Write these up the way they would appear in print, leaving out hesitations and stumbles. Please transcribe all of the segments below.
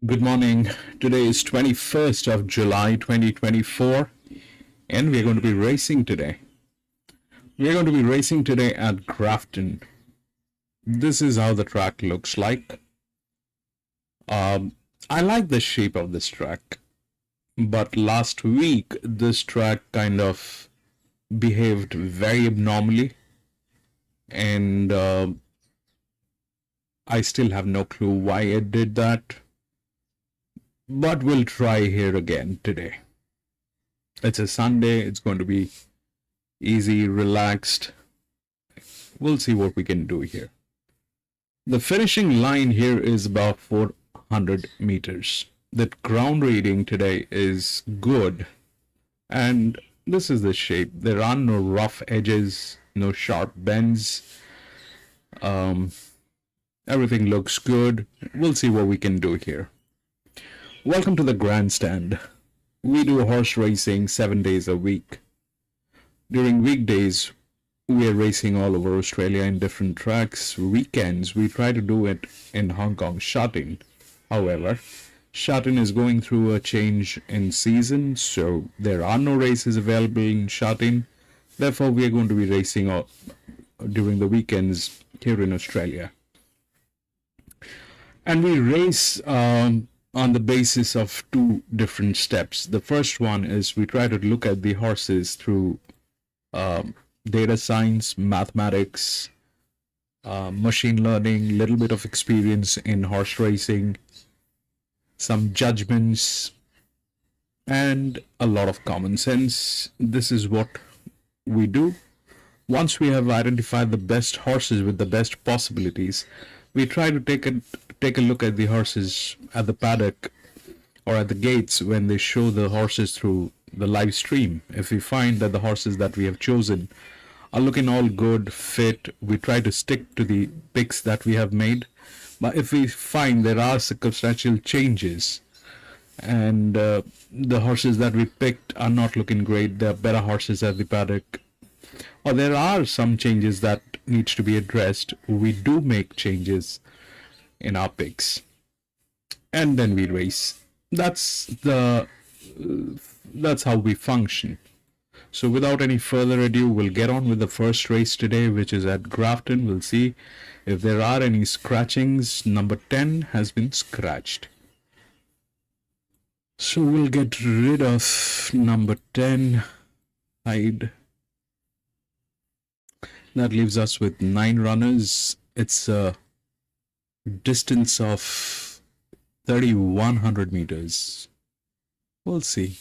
Good morning. Today is 21st of July 2024 and we're going to be racing today. We're going to be racing today at Grafton. This is how the track looks like. I like the shape of this track, but last week this track kind of behaved very abnormally and I still have no clue why it did that. But we'll try here again today. It's a Sunday, it's going to be easy, relaxed. We'll see what we can do here. The finishing line here is about 400 meters. The ground reading today is good, and this is the shape. There are no rough edges, no sharp bends. Everything looks good. We'll see what we can do here. Welcome to the grandstand. We do horse racing 7 days a week. During weekdays, we are racing all over Australia in different tracks. Weekends, we try to do it in Hong Kong, Shatin. However, Shatin is going through a change in season, so there are no races available in Shatin. Therefore, we are going to be racing during the weekends here in Australia. And we race on the basis of two different steps. The first one is we try to look at the horses through data science, mathematics, machine learning, little bit of experience in horse racing, some judgments, and a lot of common sense. This is what we do. Once we have identified the best horses with the best possibilities, we try to take a look at the horses at the paddock or at the gates when they show the horses through the live stream. If we find that the horses that we have chosen are looking all good, fit, we try to stick to the picks that we have made. But if we find there are circumstantial changes and the horses that we picked are not looking great, there are better horses at the paddock, or there are some changes that needs to be addressed, we do make changes in our picks and then we race. That's how we function. So without any further ado, we'll get on with the first race today, which is at Grafton. We'll see if there are any scratchings. Number 10 has been scratched, so we'll get rid of number 10. Hide. That leaves us with 9 runners. It's a distance of 3,100 meters. We'll see.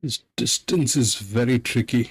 This distance is very tricky.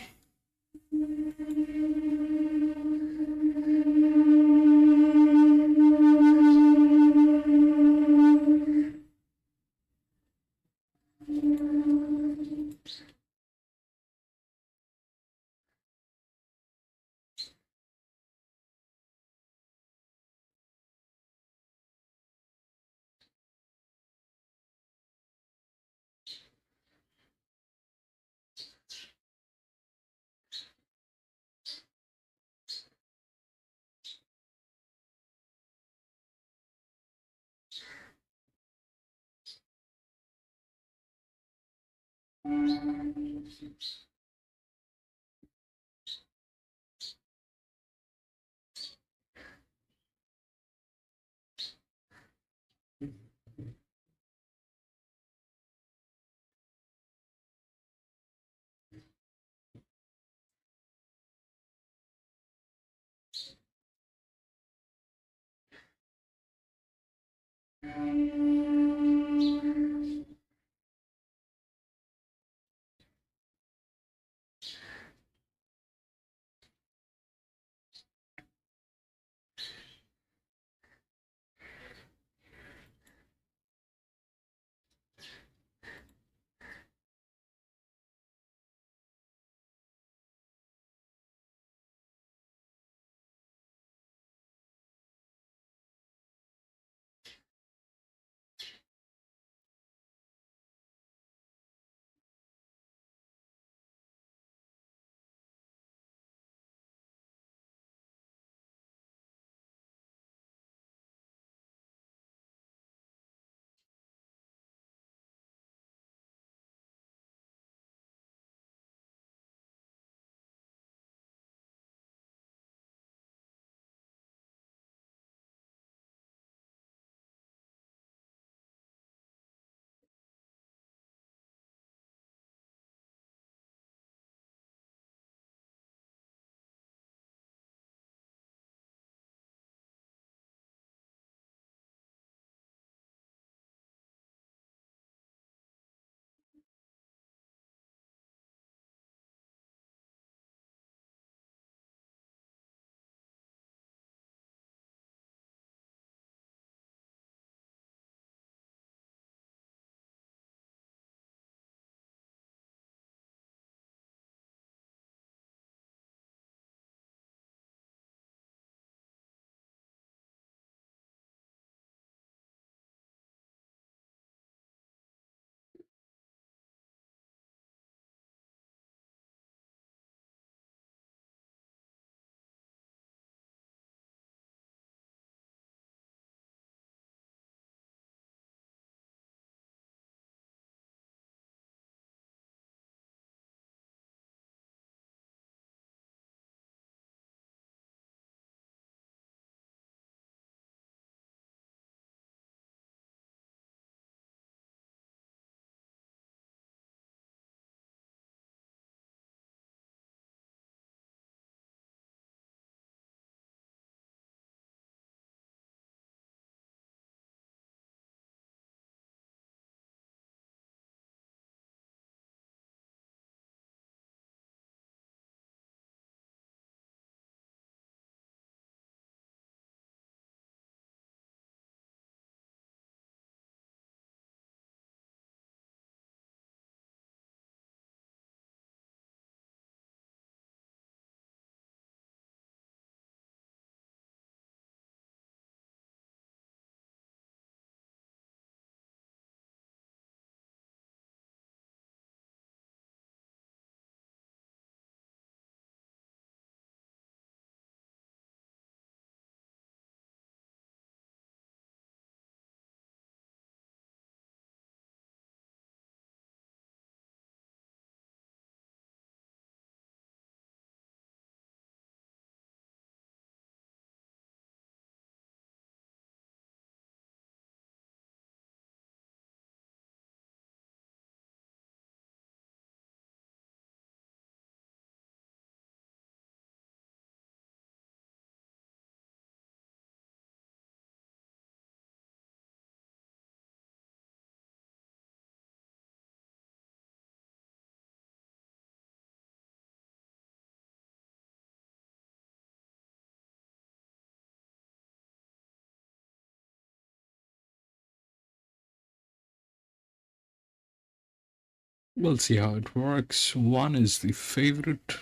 We'll see how it works. 1 is the favorite.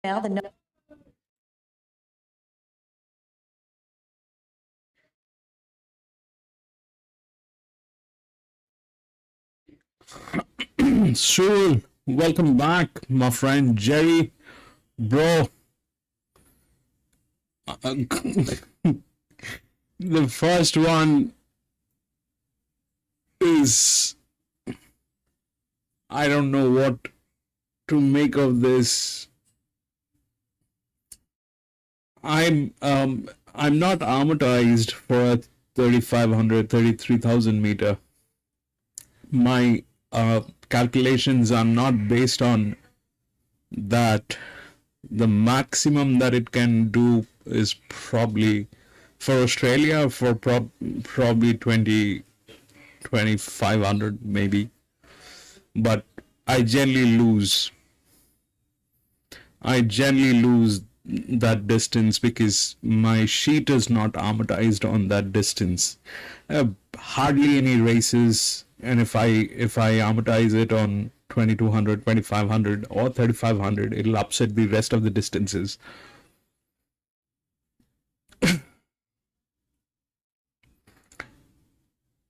Now the So, welcome back, my friend Jerry. Bro, the first one is, I don't know what to make of this. I'm not amortized for a 3,500, 33,000 meter. My calculations are not based on that. The maximum that it can do is probably for Australia for probably 2,500 maybe, but I generally lose that distance because my sheet is not amortized on that distance. Hardly any races, and if I amortize it on 2,200, 2,500 or 3,500, it'll upset the rest of the distances.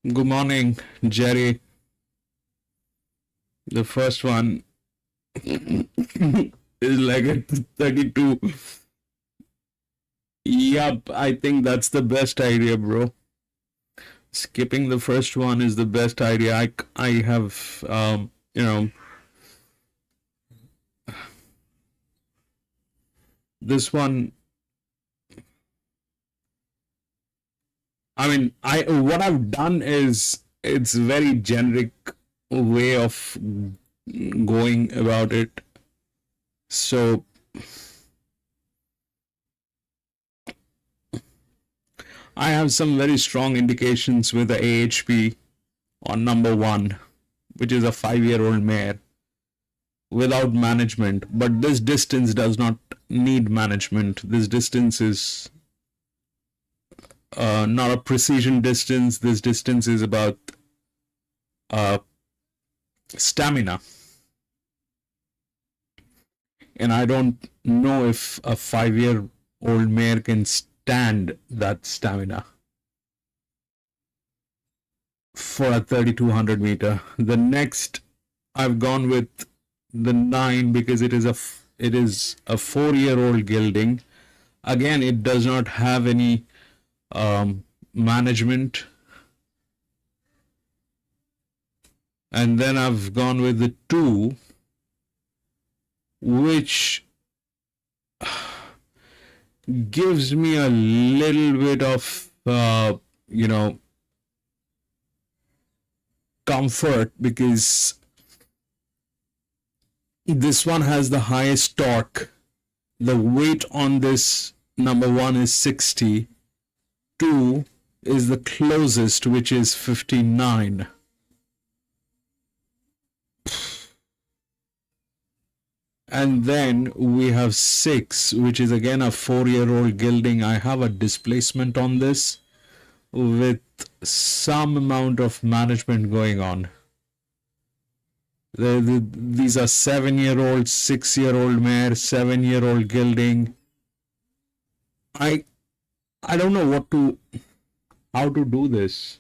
Good morning, Jerry. The first one is like a 32. Yup, I think that's the best idea, bro. Skipping the first one is the best idea. I have, this one. I mean, what I've done is it's very generic way of going about it. So I have some very strong indications with the AHP on number 1, which is a 5-year-old mare without management. But this distance does not need management. This distance is not a precision distance. This distance is about stamina. And I don't know if a 5-year-old mare can stand that stamina for a 3,200 meter. The next, I've gone with the 9 because it is a 4-year-old gelding. Again, it does not have any management. And then I've gone with the 2, which gives me a little bit of, comfort because this one has the highest torque. The weight on this number 1 is 60. 2 is the closest, which is 59. And then we have 6, which is again a 4-year-old gelding. I have a displacement on this with some amount of management going on. These are 7-year-old, 6-year-old mare, 7-year-old gelding. I don't know how to do this.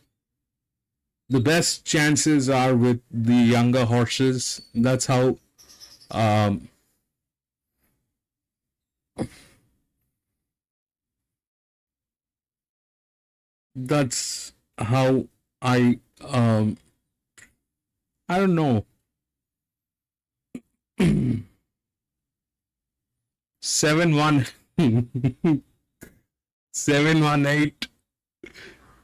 The best chances are with the younger horses. That's how I don't know. 718.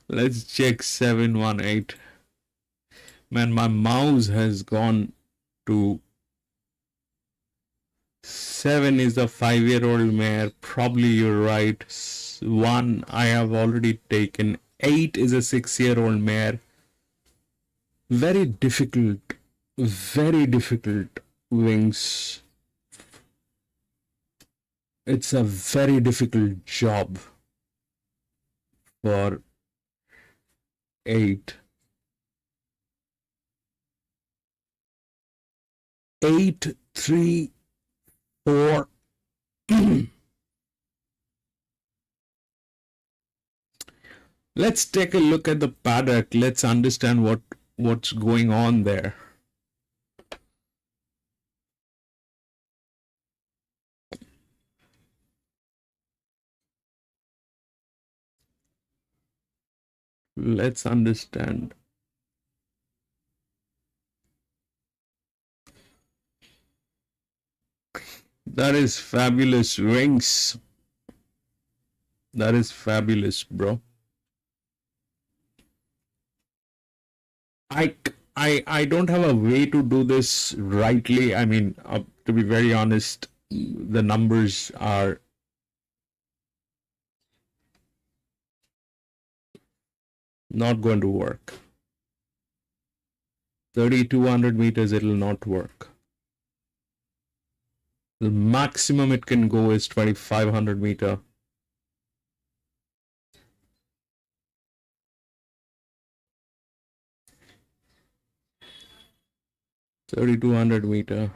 Let's check 718. Man, my mouse has gone to 7 is a 5-year-old mare. Probably you're right. 1 I have already taken. 8 is a 6-year-old mare. Very difficult very difficult wings. It's a very difficult job for 8. 8, 3, 4. Let's take a look at the paddock. Let's understand what's going on there. Let's understand. That is fabulous wings. That is fabulous, bro. I don't have a way to do this rightly. I mean, to be very honest, the numbers are not going to work. 3,200 meters, it'll not work. The maximum it can go is 2,500 meter. $3,200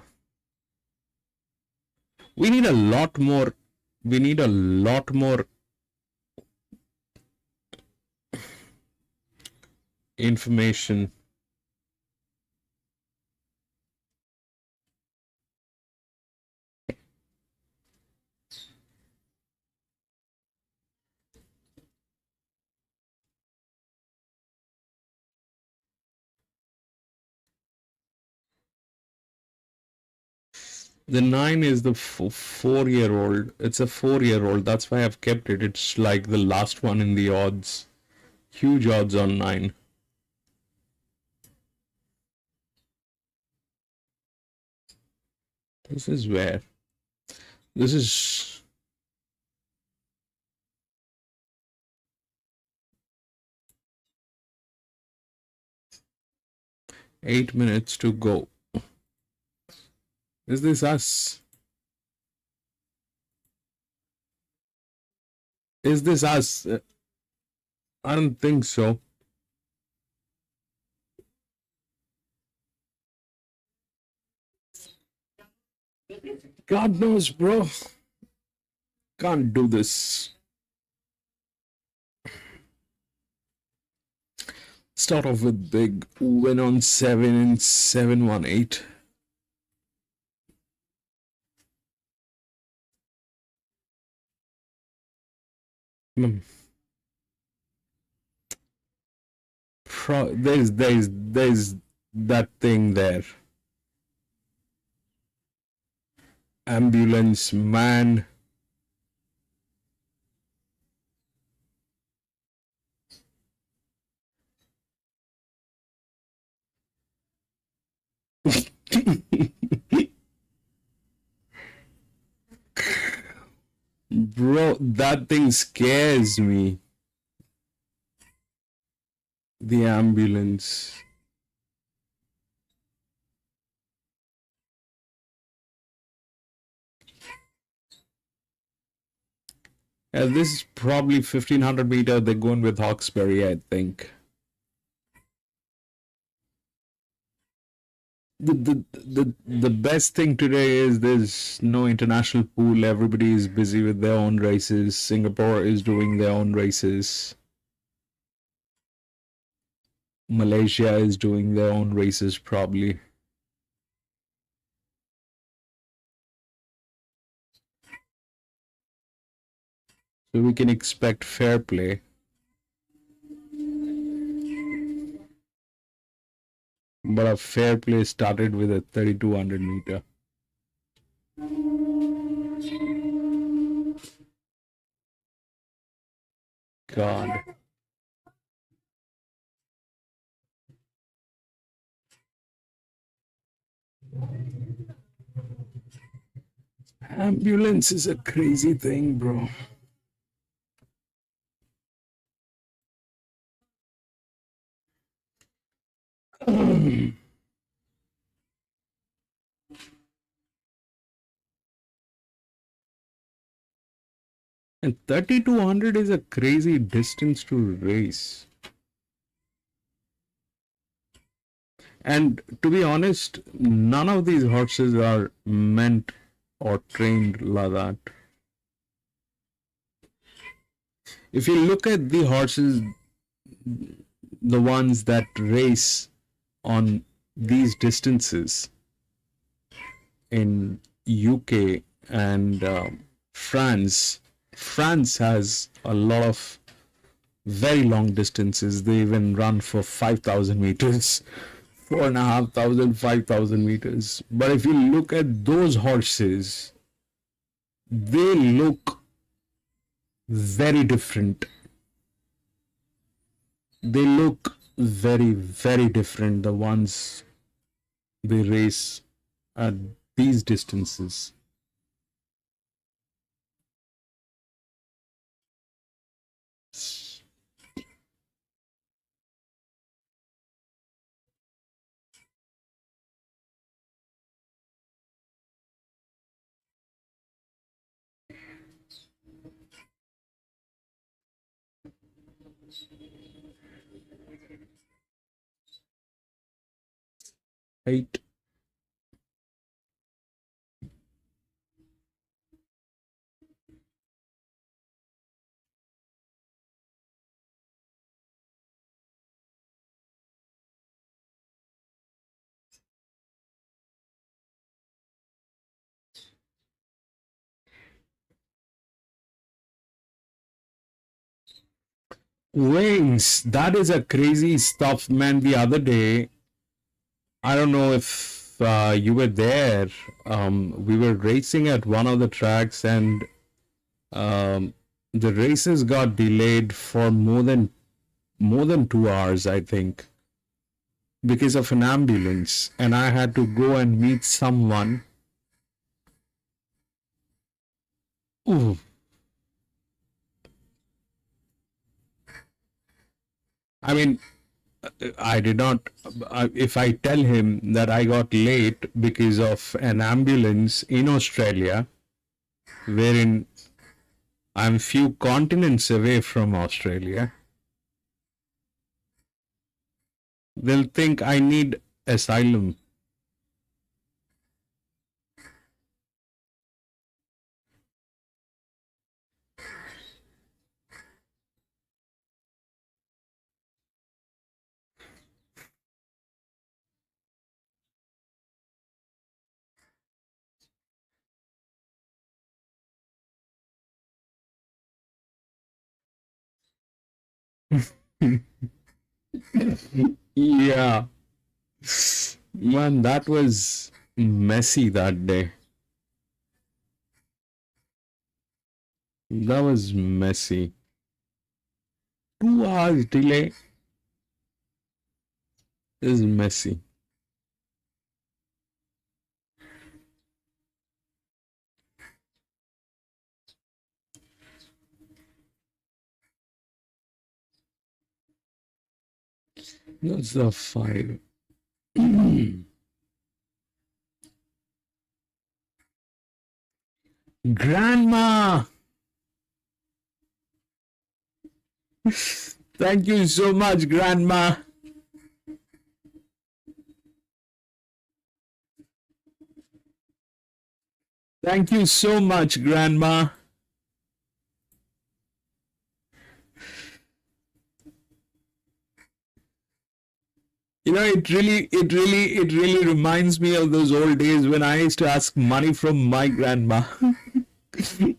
We need a lot more. We need a lot more information. The 9 is the 4-year-old. It's a 4-year-old. That's why I've kept it. It's like the last one in the odds. Huge odds on 9. This is where? This is... Eight minutes to go. Is this us? Is this us? I don't think so. God knows, bro. Can't do this. Start off with big. Win on 7 and 718. There's that thing there. Ambulance man. Bro, that thing scares me. The ambulance. This is probably 1,500 meter. They're going with Hawkesbury, I think. The best thing today is there's no international pool. Everybody is busy with their own races. Singapore is doing their own races. Malaysia is doing their own races probably. So we can expect fair play. But a fair play started with a 3,200 meter. God. Ambulance is a crazy thing, bro. And 3200 is a crazy distance to race. And to be honest, none of these horses are meant or trained like that. If you look at the horses, the ones that race on these distances in UK and France has a lot of very long distances. They even run for 5,000 meters, 4,500, 5,000 meters. But if you look at those horses, they look very different. They look very, very different, the ones they race at these distances. Right. Wings, that is a crazy stuff, man. The other day, I don't know if you were there. We were racing at one of the tracks, and the races got delayed for more than 2 hours, I think, because of an ambulance, and I had to go and meet someone. Ooh. I mean, I did not. If I tell him that I got late because of an ambulance in Australia, wherein I'm few continents away from Australia, they'll think I need asylum. Yeah, man, that was messy that day. That was messy. 2 hours delay is messy. That's the 5. Grandma! Thank you so much, Grandma. Thank you so much, Grandma. You know, it really reminds me of those old days when I used to ask money from my grandma.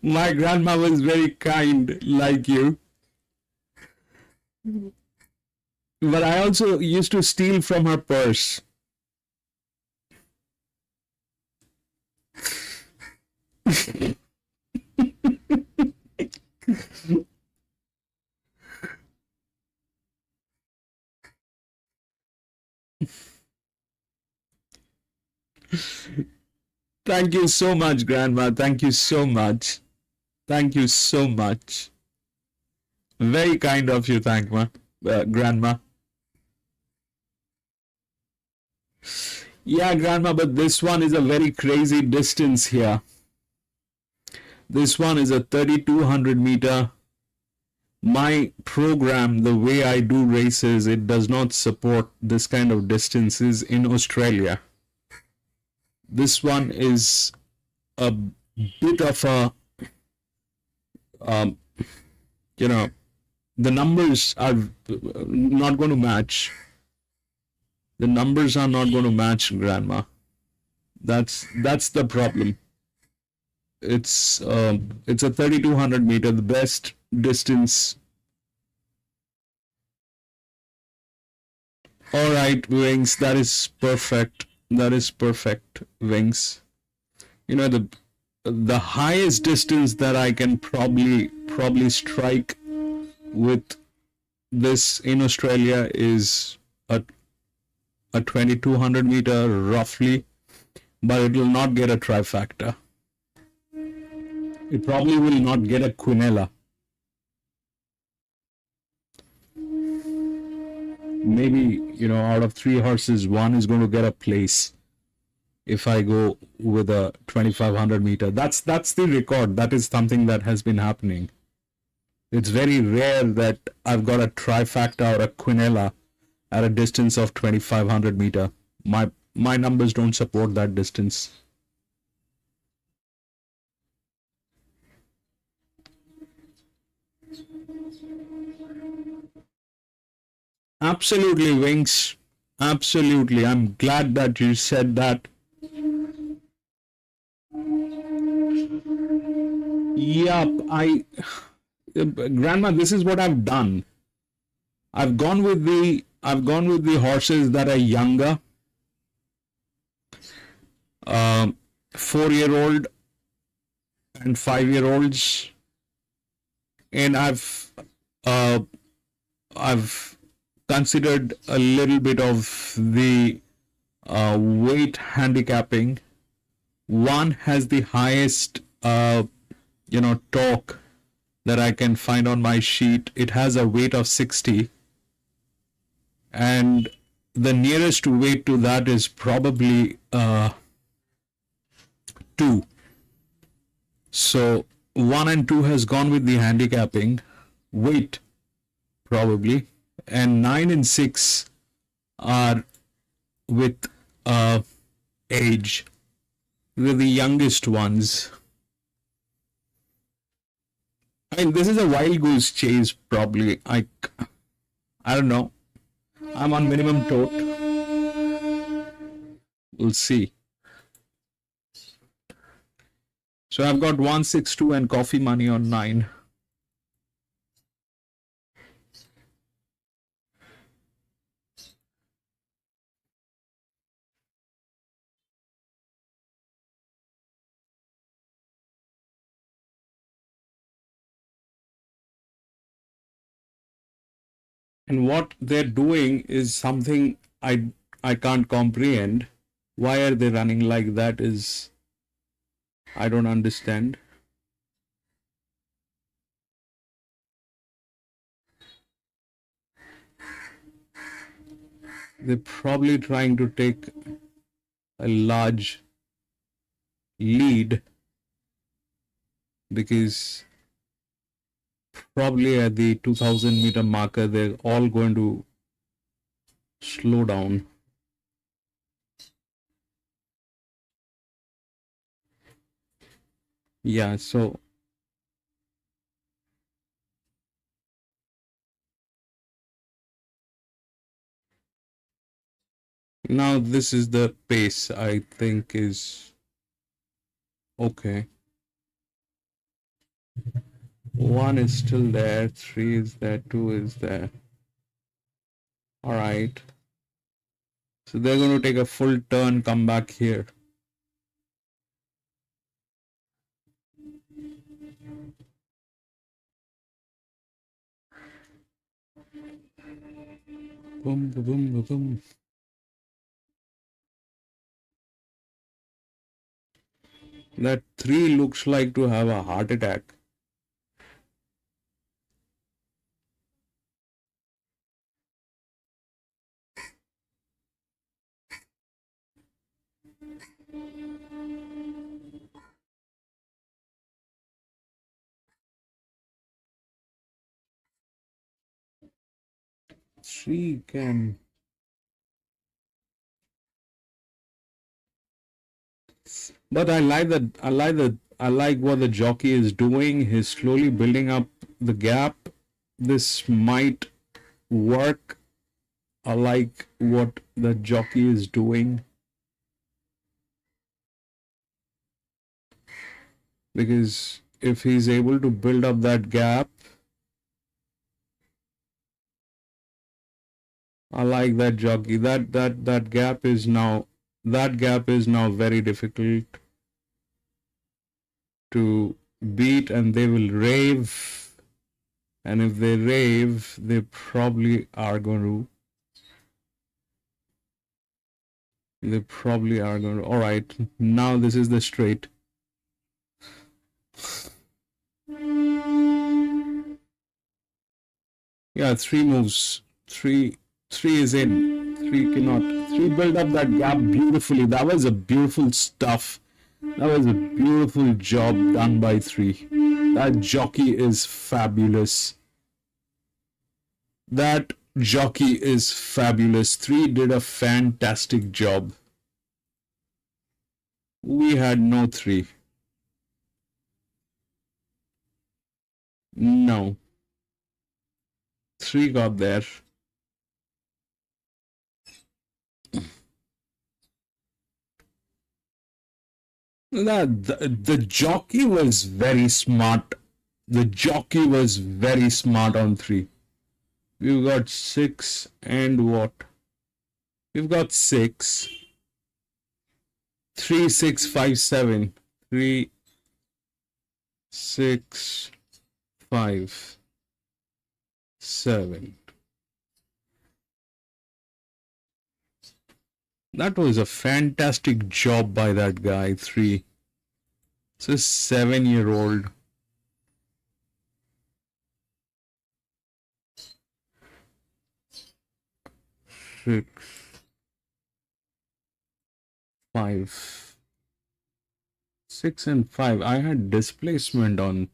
My grandma was very kind, like you. But I also used to steal from her purse. Thank you so much, Grandma. Thank you so much. Thank you so much. Very kind of you, Grandma. Yeah, Grandma, but this one is a very crazy distance here. This one is a 3200 meter. My program, the way I do races, it does not support this kind of distances in Australia. This one is a bit of a, um, you know, the numbers are not going to match. The numbers are not going to match, Grandma. That's the problem. It's a 3200 meter, the best distance. All right, Wings, that is perfect. That is perfect, Wings. You know, the highest distance that I can probably strike with this in Australia is a 2200 meter roughly, but it will not get a trifecta. It probably will not get a quinella. Maybe, you know, out of 3 horses, one is going to get a place if I go with a 2500 meter. That's the record. That is something that has been happening. It's very rare that I've got a trifecta or a quinella at a distance of 2500 meter. My numbers don't support that distance. Absolutely, Wings. Absolutely. I'm glad that you said that. Yup, Grandma, this is what I've done. I've gone with the horses that are younger, 4-year-old and 5-year-olds, and I've considered a little bit of the weight handicapping. One has the highest torque that I can find on my sheet. It has a weight of 60, and the nearest weight to that is probably 2. So 1 and 2 has gone with the handicapping weight probably, and 9 and 6 are with age. They're the youngest ones. I mean, this is a wild goose chase probably. I don't know. I'm on minimum tote. We'll see. So I've got 162 and coffee money on 9. And what they're doing is something I can't comprehend. Why are they running like that is I don't understand. They're probably trying to take a large lead because probably at the 2000 meter marker they're all going to slow down. Yeah, so now this is the pace I think is okay. 1 is still there, 3 is there, 2 is there. All right. So they're going to take a full turn, come back here. Boom, boom, boom, boom. That 3 looks like to have a heart attack. 3 can. But I like that. I like what the jockey is doing. He's slowly building up the gap. This might work. I like what the jockey is doing. Because if he's able to build up that gap, I like that jockey. That gap is now very difficult to beat, and they will rave. And if they rave, they probably are going to. All right, now this is the straight. Yeah, 3 moves. 3 is in. 3 cannot. 3 build up that gap beautifully. That was a beautiful stuff. That was a beautiful job done by 3. That jockey is fabulous. That jockey is fabulous. 3 did a fantastic job. We had no 3. No. 3 got there. The jockey was very smart. The jockey was very smart on 3. We've got 6 and what? We've got 6. 3, 6, 5, 7. 3, 6, 5, 7. That was a fantastic job by that guy, 3. It's a 7-year-old. Six, 5. 6 and 5. I had displacement on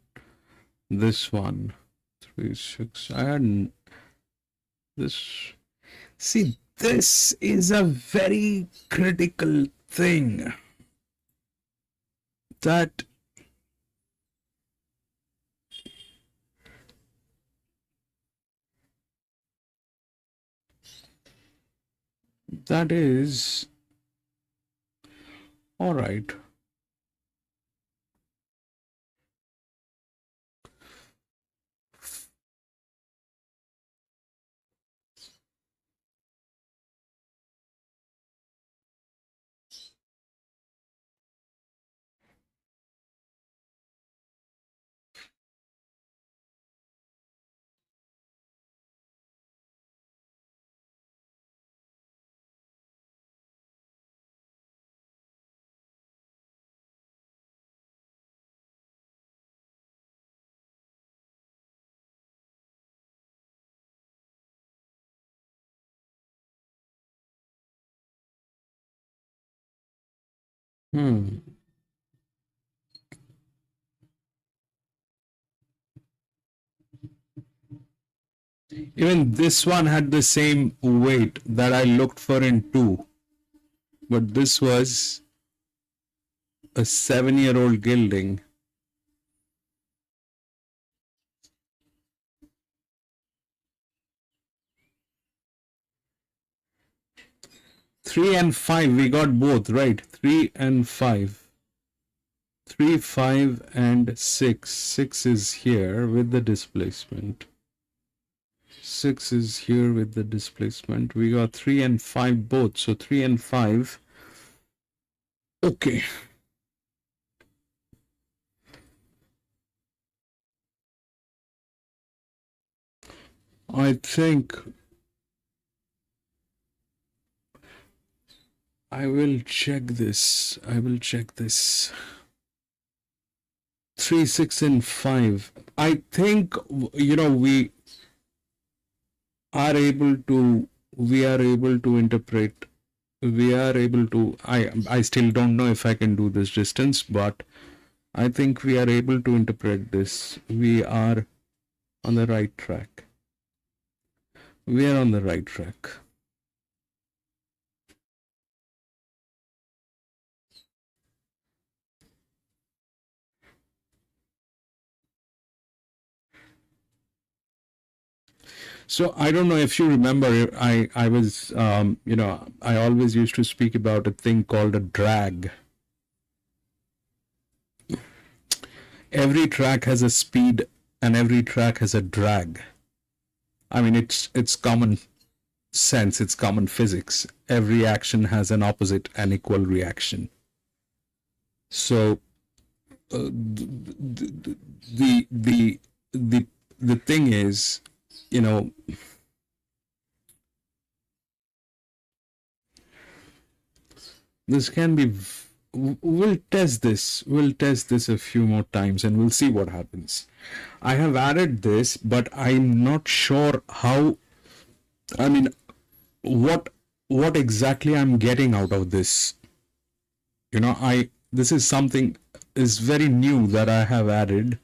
this one. 3, 6. I had this. See, this is a very critical thing. That is all right. Even this one had the same weight that I looked for in 2. But this was a 7-year-old gelding. Three and 5, we got both, right? 3 and 5. 3, 5 and 6. 6 is here with the displacement. 6 is here with the displacement. We got 3 and 5 both. So 3 and 5. Okay. I think I will check this. 3, 6 and 5. I think, we are able to interpret. I still don't know if I can do this distance, but I think we are able to interpret this. We are on the right track. We are on the right track. So I don't know if you remember, I was, I always used to speak about a thing called a drag. Every track has a speed and every track has a drag. I mean, it's common sense, it's common physics. Every action has an opposite and equal reaction. So the thing is, this can be, we'll test this a few more times and we'll see what happens. I have added this, but I'm not sure how, I mean, what exactly I'm getting out of this. This is something is very new that I have added,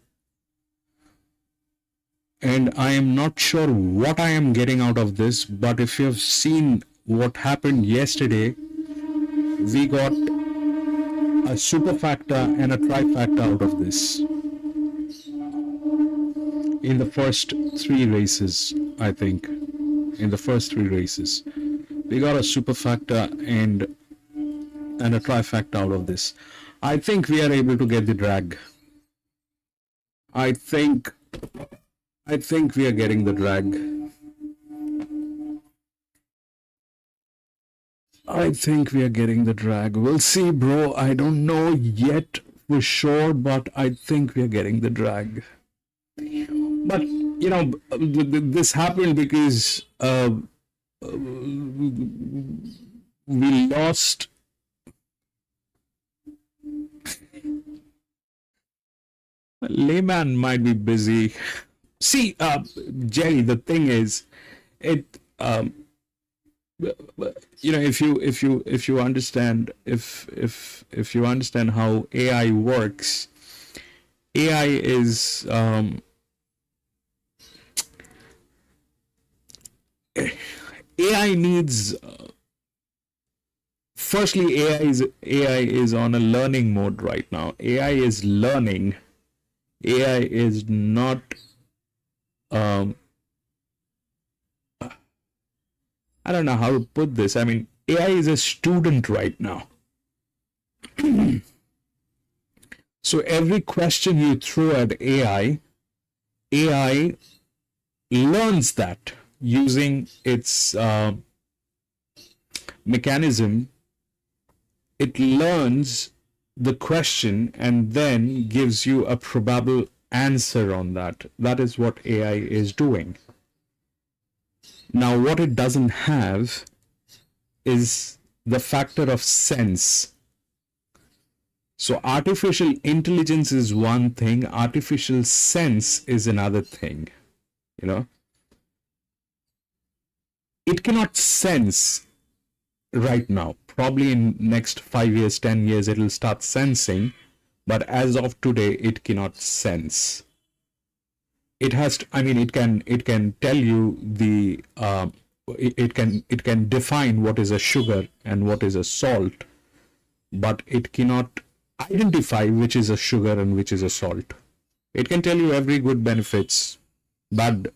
and I am not sure what I am getting out of this, but if you have seen what happened yesterday, we got a superfactor and a trifactor out of this. In the first 3 races, I think. In the first 3 races. We got a superfactor and a trifactor out of this. I think we are able to get the drag. I think we are getting the drag. I think we are getting the drag. We'll see, bro. I don't know yet for sure, but I think we are getting the drag. But, this happened because we lost. Layman might be busy. See, Jerry, the thing is, if you understand how AI works, AI is AI needs. Firstly, AI is on a learning mode right now. AI is learning. AI is not. I don't know how to put this. I mean, AI is a student right now. So every question you throw at AI learns that using its mechanism. It learns the question and then gives you a probable answer on that. That is what AI is doing. Now, what it doesn't have is the factor of sense. So artificial intelligence is one thing, artificial sense is another thing. It cannot sense right now. Probably in next 5 years, 10 years, it'll start sensing, but as of today, it cannot sense. It has to, it can tell you the, it can define what is a sugar and what is a salt, but it cannot identify which is a sugar and which is a salt. It can tell you every good benefits, bad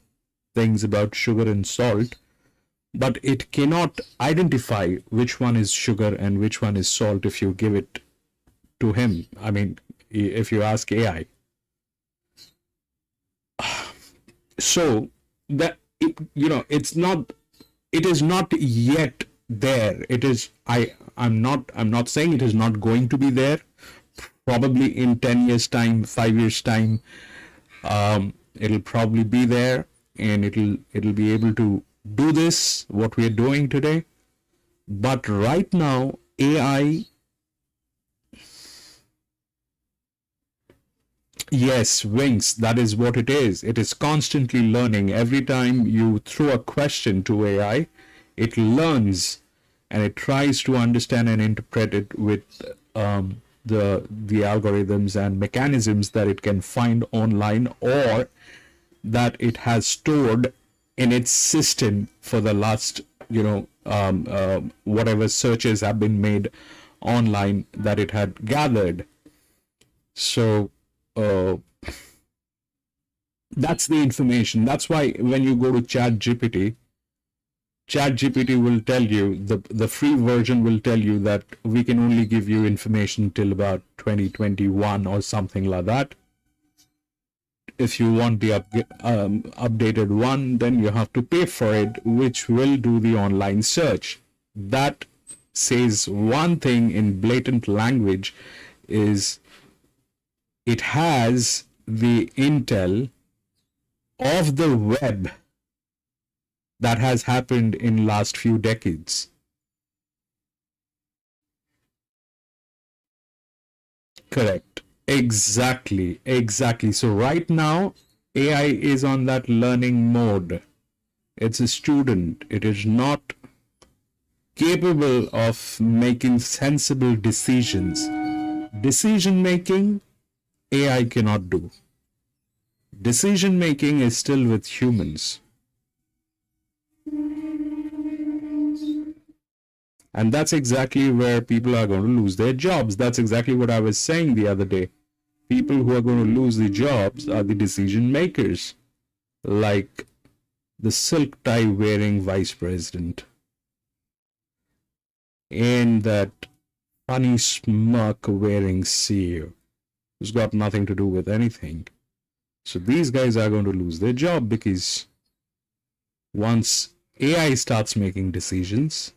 things about sugar and salt, but it cannot identify which one is sugar and which one is salt if you give it to him. I mean, if you ask AI. So that it's not. It is not yet there. It is. I'm not saying it is not going to be there. Probably in 10 years time, 5 years time, it'll probably be there, and it'll be able to do this, what we are doing today. But right now, AI, yes, wings, that is what it is. It is constantly learning. Every time you throw a question to AI, it learns and it tries to understand and interpret it with the algorithms and mechanisms that it can find online or that it has stored in its system for the last, whatever searches have been made online that it had gathered. So that's the information. That's why when you go to ChatGPT will tell you, the free version will tell you that we can only give you information till about 2021 or something like that. If you want the updated one, then you have to pay for it, which will do the online search. That says one thing in blatant language, is it has the intel of the web that has happened in last few decades. Correct. Exactly. So right now, AI is on that learning mode. It's a student. It is not capable of making sensible decisions. Decision making, AI cannot do. Decision making is still with humans. And that's exactly where people are going to lose their jobs. That's exactly what I was saying the other day. People who are going to lose the jobs are the decision makers, like the silk tie wearing vice president and that funny smirk wearing CEO who's got nothing to do with anything. So these guys are going to lose their job, because once AI starts making decisions,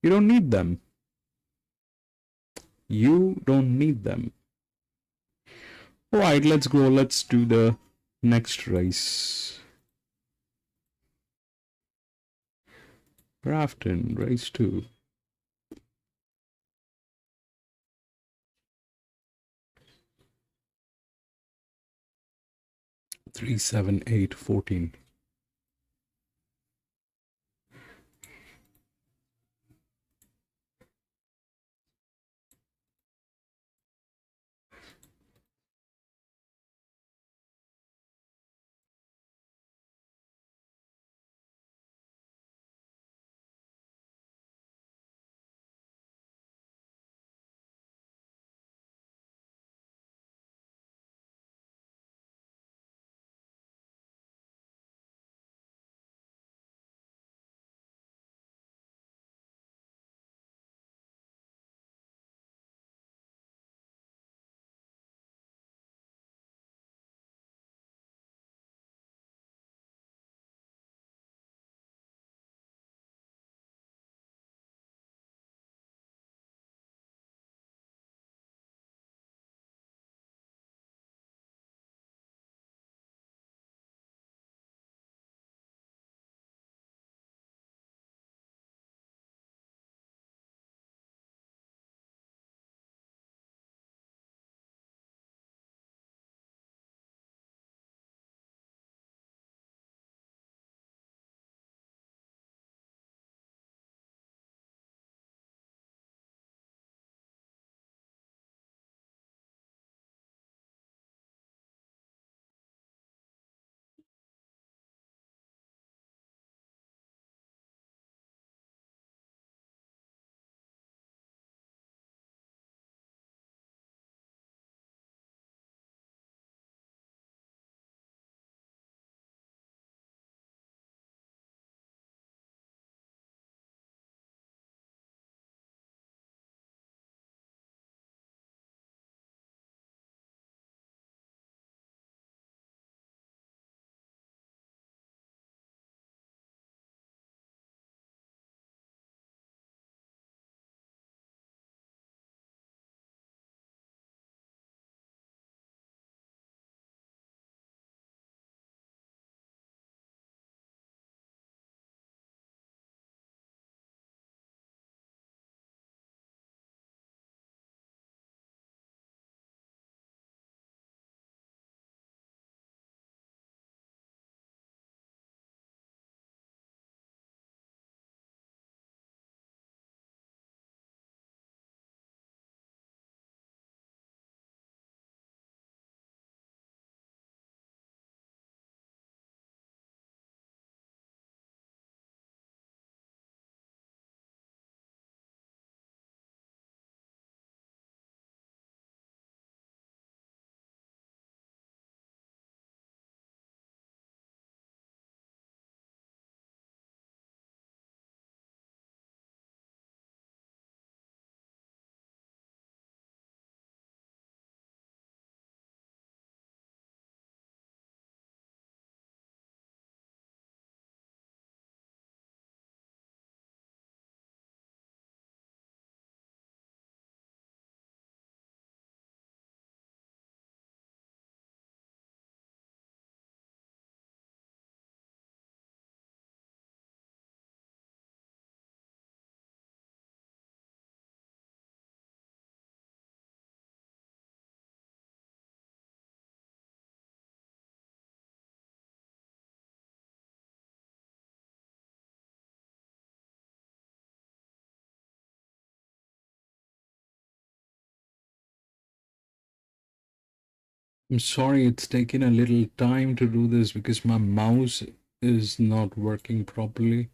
you don't need them. You don't need them. All right, let's go. Let's do the next race. Grafton, race 2. 37814. I'm sorry it's taken a little time to do this because my mouse is not working properly.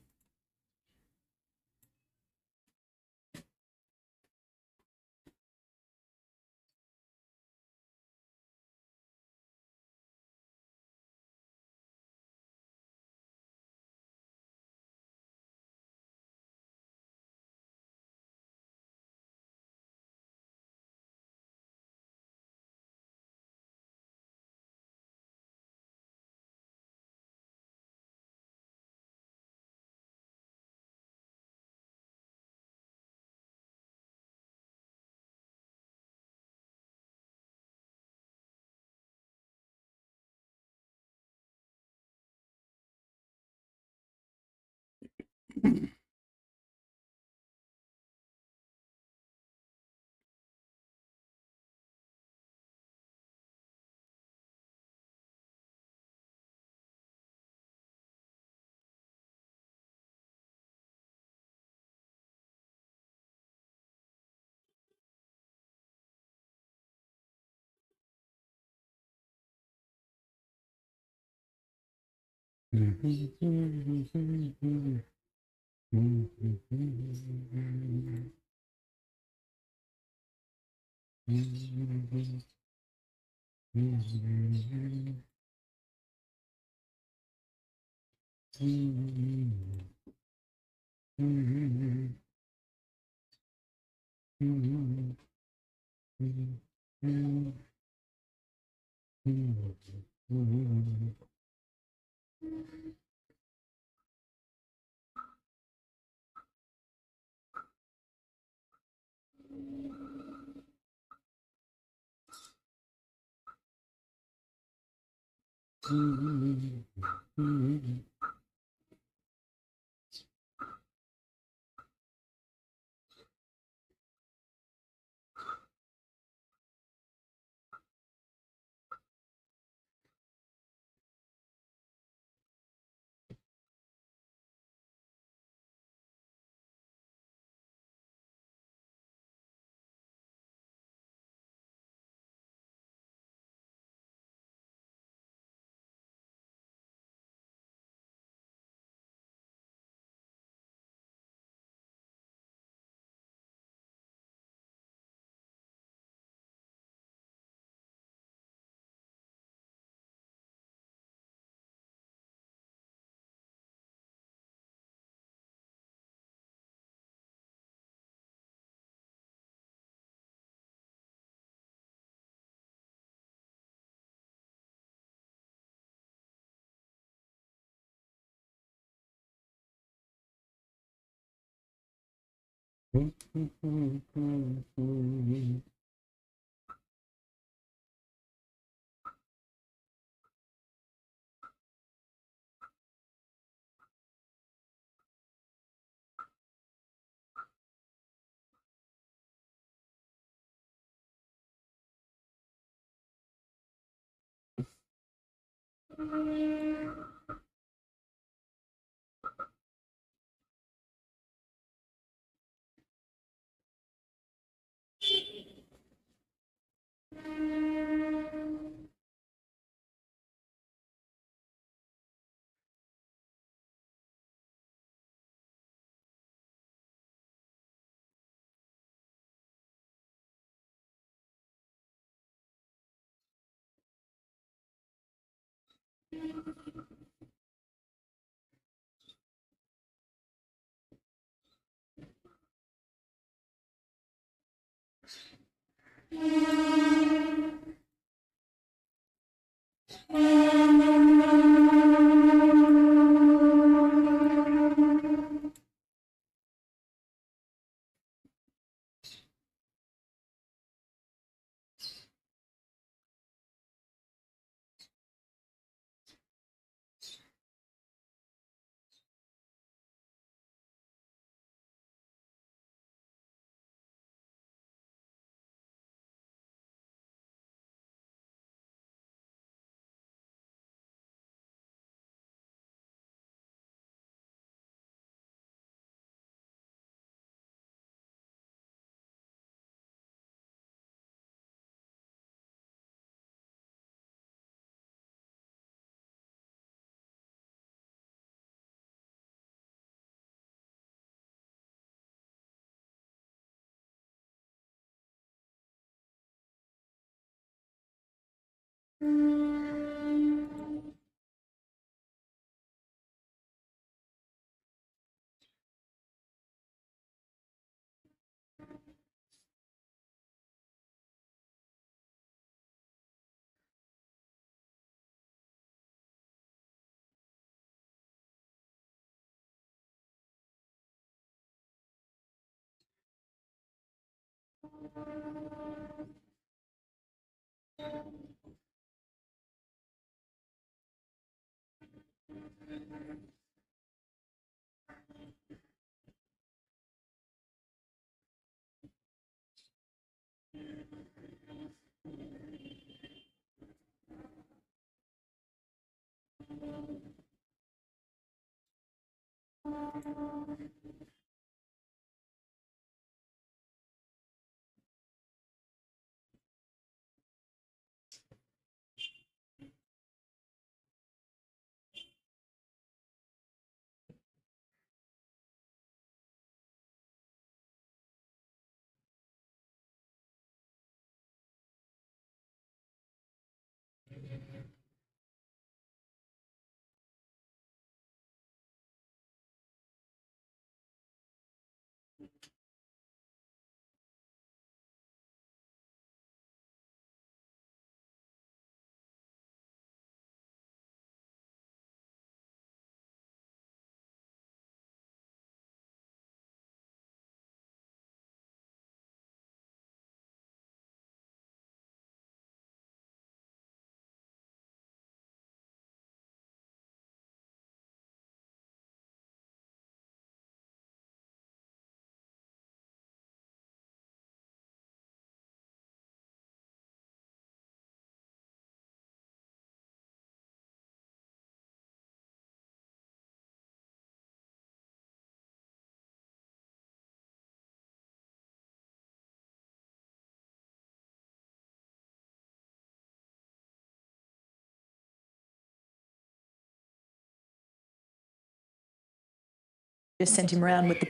Just sent him around with the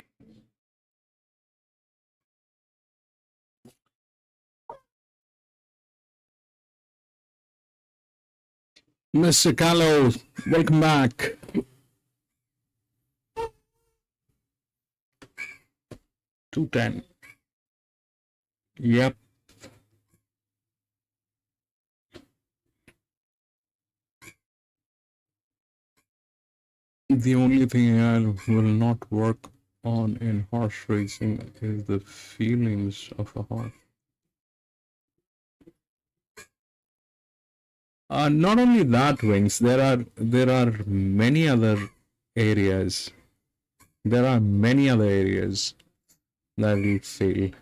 Mr. Callow, welcome back. $2.10. Yep. The only thing I will not work on in horse racing is the feelings of a horse. Not only that, Wings, there are many other areas. There are many other areas that will fail.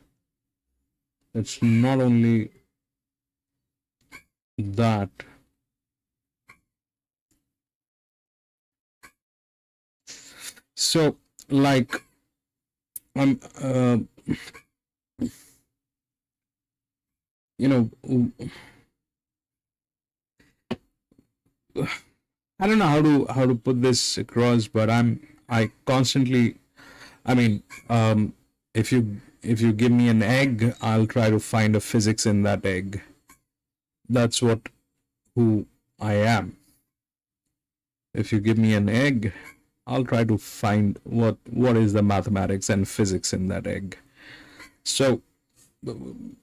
It's not only that. So, like, I'm, you know, I don't know how to put this across, but I constantly, I mean, if you give me an egg, I'll try to find a physics in that egg. That's who I am. If you give me an egg, I'll try to find what is the mathematics and physics in that egg. So when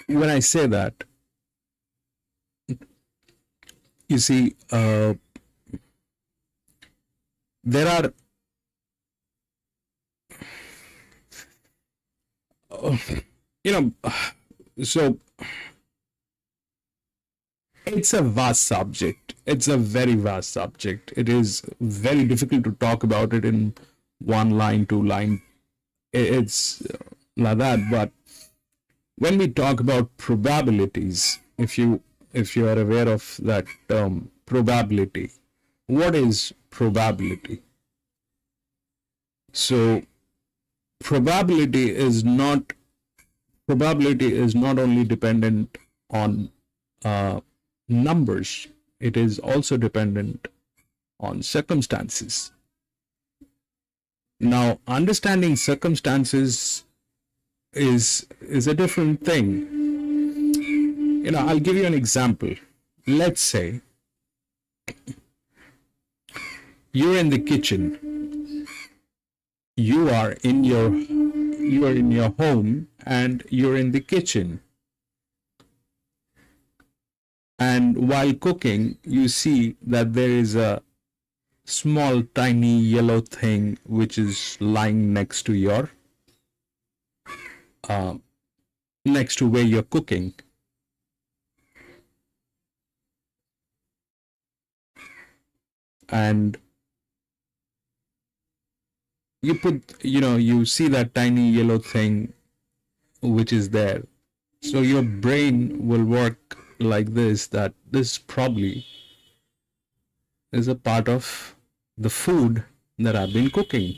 I say that, you see, there are so it's a vast subject. It's a very vast subject. It is very difficult to talk about it in one line, two line. It's like that. But when we talk about probabilities, if you are aware of that term, probability, what is probability? So probability is not only dependent on numbers, it is also dependent on circumstances. Now, understanding circumstances is a different thing. I'll give you an example. Let's say you're in the kitchen. You are in your home and you're in the kitchen. And while cooking, you see that there is a small tiny yellow thing which is lying next to your next to where you're cooking. And you see that tiny yellow thing which is there. So your brain will work like this, that this probably is a part of the food that I've been cooking.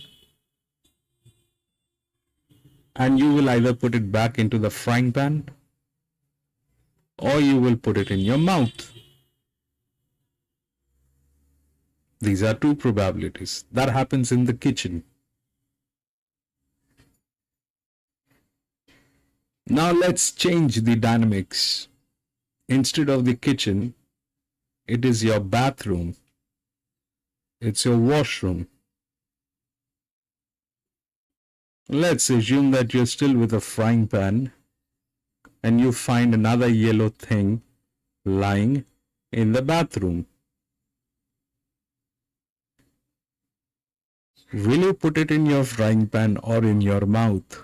And you will either put it back into the frying pan or you will put it in your mouth. These are two probabilities. That happens in the kitchen. Now let's change the dynamics. Instead of the kitchen, it is your bathroom. It's your washroom. Let's assume that you're still with a frying pan and you find another yellow thing lying in the bathroom. Will you put it in your frying pan or in your mouth?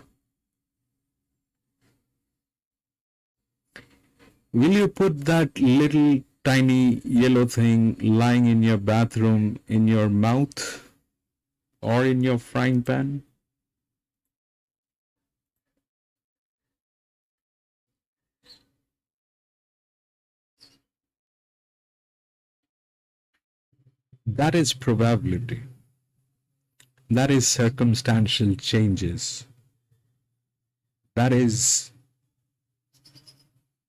Will you put that little tiny yellow thing lying in your bathroom in your mouth or in your frying pan? That is probability. That is circumstantial changes. That is,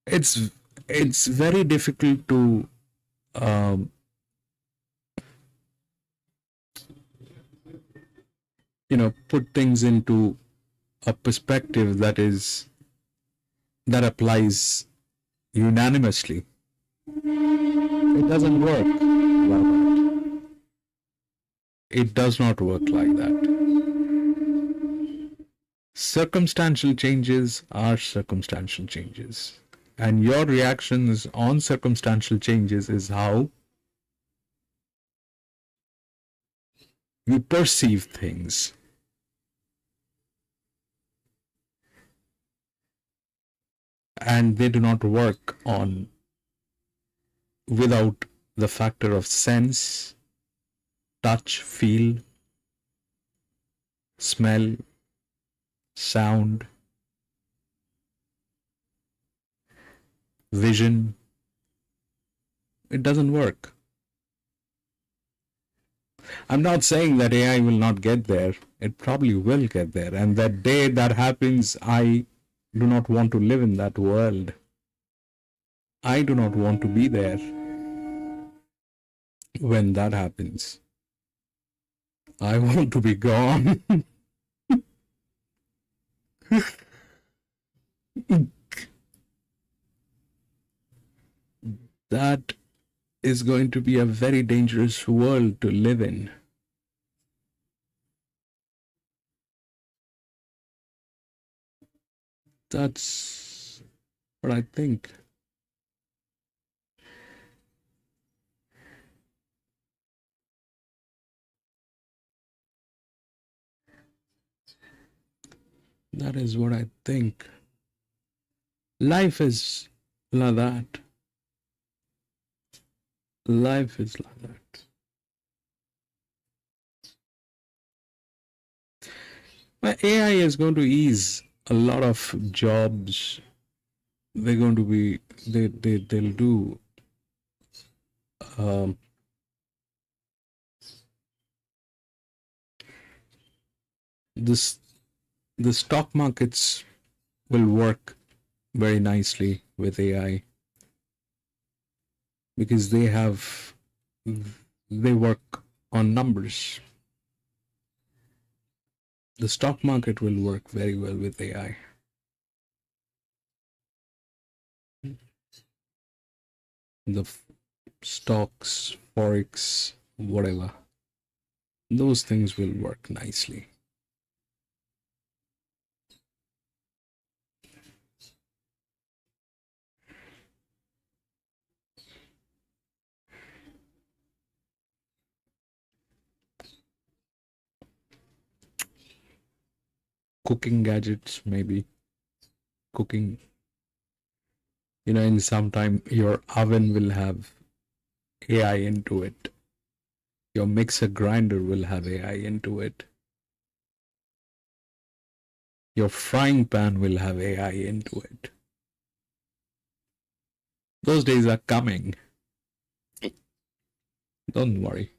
it's very difficult to put things into a perspective that applies unanimously. It doesn't work like that. It does not work like that. Circumstantial changes are circumstantial changes. And your reactions on circumstantial changes is how you perceive things. And they do not work without the factor of sense, touch, feel, smell, sound, vision. It doesn't work. I'm not saying that AI will not get there. It probably will get there. And that day that happens, I do not want to live in that world. I do not want to be there when that happens. I want to be gone. That is going to be a very dangerous world to live in. That's what I think. That is what I think. Life is like that. Life is like that. But AI is going to ease a lot of jobs. They're going to be, they'll do the stock markets will work very nicely with AI because they work on numbers. The stock market will work very well with AI. the stocks, forex, whatever, those things will work nicely. Cooking gadgets, maybe. Cooking, in some time your oven will have AI into it. Your mixer grinder will have AI into it. Your frying pan will have AI into it. Those days are coming. Don't worry.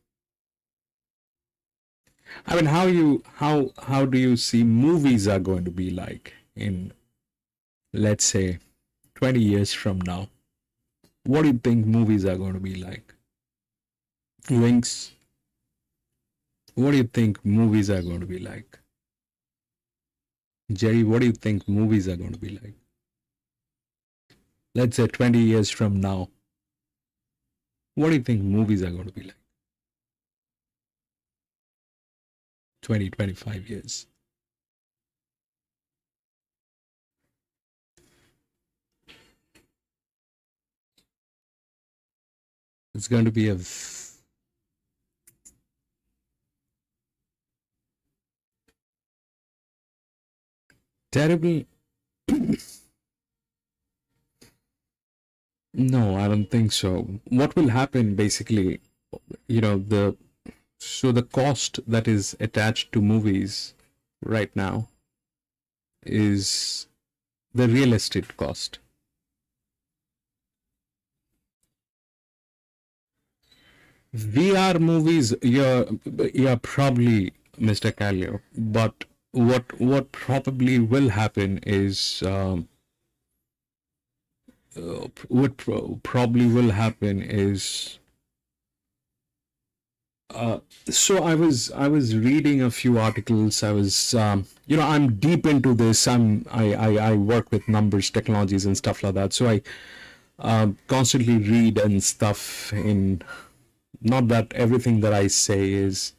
I mean, how do you see movies are going to be like in, let's say, 20 years from now? What do you think movies are going to be like? Links. What do you think movies are going to be like? Jerry, what do you think movies are going to be like? Let's say 20 years from now. What do you think movies are going to be like? 20, 25 years. It's going to be a terrible. No, I don't think so. What will happen basically, the cost that is attached to movies right now is the real estate cost. VR movies, yeah, probably, Mr. Callio. But what probably will happen is probably will happen is so I was reading a few articles. I was I'm deep into this. I work with numbers, technologies, and stuff like that. So I constantly read and stuff. In not that everything that I say is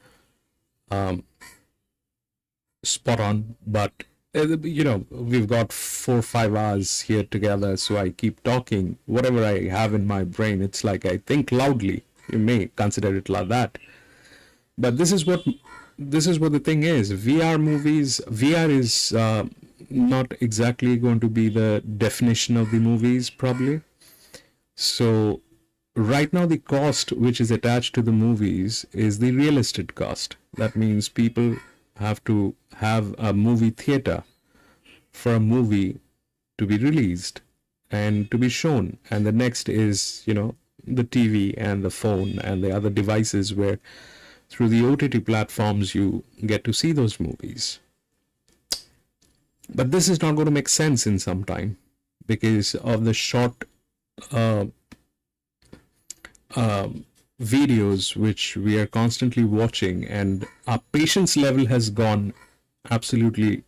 spot on, but we've got 4 or 5 hours here together, so I keep talking. Whatever I have in my brain, it's like I think loudly. You may consider it like that. But this is what the thing is. VR is not exactly going to be the definition of the movies, probably. So right now the cost which is attached to the movies is the real estate cost. That means people have to have a movie theater for a movie to be released and to be shown. And the next is, the TV and the phone and the other devices where through the OTT platforms you get to see those movies. But this is not going to make sense in some time because of the short videos which we are constantly watching, and our patience level has gone absolutely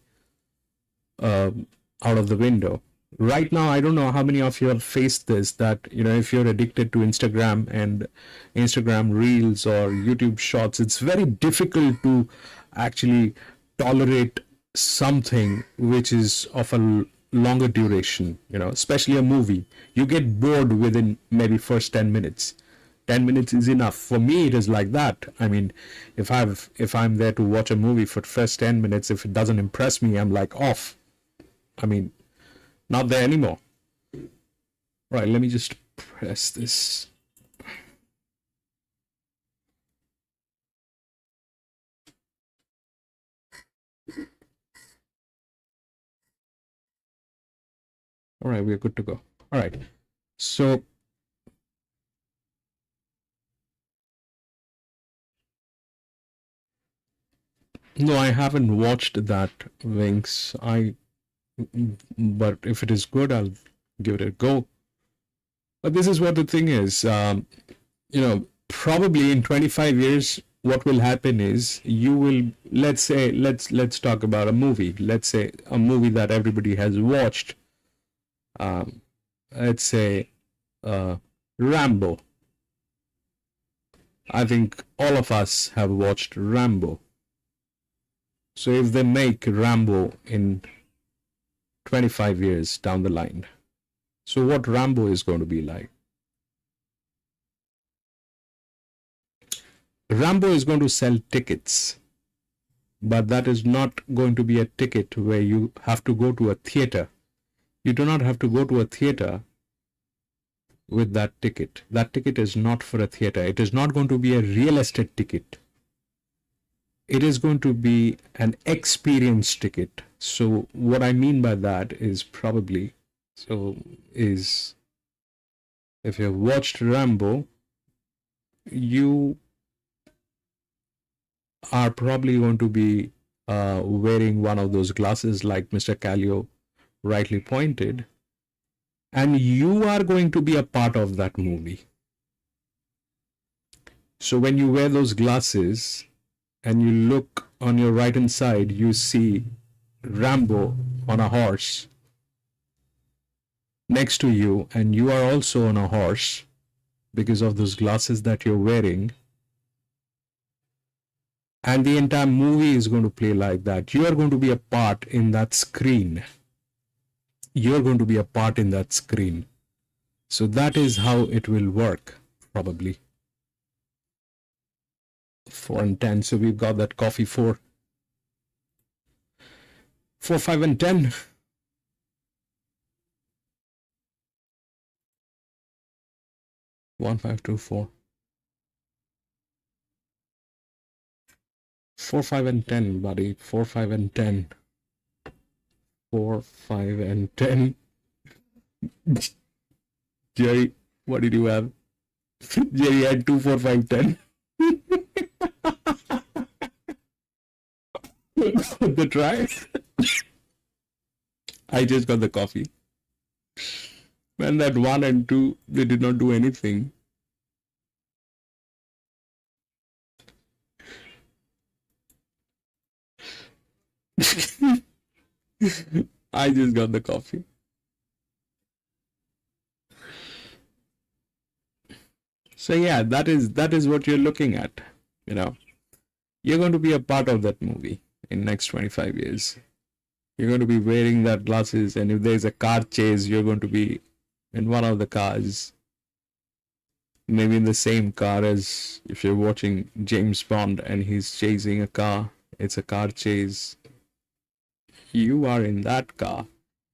out of the window. Right now, I don't know how many of you have faced this, that if you're addicted to Instagram and Instagram reels or YouTube shorts, it's very difficult to actually tolerate something which is of a longer duration, especially a movie. You get bored within maybe first 10 minutes. 10 minutes is enough. For me, it is like that. I mean, if I'm there to watch a movie for the first 10 minutes, if it doesn't impress me, I'm like off. I mean, not there anymore. Right, let me just press this. All right, we're good to go. All right, so no, I haven't watched that, Winx. But if it is good, I'll give it a go. But this is what the thing is. Probably in 25 years, what will happen is you will, let's talk about a movie. Let's say a movie that everybody has watched. Let's say Rambo. I think all of us have watched Rambo. So if they make Rambo in 25 years down the line, so what Rambo is going to be like? Rambo is going to sell tickets, but that is not going to be a ticket where you have to go to a theater. You do not have to go to a theater with that ticket. That ticket is not for a theater. It is not going to be a real estate ticket. It is going to be an experience ticket. So what I mean by that is probably, if you've watched Rambo, you are probably going to be wearing one of those glasses like Mr. Callio rightly pointed, and you are going to be a part of that movie. So when you wear those glasses and you look on your right hand side, you see Rambo on a horse next to you, and you are also on a horse because of those glasses that you're wearing. And the entire movie is going to play like that. You are going to be a part in that screen. You're going to be a part in that screen. So that is how it will work, probably. 4 and 10. So we've got that coffee 4, 5 and 10. One, 5, 2, 4. 4, 5 and 10, buddy. 4, 5 and 10. 4, 5 and 10. Jerry, what did you have? Jerry had 2, 4, 5, 10. The try. I just got the coffee. And that 1 and 2, they did not do anything. I just got the coffee. So yeah, that is what you're looking at. You know, you're going to be a part of that movie in next 25 years. You're going to be wearing that glasses, and if there's a car chase, you're going to be in one of the cars. Maybe in the same car as if you're watching James Bond and he's chasing a car. It's a car chase. You are in that car.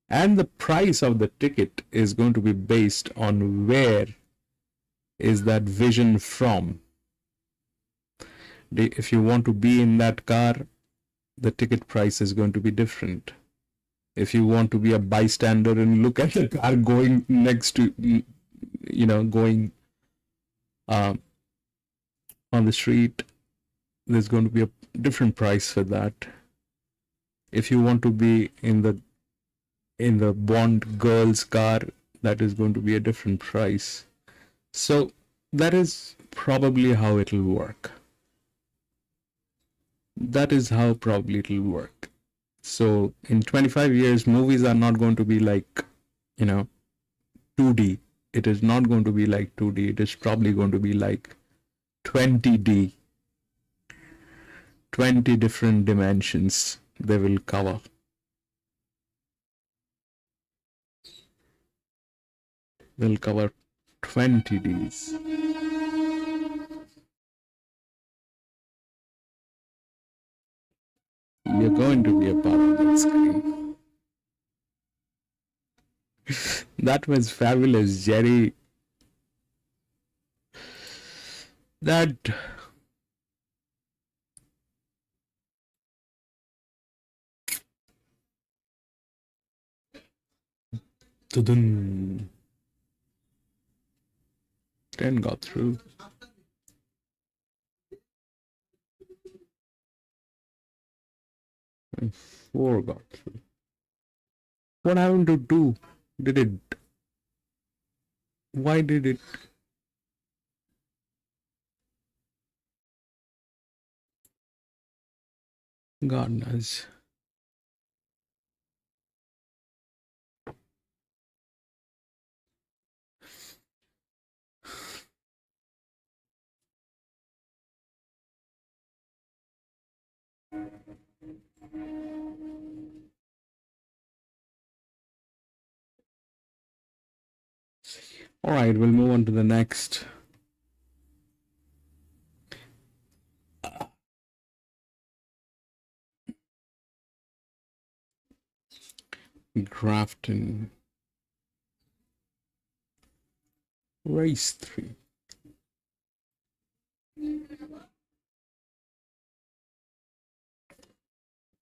And the price of the ticket is going to be based on where is that vision from. If you want to be in that car, the ticket price is going to be different. If you want to be a bystander and look at the car going next to, going on the street, there's going to be a different price for that. If you want to be in the Bond girl's car, that is going to be a different price. So that is probably how it'll work. That is how probably it'll work. So in 25 years, movies are not going to be like, 2D. It is not going to be like 2D. It is probably going to be like 20D. 20 different dimensions they will cover. They'll cover 20 Ds. You're going to be a part of that screen. That was fabulous, Jerry. That... Tudun. 10 got through. And 4 got through. What happened to 2? Did it... Why did it... God knows. All right, we'll move on to the next. Grafton race 3.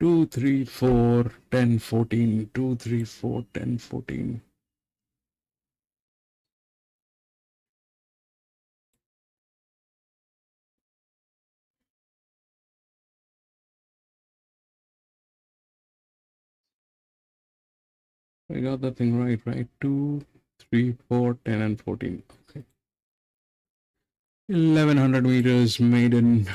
Two, 3, 4, 10, 14. 2, 3, 4, 10, 14. I got that thing right, right? 2, 3, 4, 10, and 14. Okay. 1100 meters maiden.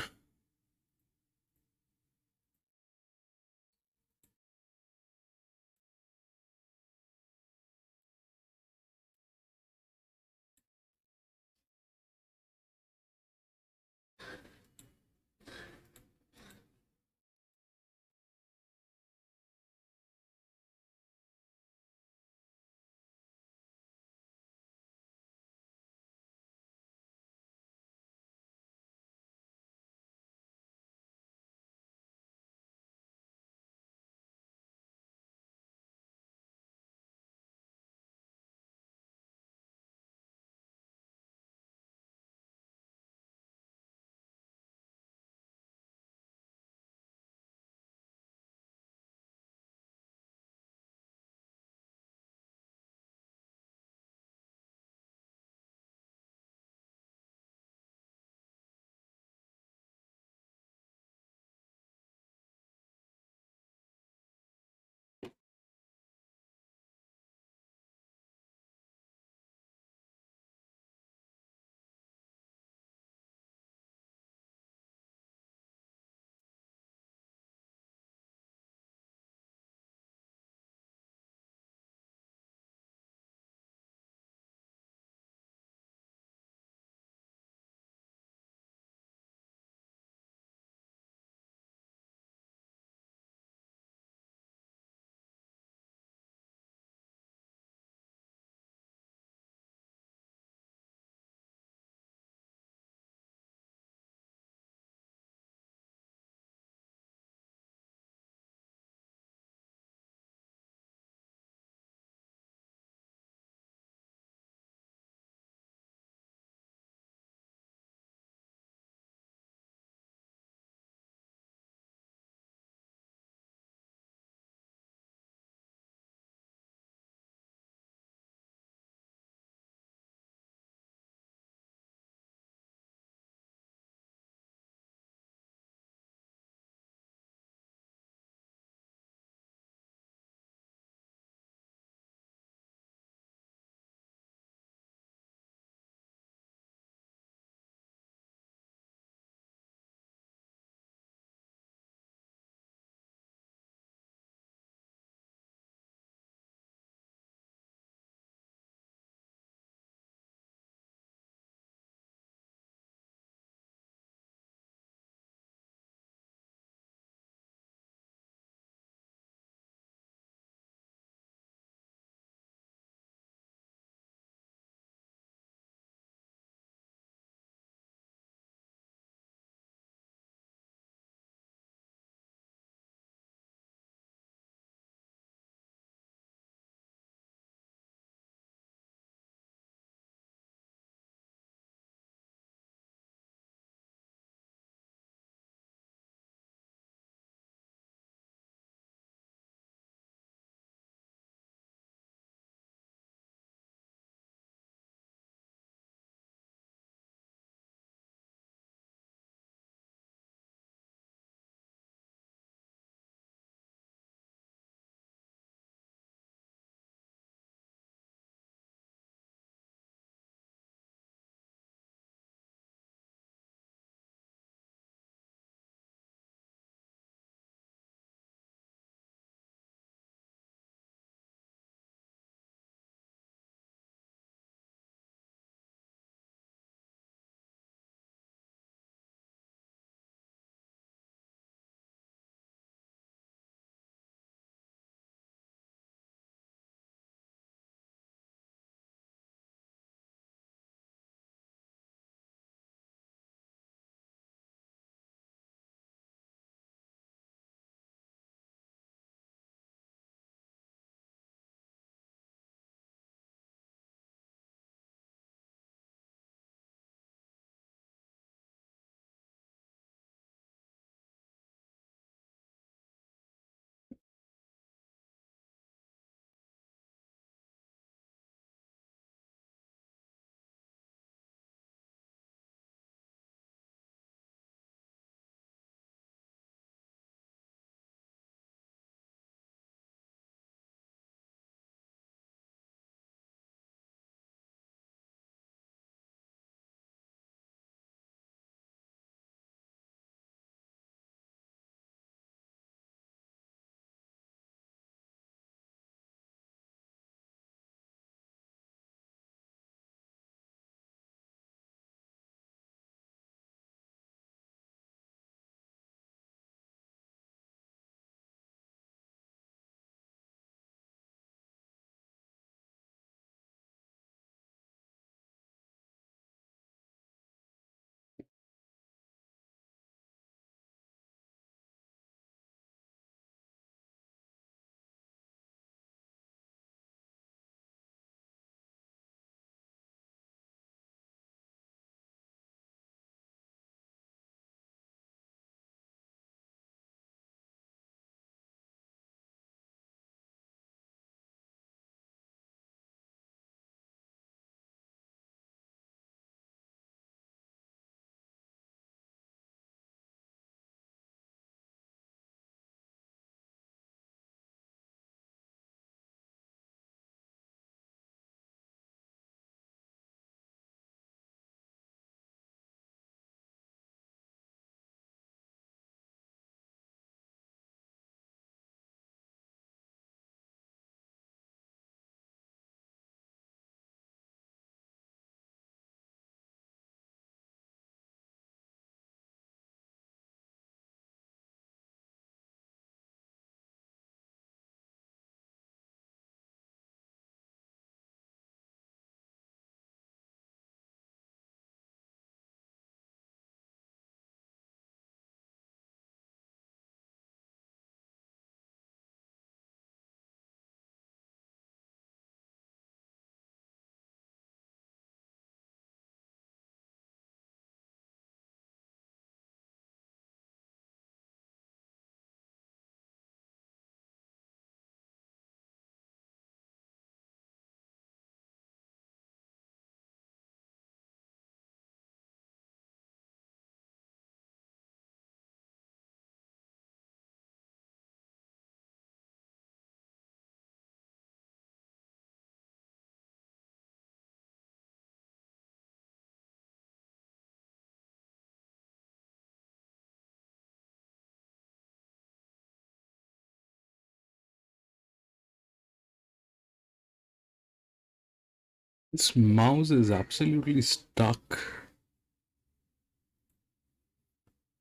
This mouse is absolutely stuck.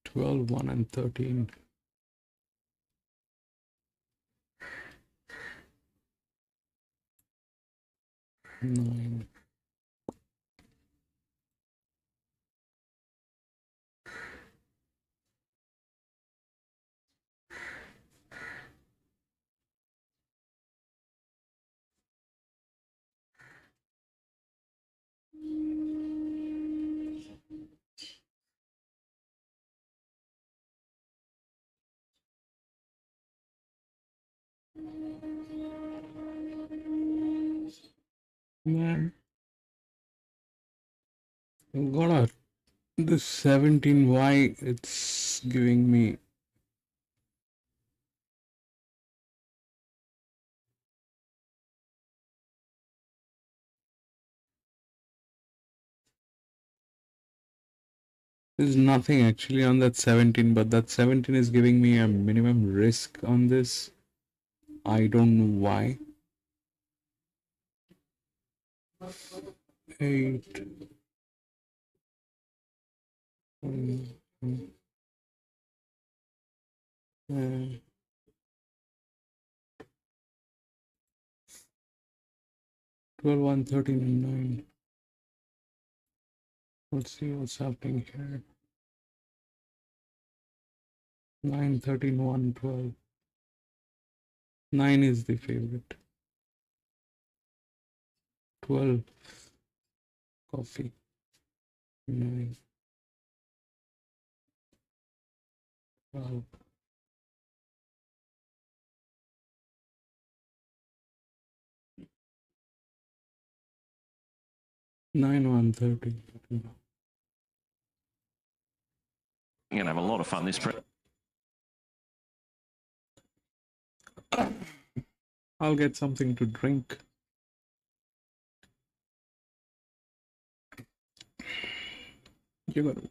12, 1 and 13. Nine. Man, I'm gonna this 17. Why it's giving me there's nothing actually on that 17, but that 17 is giving me a minimum risk on this. I don't know why. 8. 12, 1, 13 and 9. Let's see what's happening here. 9, 13, 1, 12. 9 is the favorite. 12. Coffee. 9. 12. 9, 1, 13. You're gonna have a lot of fun this trip. I'll get something to drink. You're gonna.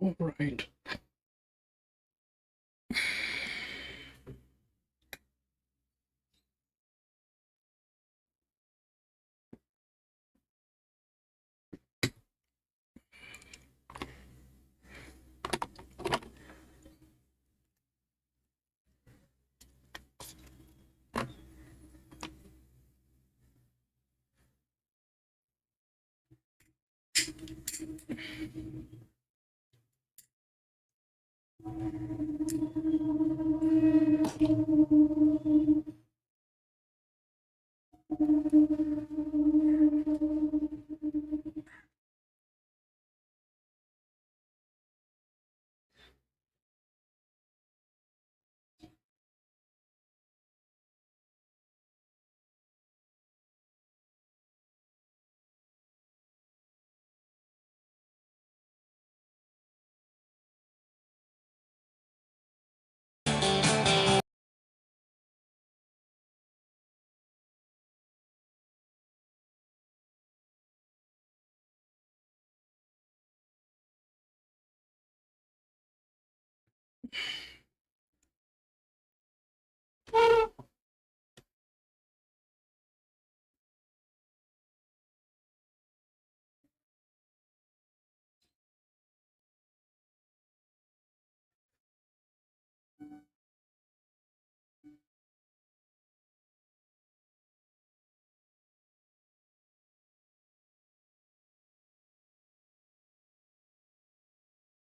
All right.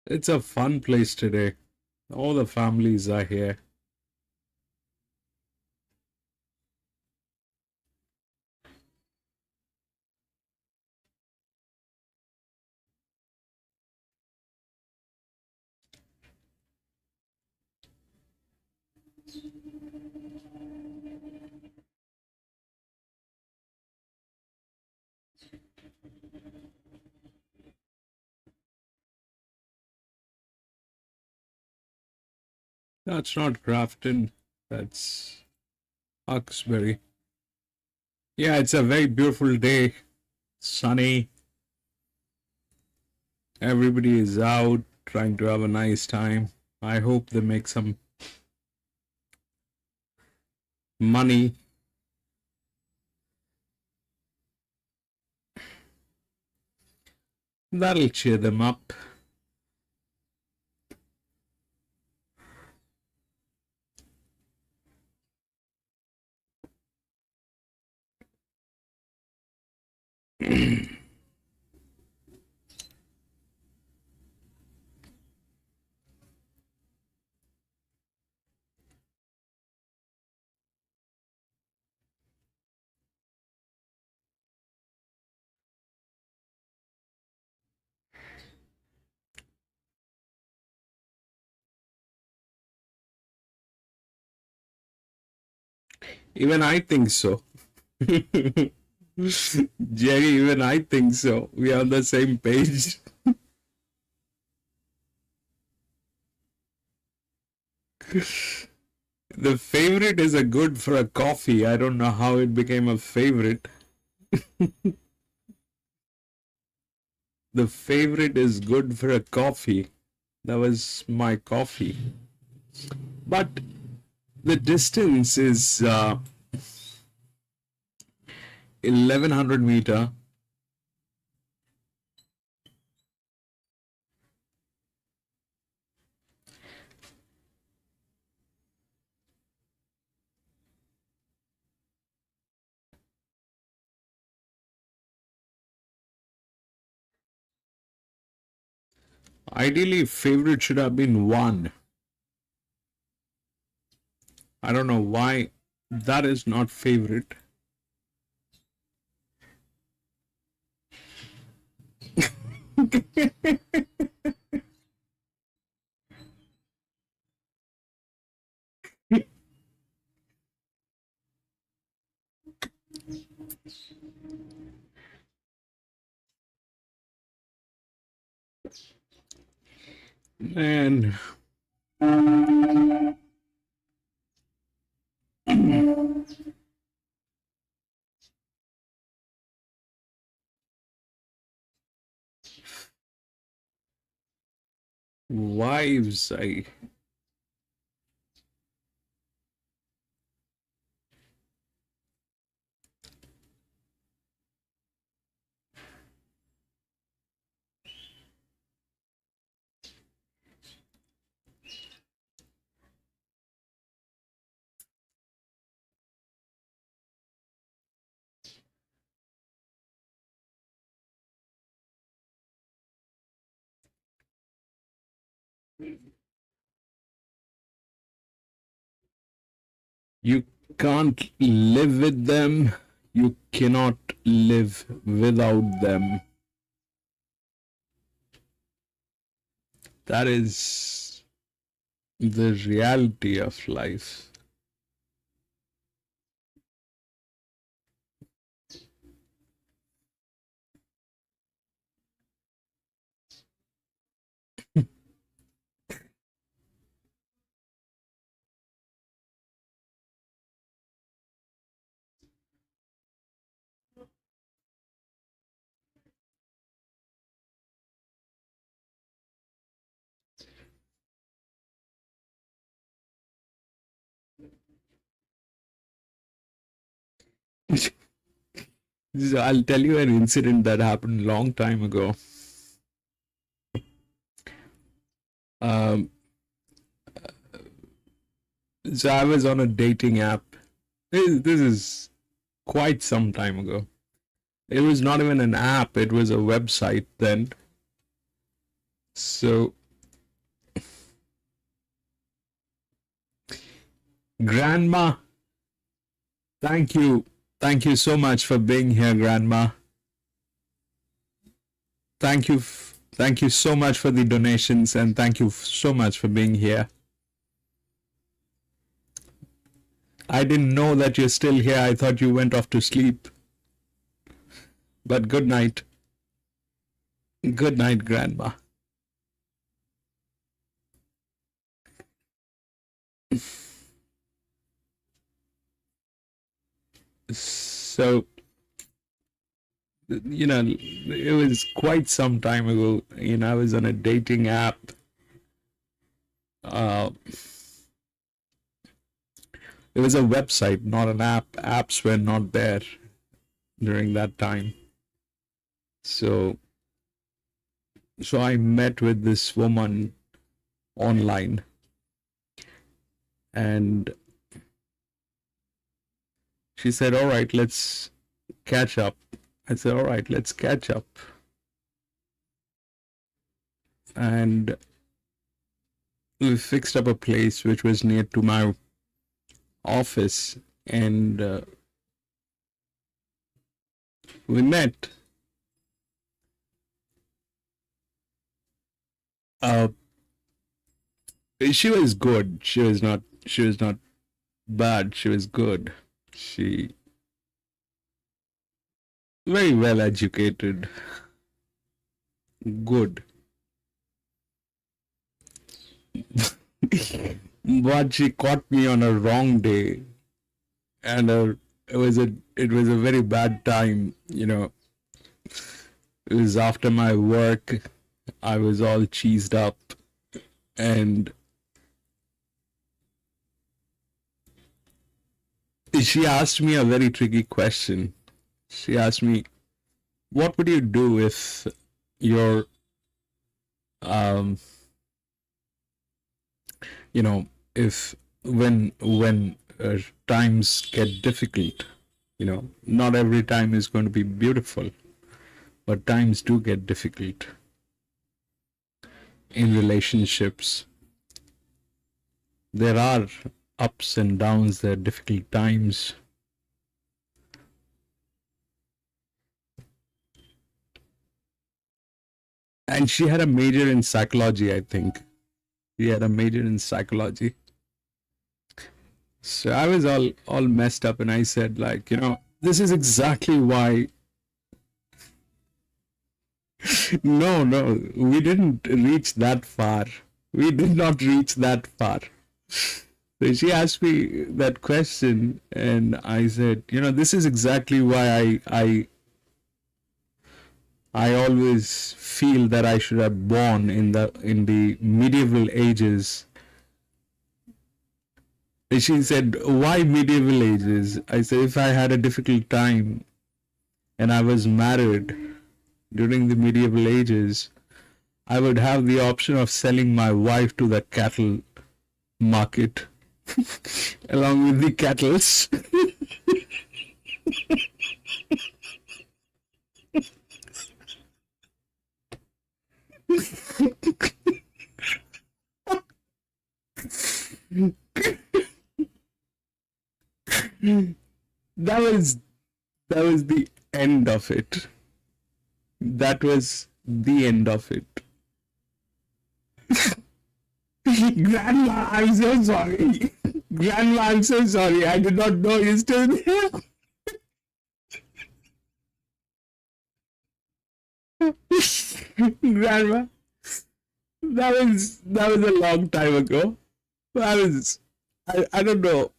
It's a fun place today. All the families are here. That's not Grafton. That's Hawkesbury. Yeah, it's a very beautiful day. Sunny. Everybody is out trying to have a nice time. I hope they make some money. That'll cheer them up. Even I think so. Jerry, even I think so. We are on the same page. The favorite is a good for a coffee. I don't know how it became a favorite. The favorite is good for a coffee. That was my coffee. But the distance is 1100 meter. Ideally, favorite should have been 1. I don't know why that is not favorite. Man. Wives, I you can't live with them. You cannot live without them. That is the reality of life. So I'll tell you an incident that happened a long time ago. Um, so I was on a dating app. This is quite some time ago. It was not even an app, it was a website then. So, Grandma, thank you. Thank you so much for being here, Grandma. Thank you. Thank you so much for the donations, and thank you so much for being here. I didn't know that you're still here. I thought you went off to sleep. But good night. Good night, Grandma. So, it was quite some time ago. I was on a dating app. It was a website, not an app. Apps were not there during that time. So I met with this woman online, and she said, all right, let's catch up. I said, all right, let's catch up. And we fixed up a place which was near to my office, and we met. She was good. She was not bad. She was good. She very well educated. Good. But she caught me on a wrong day, and it was a very bad time. It was after my work. I was all cheesed up, and she asked me a very tricky question. She asked me, what would you do if your if when times get difficult, not every time is going to be beautiful, but times do get difficult in relationships. There are ups and downs, there are difficult times. And she had a major in psychology, I think. She had a major in psychology. So I was all messed up, and I said, like, this is exactly why. No, we didn't reach that far. We did not reach that far. So she asked me that question, and I said, this is exactly why I always feel that I should have born in the medieval ages. She said, why medieval ages? I said, if I had a difficult time and I was married during the medieval ages, I would have the option of selling my wife to the cattle market along with the cattle. That was the end of it. That was the end of it. Grandma, I'm so sorry. Grandma, I'm so sorry. I did not know you still there. Grandma, that was a long time ago. I don't know.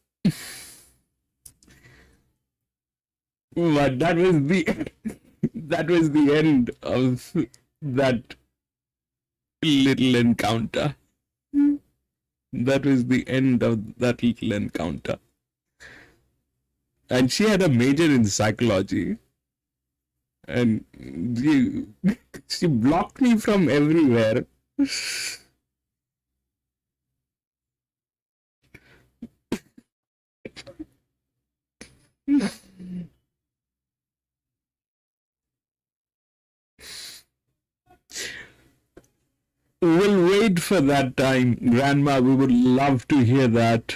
But that was the end of that little encounter. That was the end of that little encounter. And she had a major in psychology. And she blocked me from everywhere. We'll wait for that time, Grandma. We would love to hear that.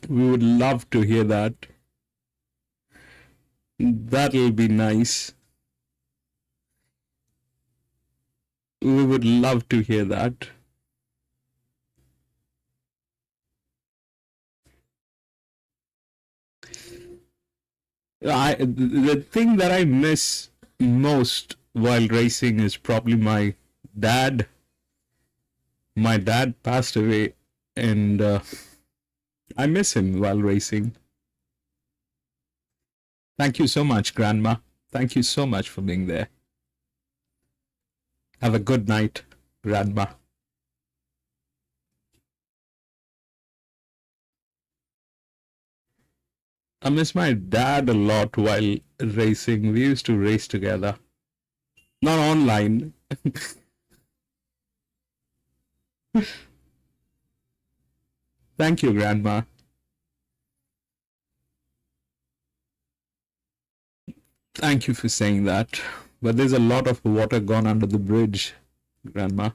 We would love to hear that. That'll be nice. We would love to hear that. The thing that I miss most while racing is probably my dad. My dad passed away, and I miss him while racing. Thank you so much, Grandma. Thank you so much for being there. Have a good night, Grandma. I miss my dad a lot while racing. We used to race together. Not online. Thank you, Grandma. Thank you for saying that. But there's a lot of water gone under the bridge, Grandma.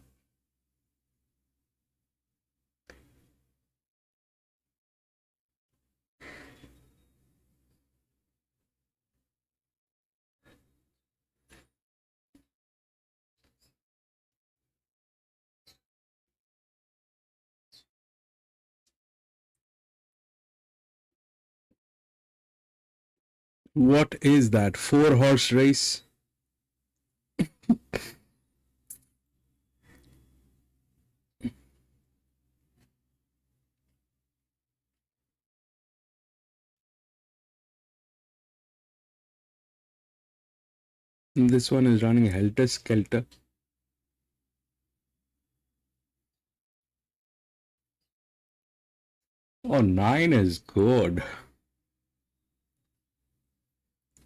What is that? 4-horse race? This one is running helter skelter. Oh, 9 is good.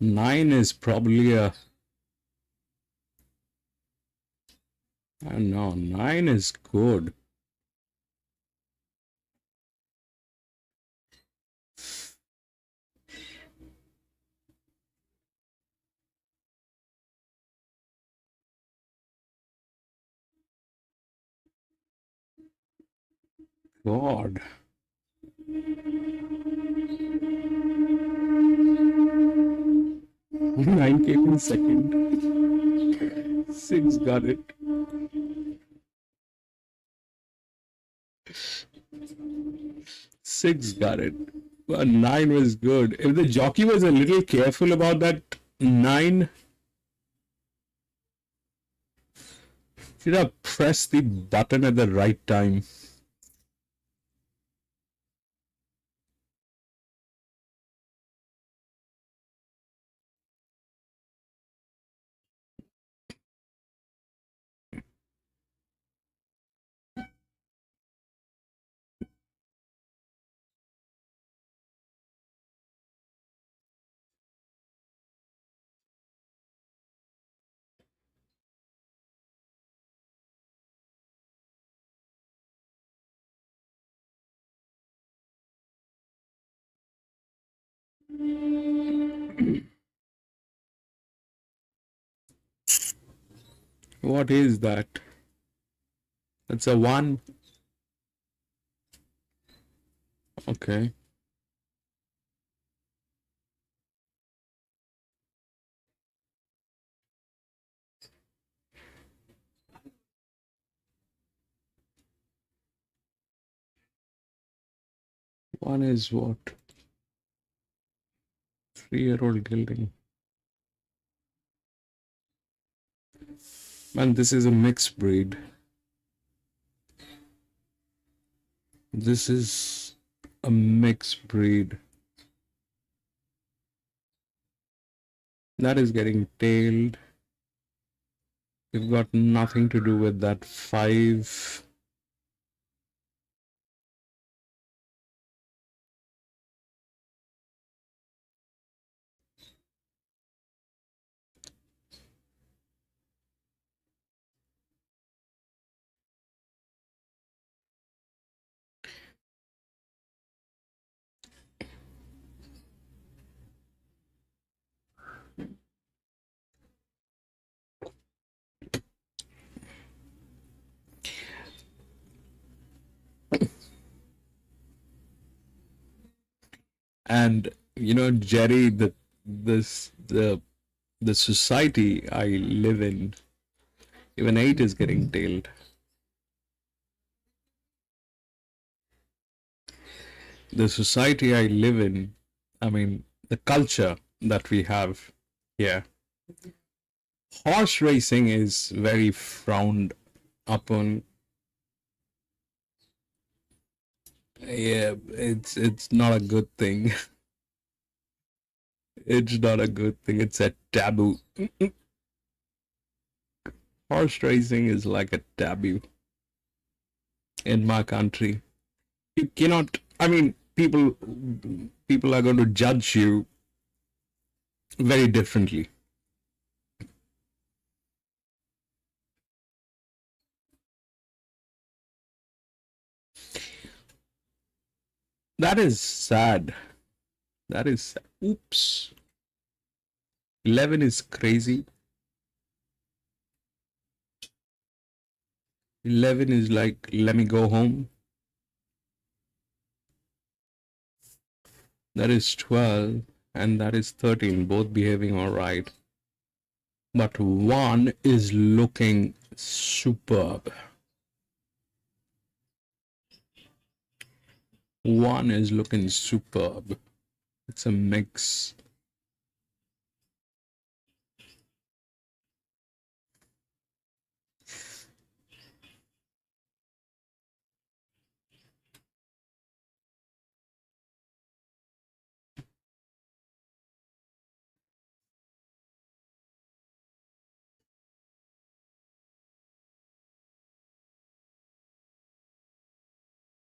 9 is probably a... I don't know. 9 is good. God. Nine came in second. 6 got it. Six got it. But 9 was good. If the jockey was a little careful about that 9, should have pressed the button at the right time. What is that? That's a 1. Okay. One is what? 3-year-old gelding. Man, this is a mixed breed. This is a mixed breed. That is getting tailed. We've got nothing to do with that 5. And you know, Jerry, this the society I live in, even 8 is getting tailed. The society I live in, I mean, the culture that we have here, horse racing is very frowned upon. Yeah, it's not a good thing. It's not a good thing. It's a taboo. Horse racing is like a taboo in my country. You cannot, I mean, people are going to judge you very differently. That is sad. That is sad. Oops. 11 is crazy. 11 is like, let me go home. That is 12 and that is 13, both behaving all right. But 1 is looking superb. 1 is looking superb. It's a mix.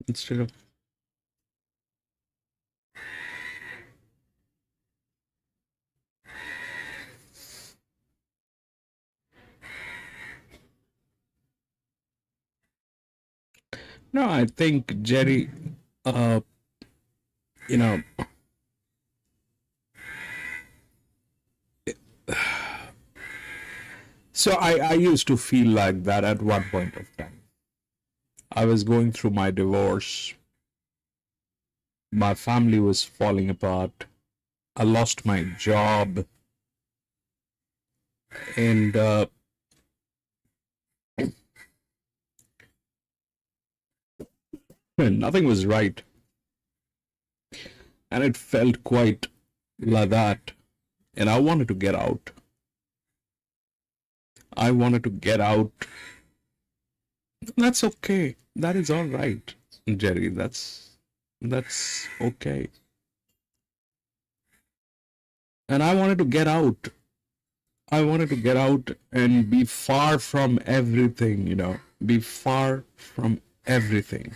Instead of no, I think Jerry, you know, so I used to feel like that at one point of time. I was going through my divorce. My family was falling apart. I lost my job. And nothing was right. And it felt quite like that. And I wanted to get out. I wanted to get out. That's okay. That is all right, Jerry. That's okay. And I wanted to get out. I wanted to get out and be far from everything, you know, be far from everything.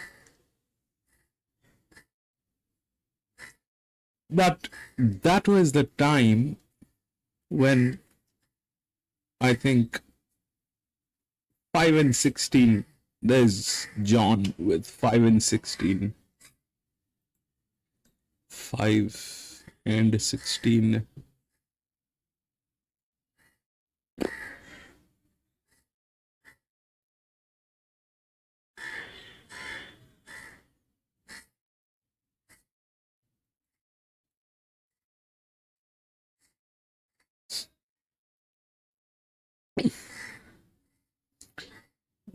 But that was the time when I think 5 and 16, there's John with 5 and 16. 5 and 16.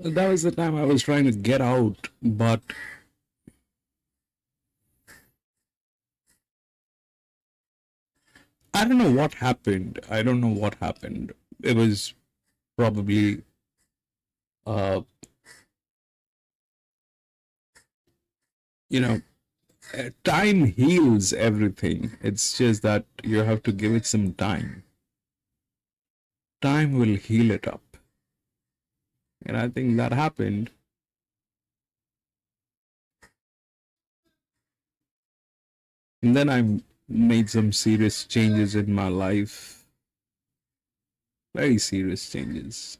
That was the time I was trying to get out, but I don't know what happened. I don't know what happened. It was probably you know, time heals everything. It's just that you have to give it some time. Time will heal it up. And I think that happened. And then I made some serious changes in my life. Very serious changes.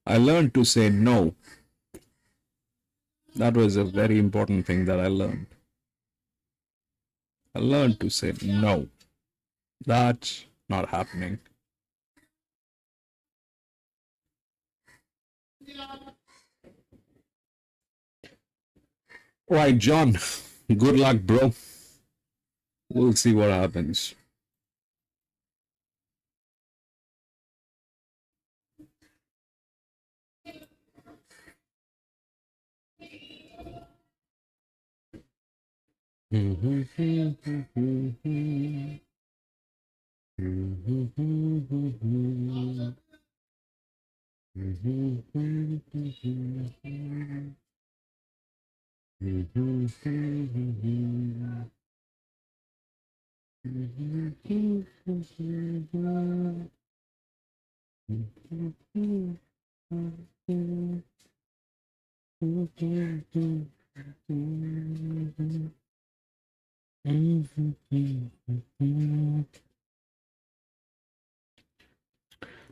I learned to say no. That was a very important thing that I learned. I learned to say no. That's not happening. Right, John. Good luck, bro. We'll see what happens.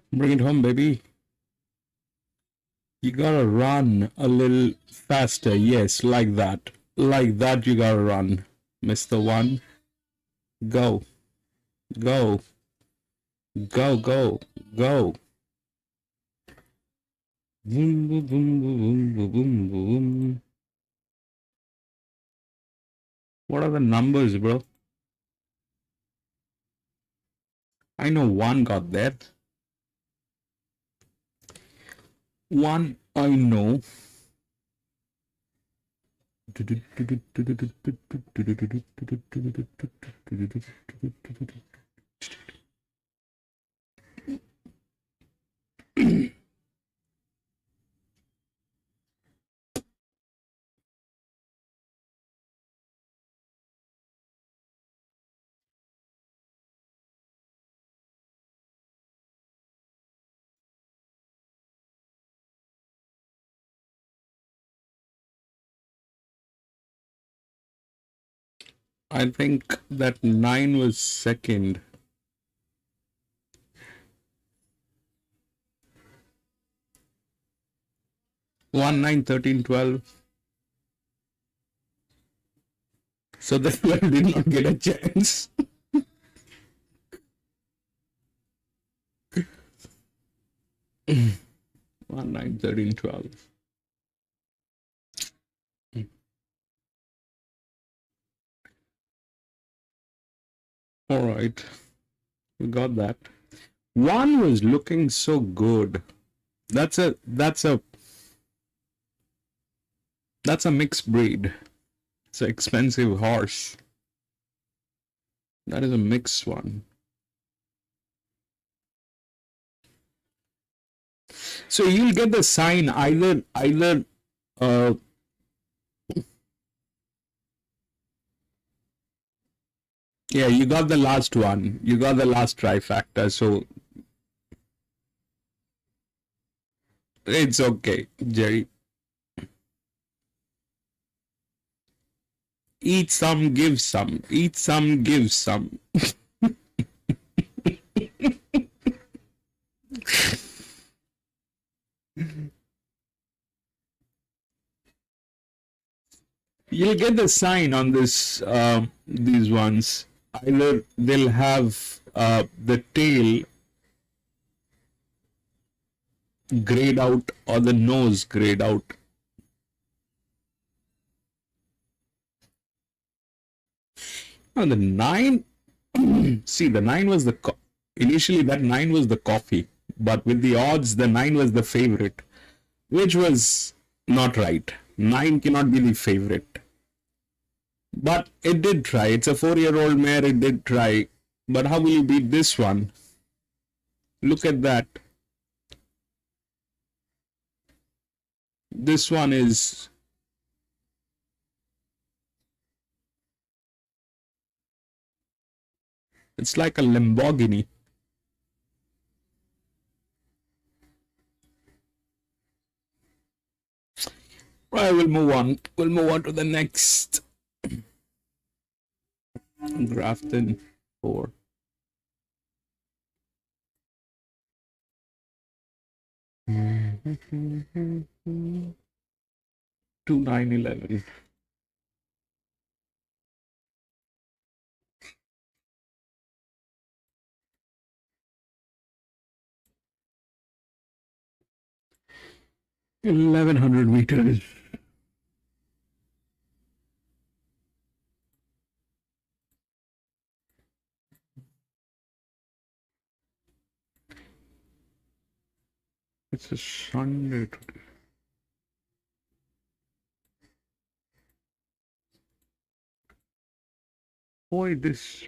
Bring it home, baby. You gotta run a little faster. Yes, like that. Like that, you gotta run. Mr. One. Go. Go. Go, go, go. Boom, boom, boom, boom, boom, boom, boom. What are the numbers, bro? I know one got there. One I know. I think that 9 was second. 1, 9, 13, 12. So the 12 did not get a chance. 1, 9, 13, 12. All right, we got that. One was looking so good. That's a mixed breed. It's an expensive horse. That is a mixed one. So you'll get the sign either yeah, you got the last one. You got the last trifecta, so it's okay, Jerry. Eat some, give some. Eat some, give some. You'll get the sign on this these ones. Either they'll have the tail grayed out or the nose grayed out. Now the 9, see, the 9 was the initially that 9 was the coffee, but with the odds, the 9 was the favorite, which was not right. 9 cannot be the favorite. But it did try. It's a 4-year-old mare. It did try. But how will you beat this one? Look at that. This one is... It's like a Lamborghini. Right, we'll move on. We'll move on to the next. Grafton 4. To 911. $1,100 meters. It's a Sunday today. Boy, this.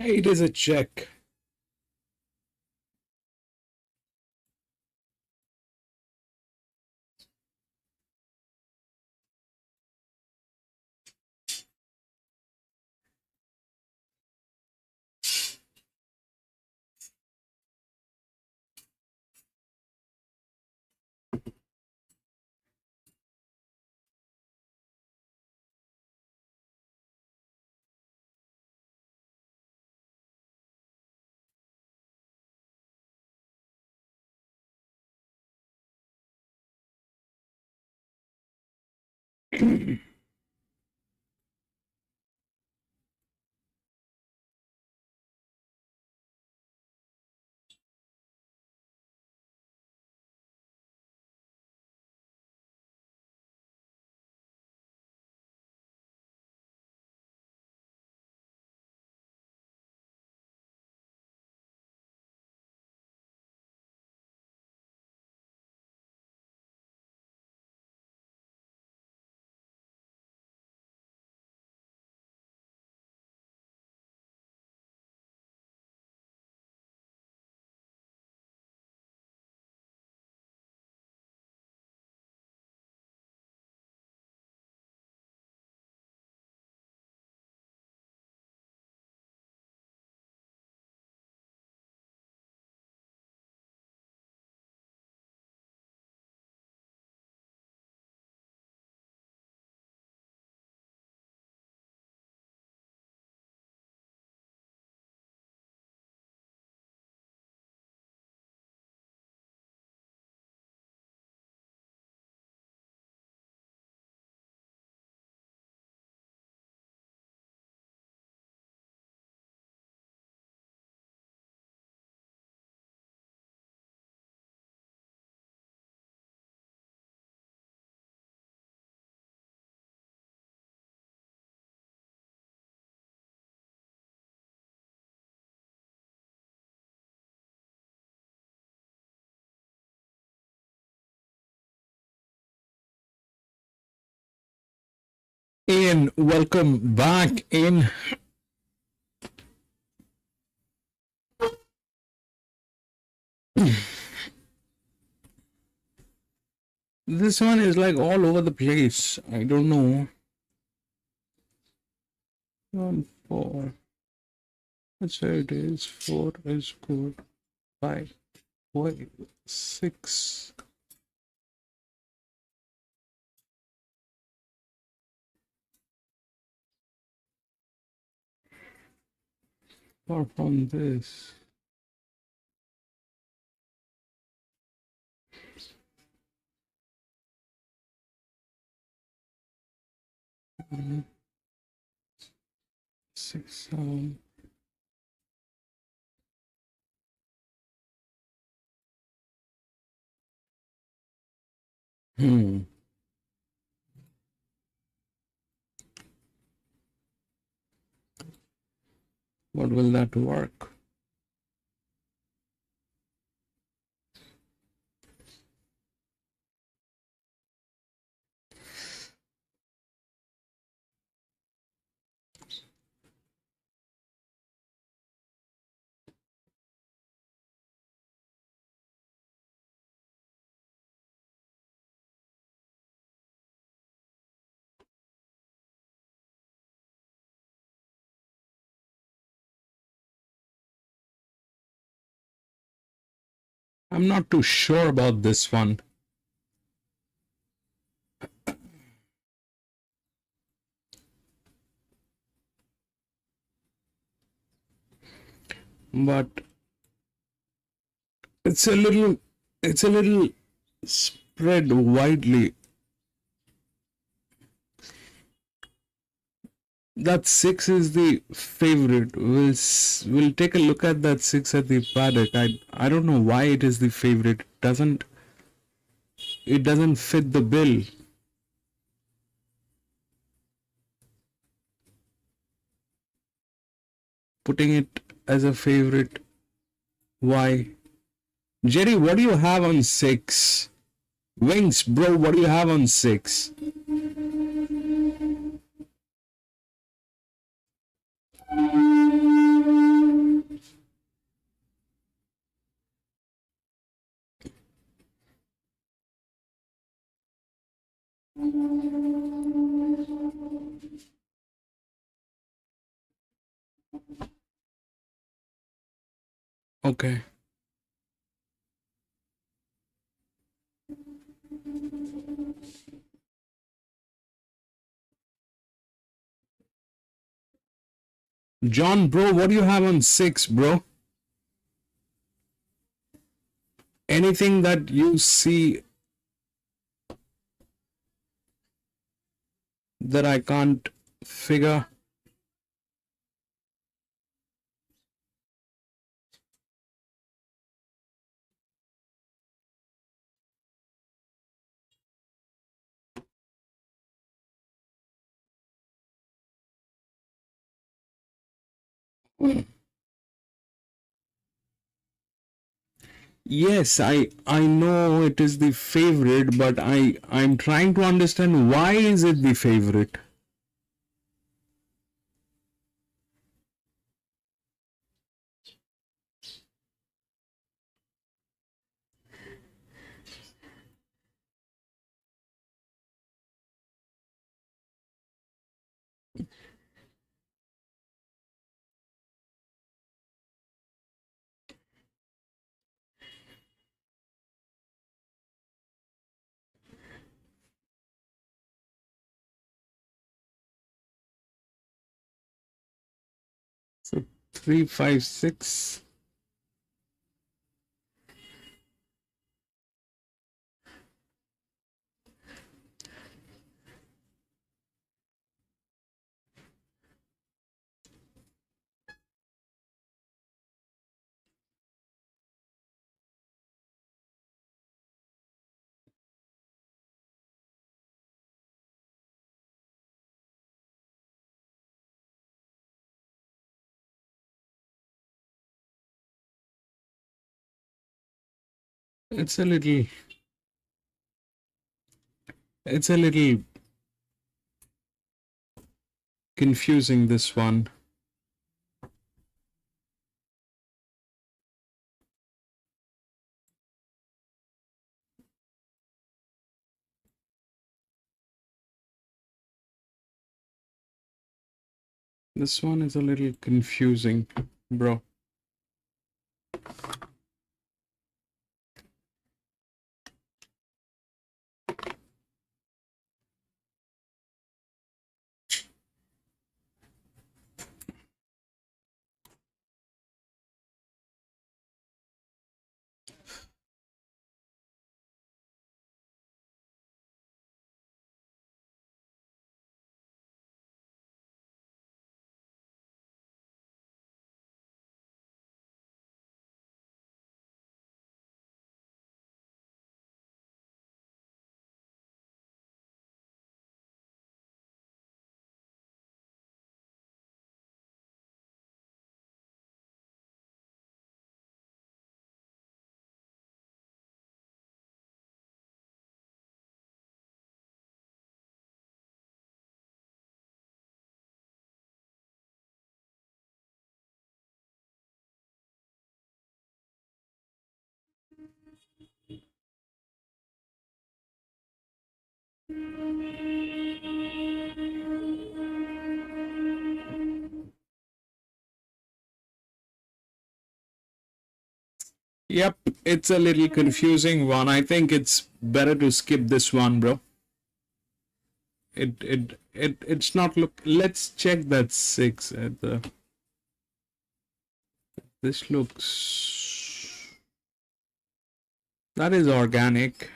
It is a check. Ian, welcome back in. This one is like all over the place. I don't know. 1, 4. Let's say it is. 4 is good. 5. Wait. 6. Apart from this. Mm, 6, 7. What will that work? I'm not too sure about this one. But it's a little spread widely. That 6 is the favorite. We'll take a look at that 6 at the paddock. I don't know why it is the favorite. It doesn't fit the bill. Putting it as a favorite. Why? Jerry, what do you have on 6? Wings, bro, what do you have on 6? Okay. John, bro, what do you have on 6, bro? Anything that you see that I can't figure? Yes, I know it is the favorite, but I'm trying to understand why is it the favorite? So 3, 5, 6. It's a little confusing, this one. This one is a little confusing, bro. Yep, it's a little confusing one. I think it's better to skip this one, bro. It's not look. Let's check that 6 at the. This looks. That is organic.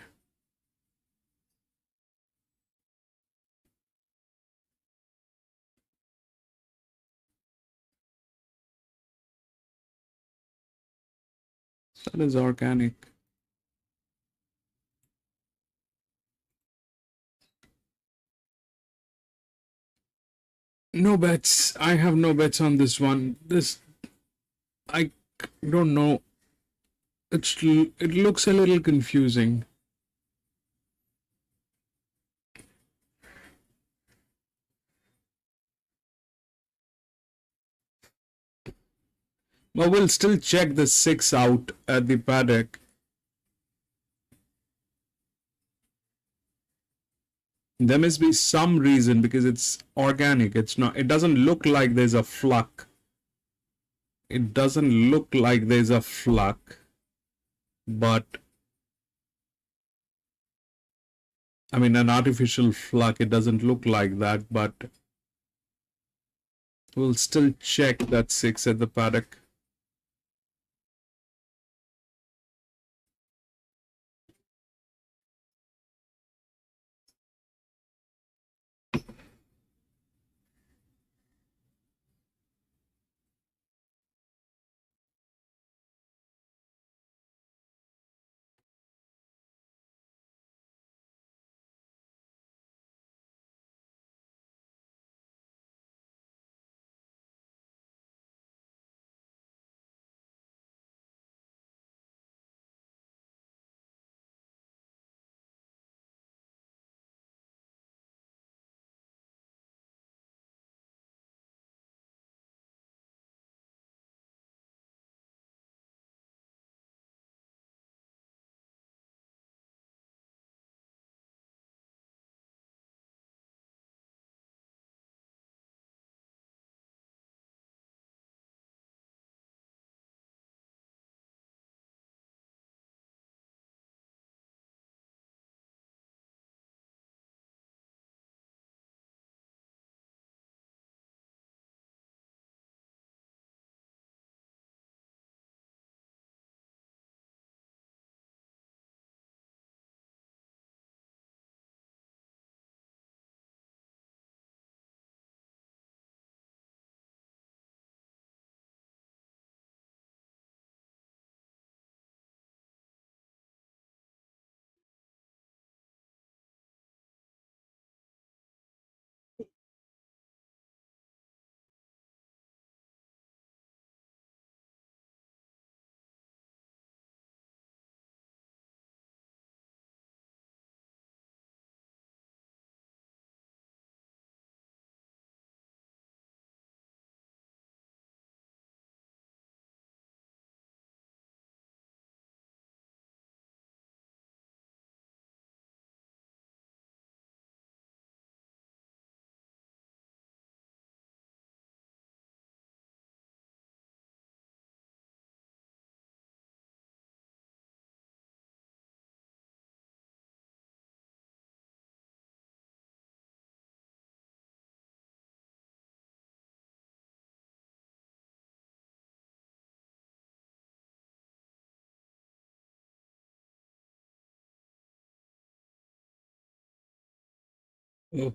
That is organic. No bets. I have no bets on this one. This, I don't know. It looks a little confusing. But we'll still check the 6 out at the paddock. There must be some reason because it's organic. It's not, it doesn't look like there's a fluck. It doesn't look like there's a fluck, but I mean, an artificial fluck, it doesn't look like that, but we'll still check that 6 at the paddock. Oh.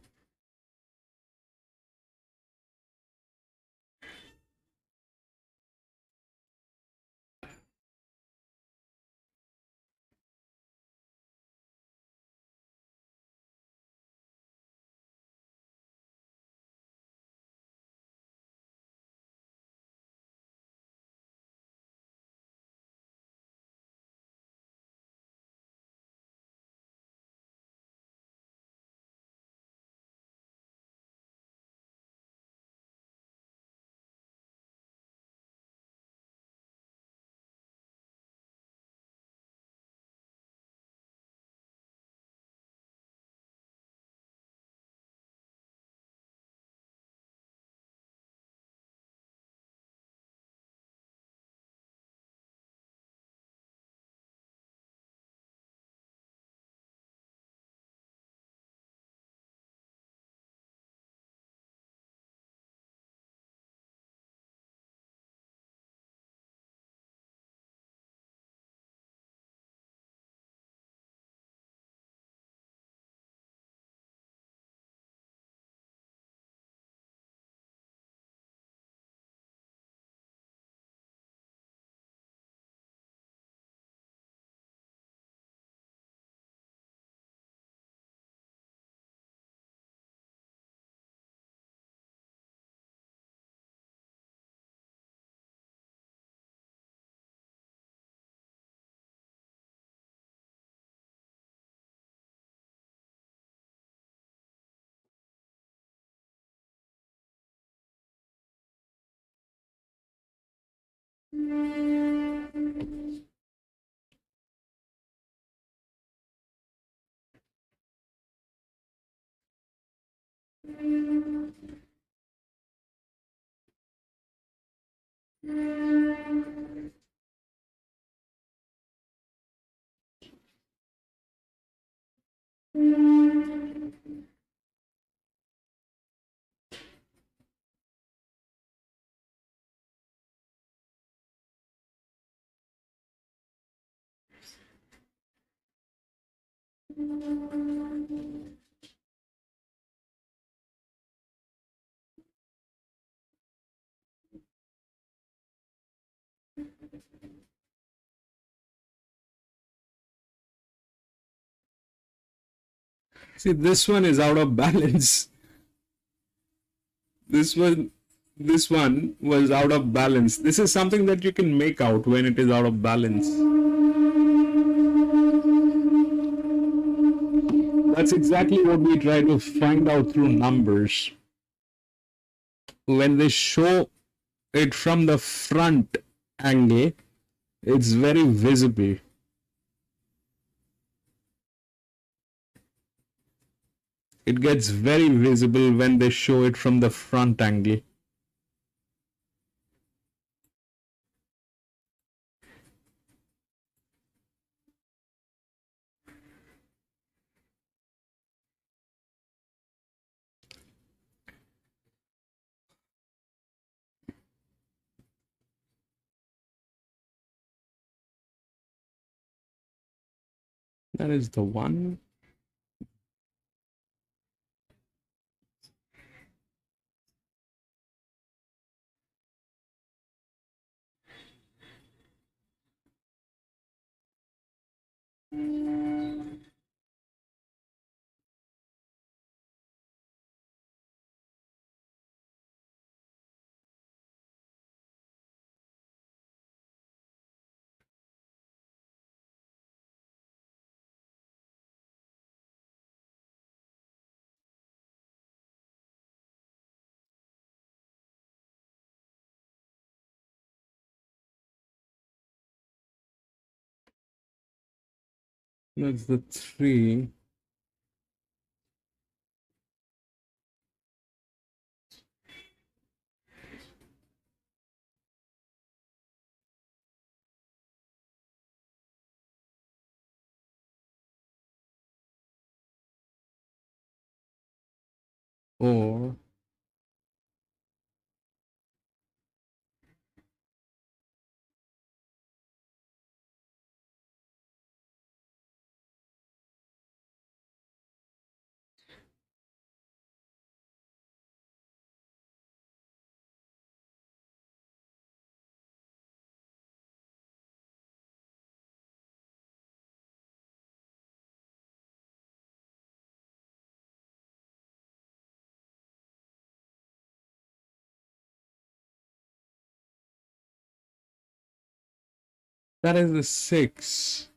See, this one is out of balance. This one was out of balance. This is something that you can make out when it is out of balance. That's exactly what we try to find out through numbers. When they show it from the front angle, it's very visible. It gets very visible when they show it from the front angle. That is the one. That's the 3. Or that is the 6.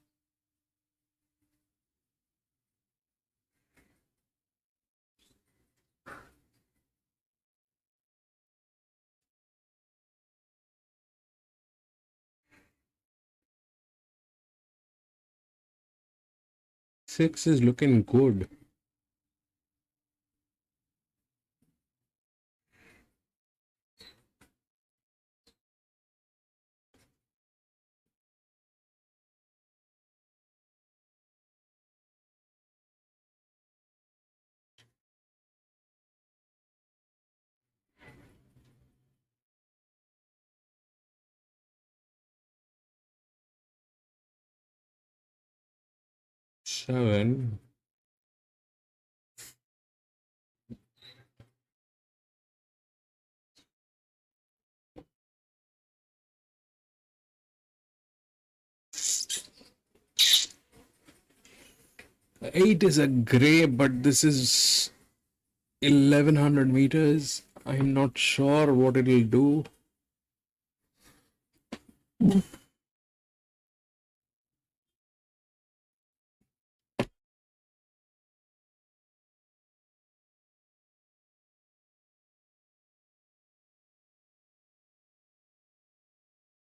Six is looking good. Seven. Eight is a gray, but this is 1100 meters. I'm not sure what it'll do.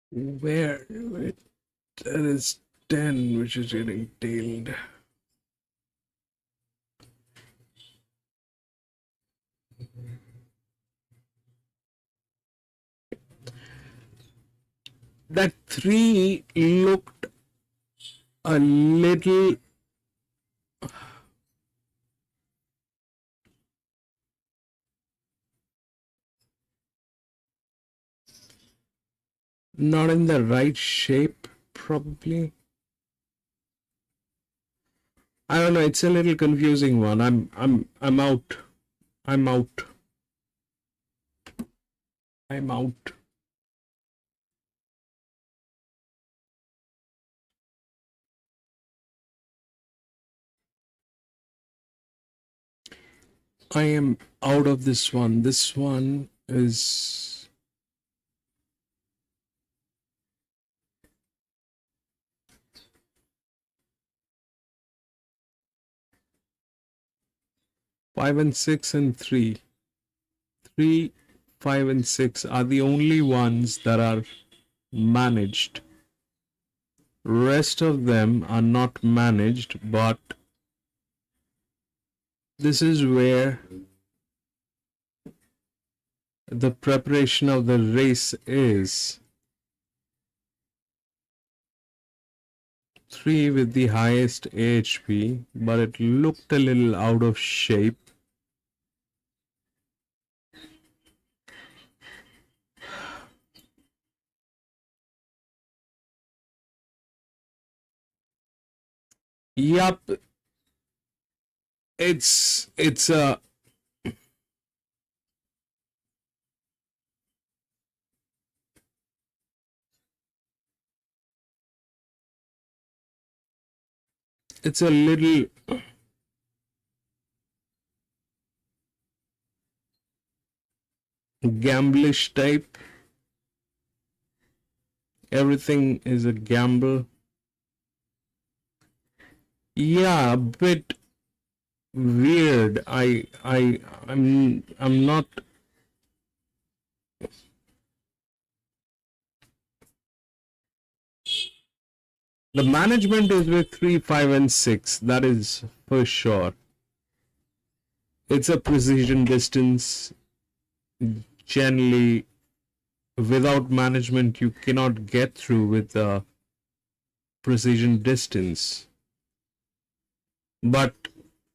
Where? That is 10, which is getting tailed. that 3 looked a little not in the right shape, probably. I don't know, it's a little confusing one. I'm out. I'm out. I'm out. I am out of this one. This one is five and 6 and 3. 3, 5 and 6 are the only ones that are managed. Rest of them are not managed, but this is where the preparation of the race is. 3 with the highest AHP, but it looked a little out of shape. Yup, it's a little gamblish type. Everything is a gamble. Yeah, a bit weird. I'm not. The management is with 3, 5 and 6. That is for sure. It's a precision distance. Generally, without management, you cannot get through with the precision distance. But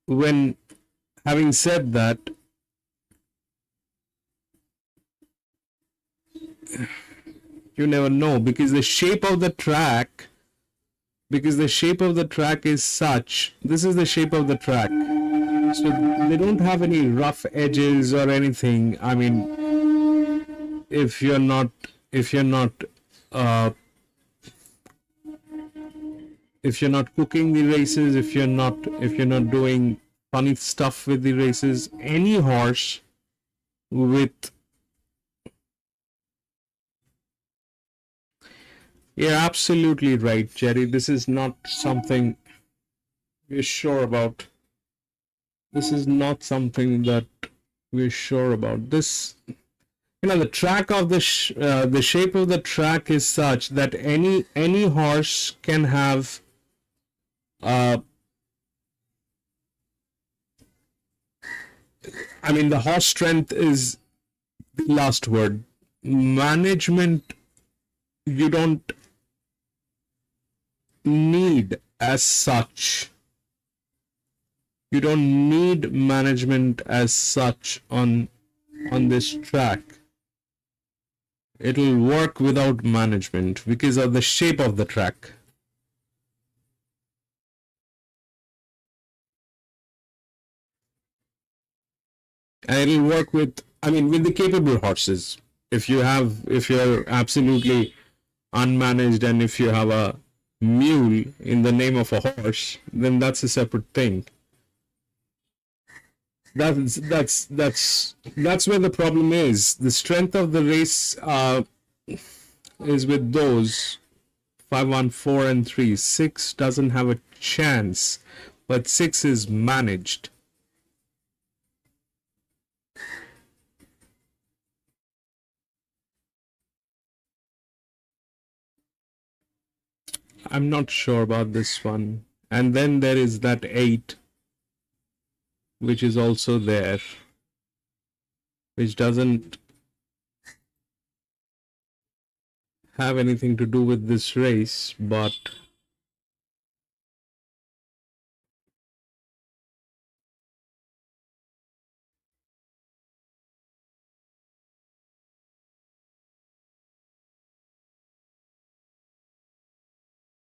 when, having said that, you never know, because the shape of the track is such. This is the shape of the track, so they don't have any rough edges or anything. I mean, if you're not cooking the races, if you're not doing funny stuff with the races, any horse with You're absolutely right, Jerry. This is not something we're sure about. This is not something that we're sure about. This, the track of the shape of the track is such that any horse can have the horse strength is the last word. Management, you don't need as such. You don't need management as such on this track. It'll work without management because of the shape of the track. And it'll work with the capable horses. If you're absolutely unmanaged and if you have a mule in the name of a horse, then that's a separate thing. That's where the problem is. The strength of the race is with those 5, 1, 4 and 3. 6 doesn't have a chance, but 6 is managed. I'm not sure about this one. And then there is that 8, which is also there, which doesn't have anything to do with this race, but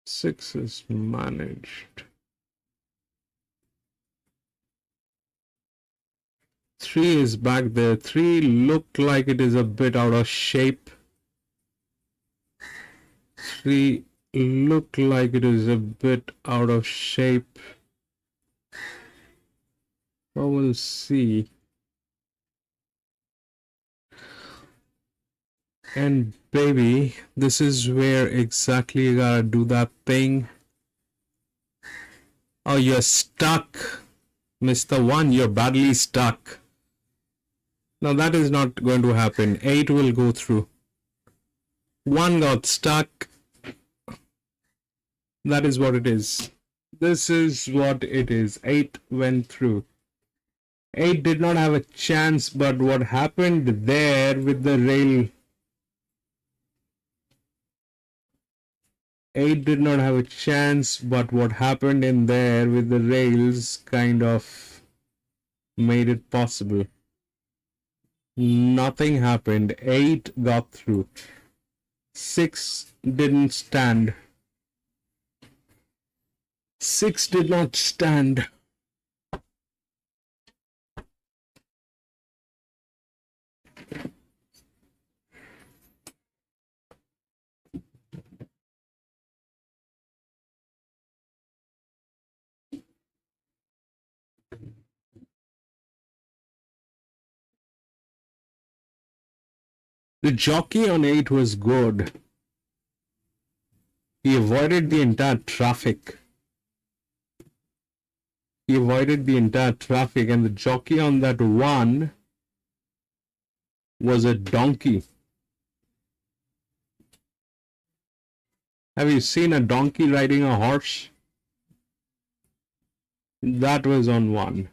six is managed. 3 is back there. 3 looked like it is a bit out of shape. 3 look like it is a bit out of shape. But we'll see. And baby, this is where exactly you gotta do that thing. Oh, you're stuck. Mr. 1, you're badly stuck. Now that is not going to happen. 8 will go through. 1 got stuck. That is what it is. This is what it is. 8 went through. 8 did not have a chance, but what happened there with the rail, 8 did not have a chance, but what happened in there with the rails kind of made it possible. Nothing happened. 8 got through. 6 didn't stand. 6 did not stand. The jockey on 8 was good. He avoided the entire traffic. He avoided the entire traffic, and the jockey on that 1 was a donkey. Have you seen a donkey riding a horse? That was on 1.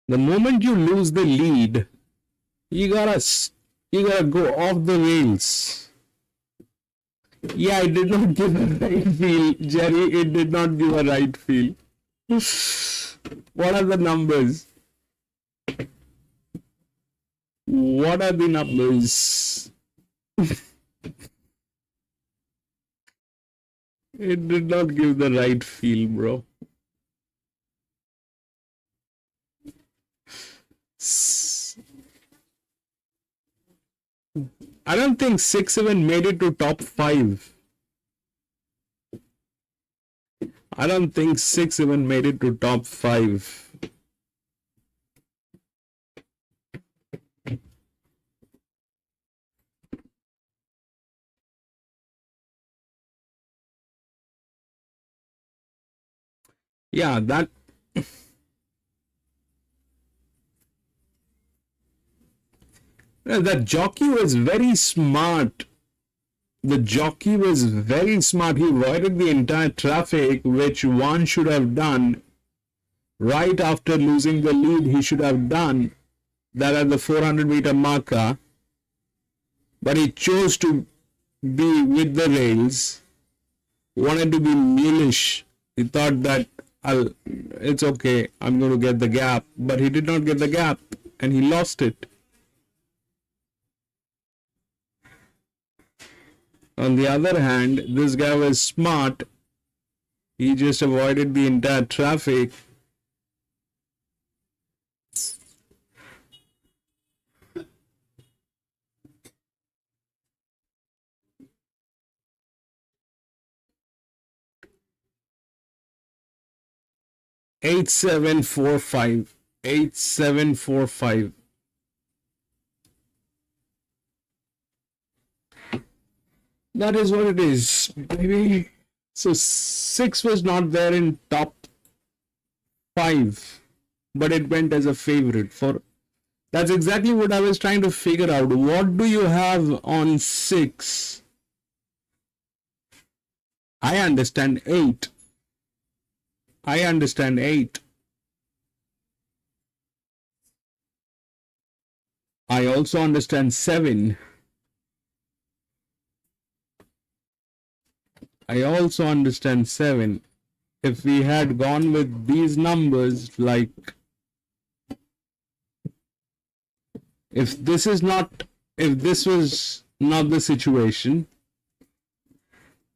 The moment you lose the lead, you gotta go off the rails. Yeah, it did not give a right feel, Jerry. It did not give a right feel. What are the numbers? What are the numbers? It did not give the right feel, bro. I don't think 6 even made it to top 5. I don't think 6 even made it to top 5. Yeah, that that jockey was very smart. The jockey was very smart. He avoided the entire traffic, which 1 should have done. Right after losing the lead, he should have done that at the 400-meter marker. But he chose to be with the rails. Wanted to be mulish. He thought that it's okay, I'm going to get the gap. But he did not get the gap, and he lost it. On the other hand, this guy was smart. He just avoided the entire traffic. Eight, 7, 4, 5. 8, 7, 4, 5. That is what it is, baby. So 6 was not there in top 5, but it went as a favorite for. That's exactly what I was trying to figure out. What do you have on 6? I understand 8. I understand 8. I also understand 7. I also understand 7. If we had gone with these numbers, like if this was not the situation,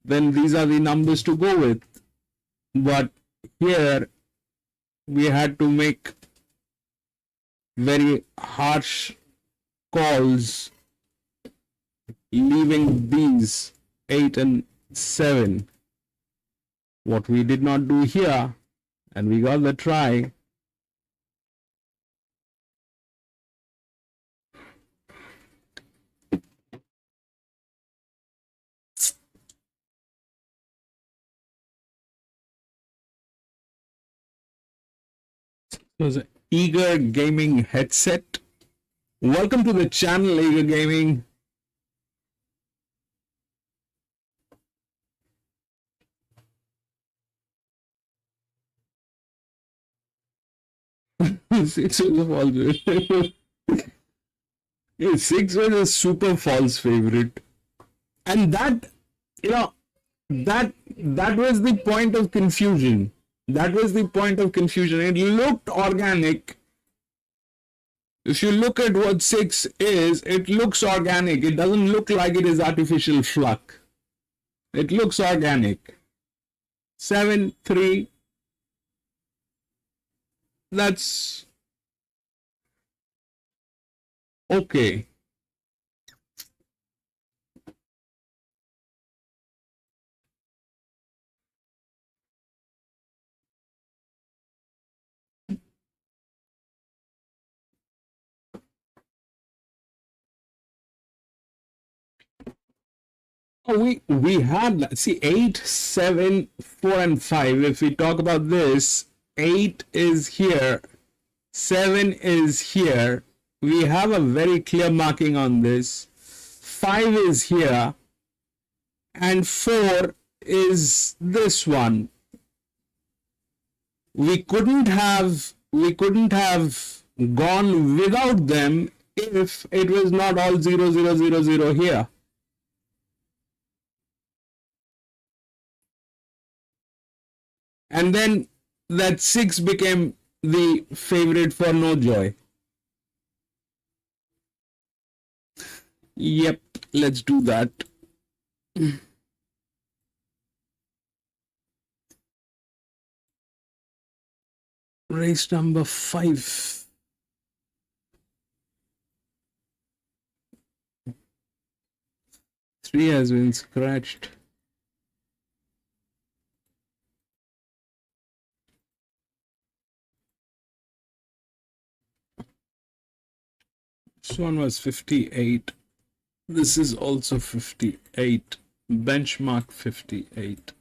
then these are the numbers to go with. But here we had to make very harsh calls, leaving these 8 and 7. What we did not do here, and we got the try. It was an Eager Gaming headset. Welcome to the channel, Eager Gaming. Six was a false favorite. 6 was a super false favorite. And that, that was the point of confusion. That was the point of confusion. It looked organic. If you look at what 6 is, it looks organic. It doesn't look like it is artificial fluck. It looks organic. 7, 3. That's okay. Oh, we had, see, 8, 7, 4, and 5. If we talk about this, 8 is here, 7 is here. We have a very clear marking on this. 5 is here, and 4 is this one. We couldn't have gone without them if it was not all 0, 0, 0, 0 here. And then that 6 became the favorite for no joy. Yep, let's do that. Race number 5. Three has been scratched. This one was 58. This is also 58. Benchmark 58.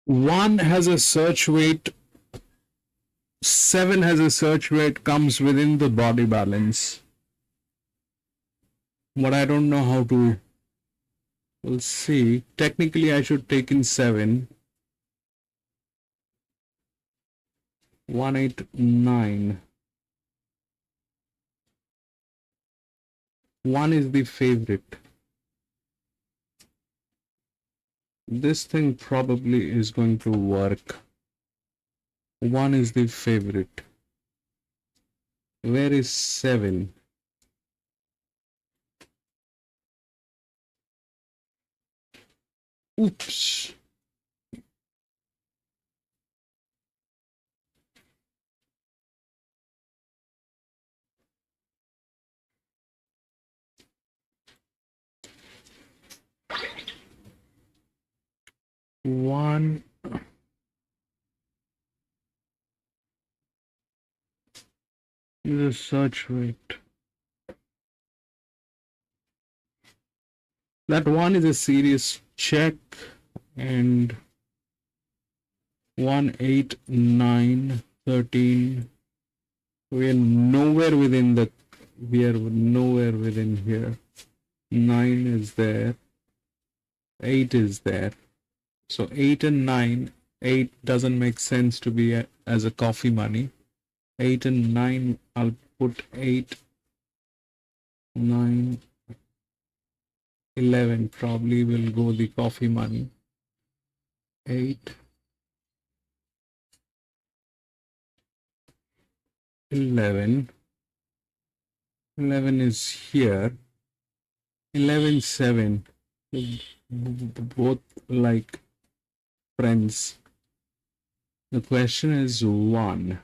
1 has a search weight, 7 has a search weight, comes within the body balance. But I don't know how to. We'll see. Technically, I should take in 7. 189. 1 is the favorite. This thing probably is going to work. 1 is the favorite. Where is 7? Oops. One. The search rate. That 1 is a serious check, and 1, 8, 9, 13. We are nowhere within the. We are nowhere within here. 9 is there. 8 is there. So 8 and 9. 8 doesn't make sense to be as a coffee money. 8 and 9, I'll put 8, 9, 11 probably will go the coffee money. 8, 11. 11 is here. 11, 7. Both like friends. The question is 1.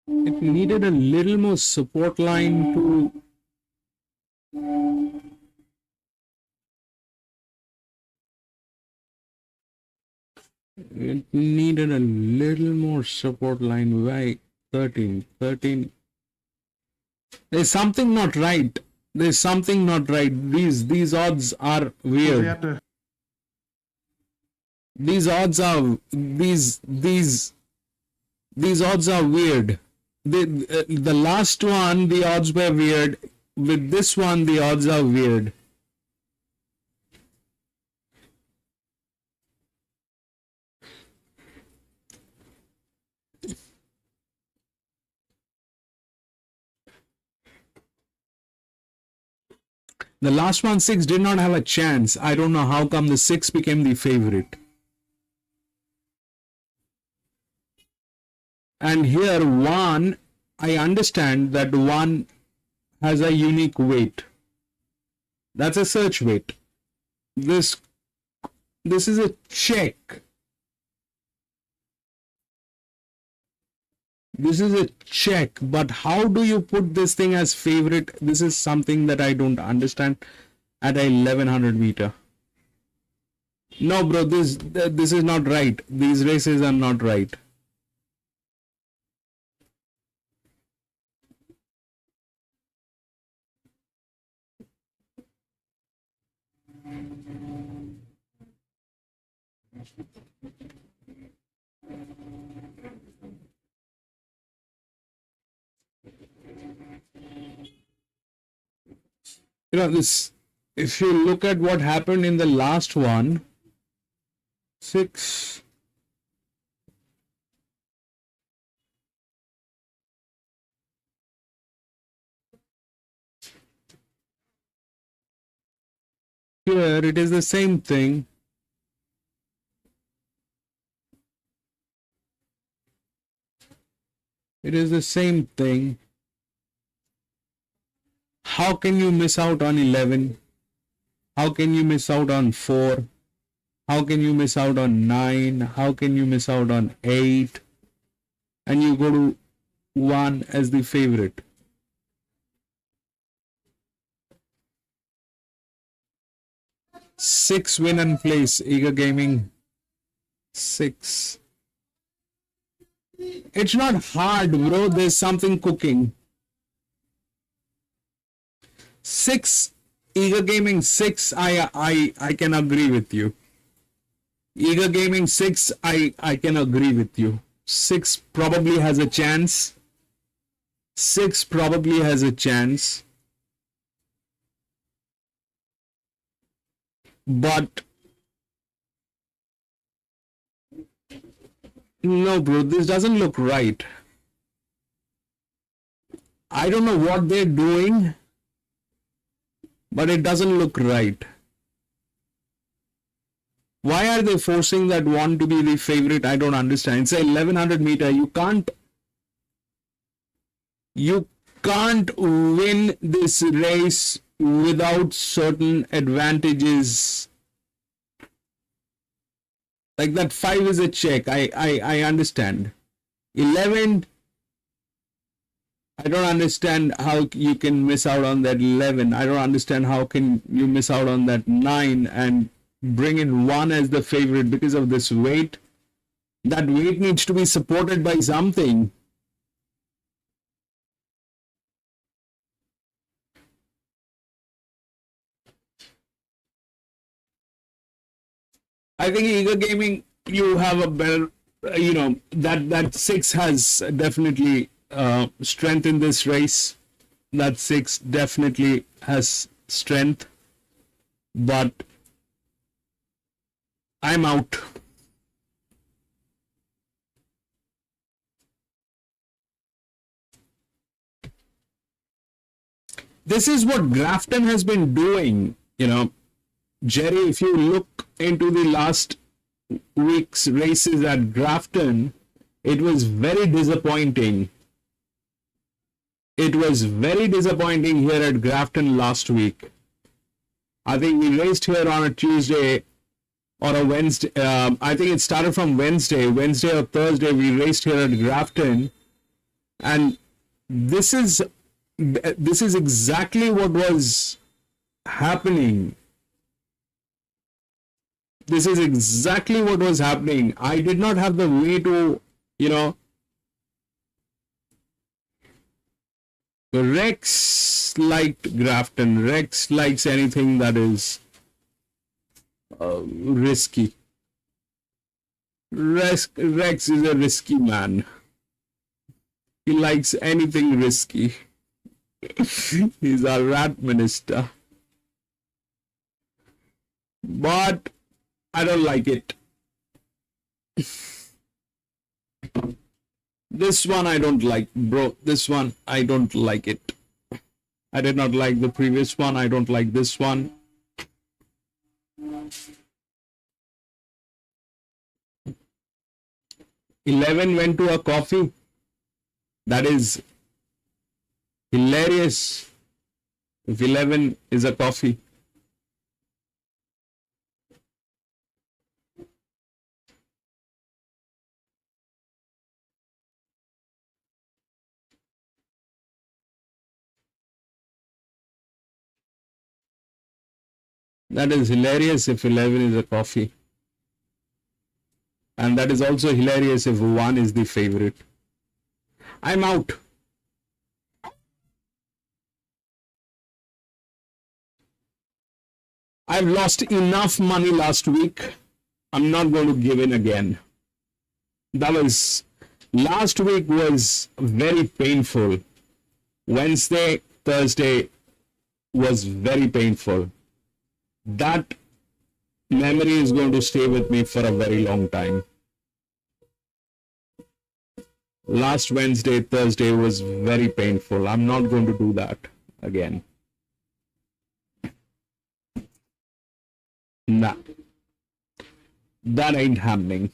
It needed a little more support line to. It needed a little more support line. Why 13? 13. There's something not right. There's something not right. These odds are weird. These odds are these odds are weird. The last one, the odds were weird. With this one, the odds are weird. The last one, 6, did not have a chance. I don't know how come the 6 became the favorite. And here 1, I understand that 1 has a unique weight. That's a search weight. This is a check. This is a check, but how do you put this thing as favorite? This is something that I don't understand at a 1100 meter. No, bro, this is not right. These races are not right. You know, this, if you look at what happened in the last one, 6, here it is the same thing. It is the same thing. How can you miss out on 11? How can you miss out on 4? How can you miss out on 9? How can you miss out on 8? And you go to 1 as the favorite. Six win and place, Eager Gaming. 6. It's not hard, bro. There's something cooking. 6, Eager Gaming 6, I can agree with you. Eager Gaming 6, I can agree with you. 6 probably has a chance. 6 probably has a chance. But no, bro, this doesn't look right. I don't know what they're doing, but it doesn't look right. Why are they forcing that one to be the favorite? I don't understand. It's a 1100 meter. You can't win this race without certain advantages. Like that 5 is a check. I understand. 11, I don't understand how you can miss out on that 11. I don't understand how can you miss out on that 9 and bring in 1 as the favorite because of this weight. That weight needs to be supported by something. I think Eager Gaming, you have a better, that 6 has definitely strength in this race. That 6 definitely has strength, but I'm out. This is what Grafton has been doing, Jerry, if you look into the last week's races at Grafton, it was very disappointing. It was very disappointing here at Grafton last week. I think we raced here on a Tuesday or a Wednesday. I think it started from Wednesday or Thursday. We raced here at Grafton, and this is exactly what was happening. This is exactly what was happening. I did not have the way to, Rex liked Grafton. Rex likes anything that is risky. Rex is a risky man. He likes anything risky. He's a rat minister. But I don't like it. This one I don't like, bro. This one I don't like it. I did not like the previous one. I don't like this one. $11 went to a coffee. That is hilarious. If 11 is a coffee. That is hilarious if 11 is a coffee. And that is also hilarious if 1 is the favorite. I'm out. I've lost enough money last week. I'm not going to give in again. Last week was very painful. Wednesday, Thursday was very painful. That memory is going to stay with me for a very long time. Last Wednesday, Thursday was very painful. I'm not going to do that again. Nah. That ain't happening.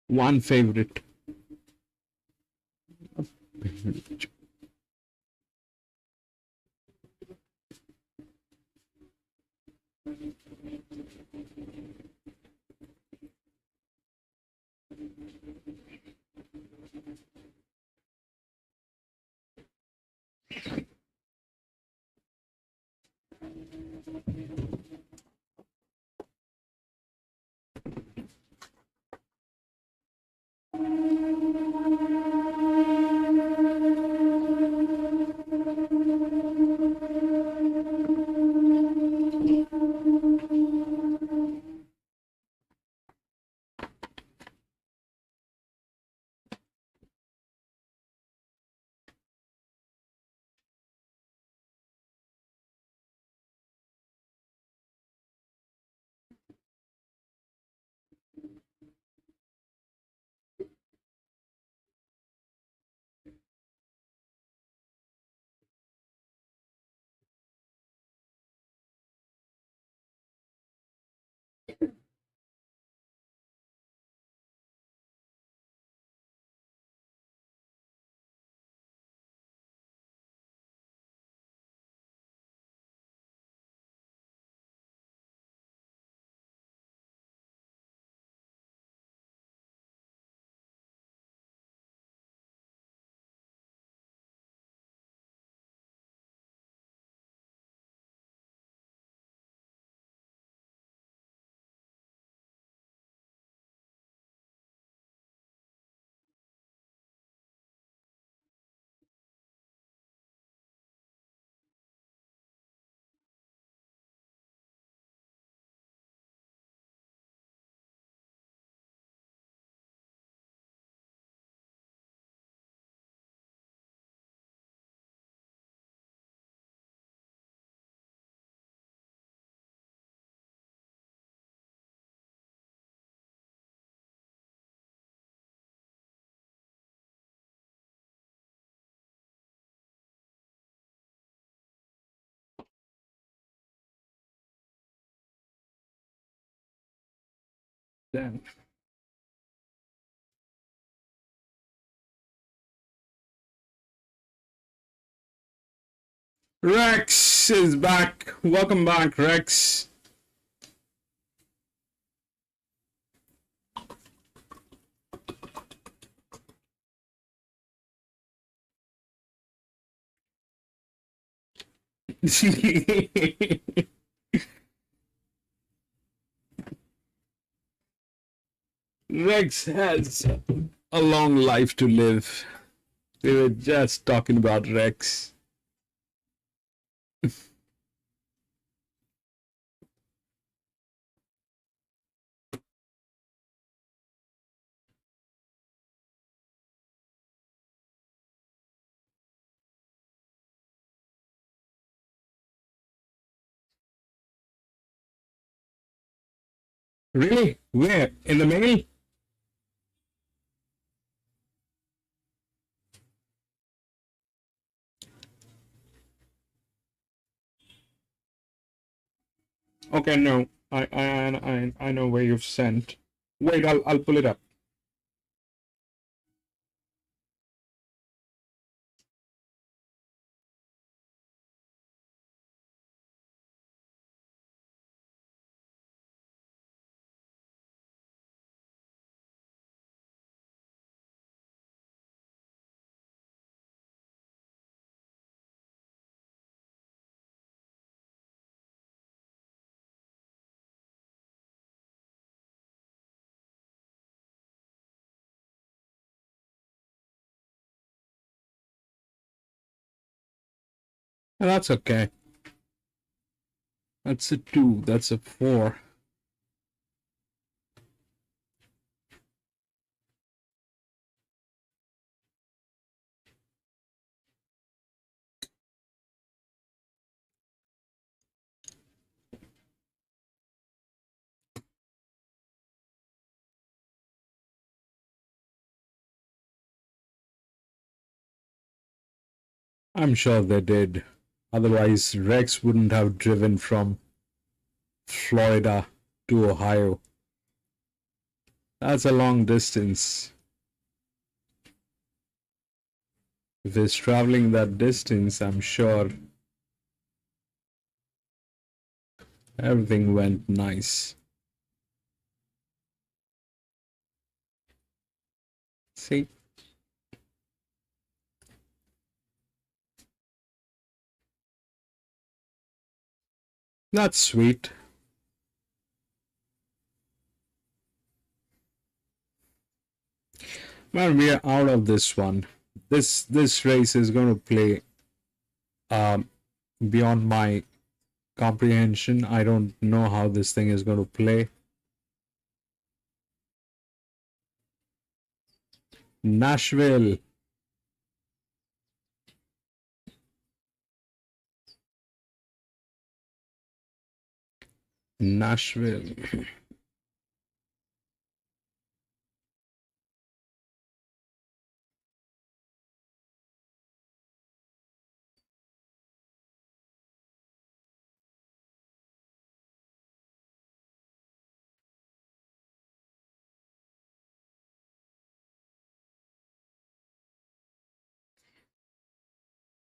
One favorite. Then Rex is back. Welcome back, Rex. Rex has a long life to live. We were just talking about Rex. Really? Where? In the mail? Okay, no. I know where you've sent. Wait, I'll pull it up. That's okay. That's a 2. That's a 4. I'm sure they did. Otherwise, Rex wouldn't have driven from Florida to Ohio. That's a long distance. If he's traveling that distance, I'm sure everything went nice. See? That's sweet. Well, we are out of this one. This race is going to play beyond my comprehension. I don't know how this thing is going to play. Nashville. Nashville.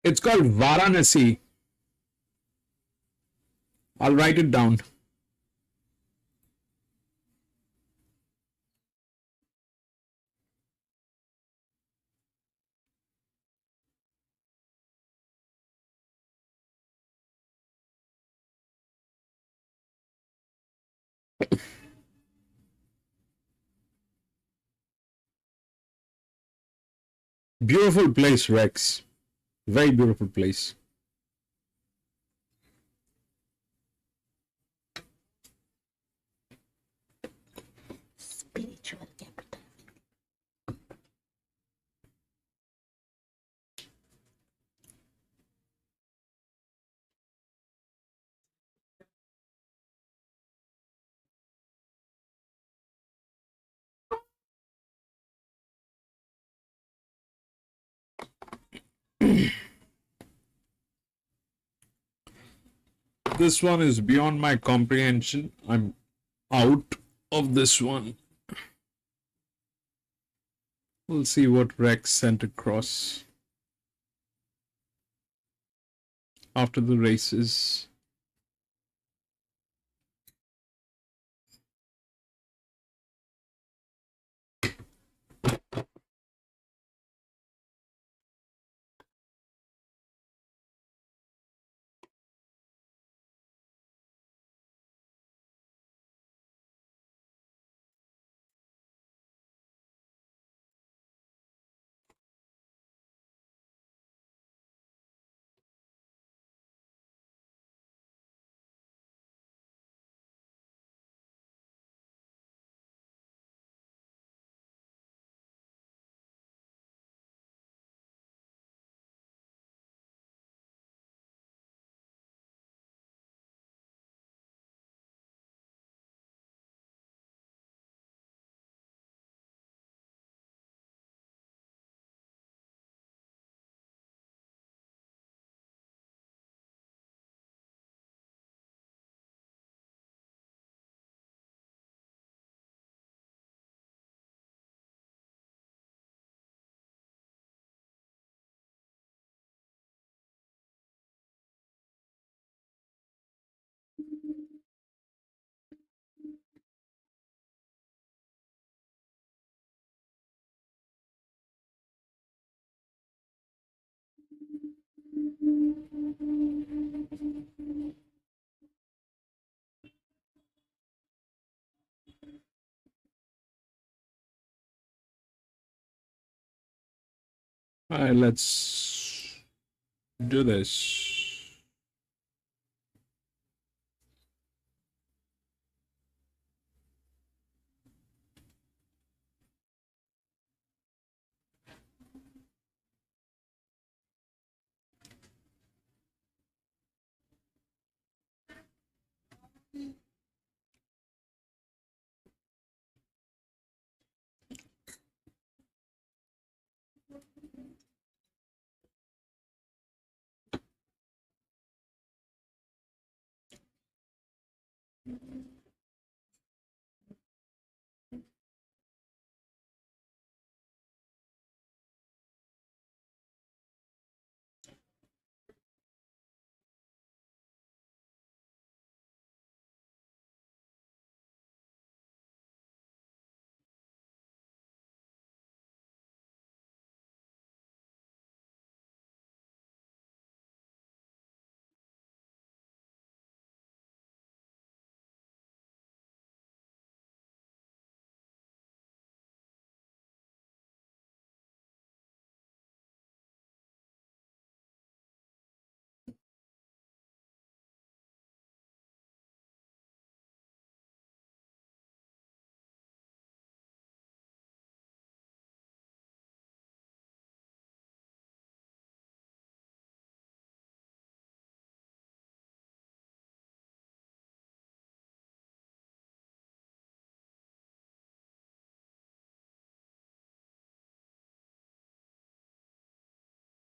It's called Varanasi. I'll write it down. Beautiful place, Rex. Very beautiful place. Spiritual capital. This one is beyond my comprehension. I'm out of this one. We'll see what Rex sent across after the races. All right, let's do this.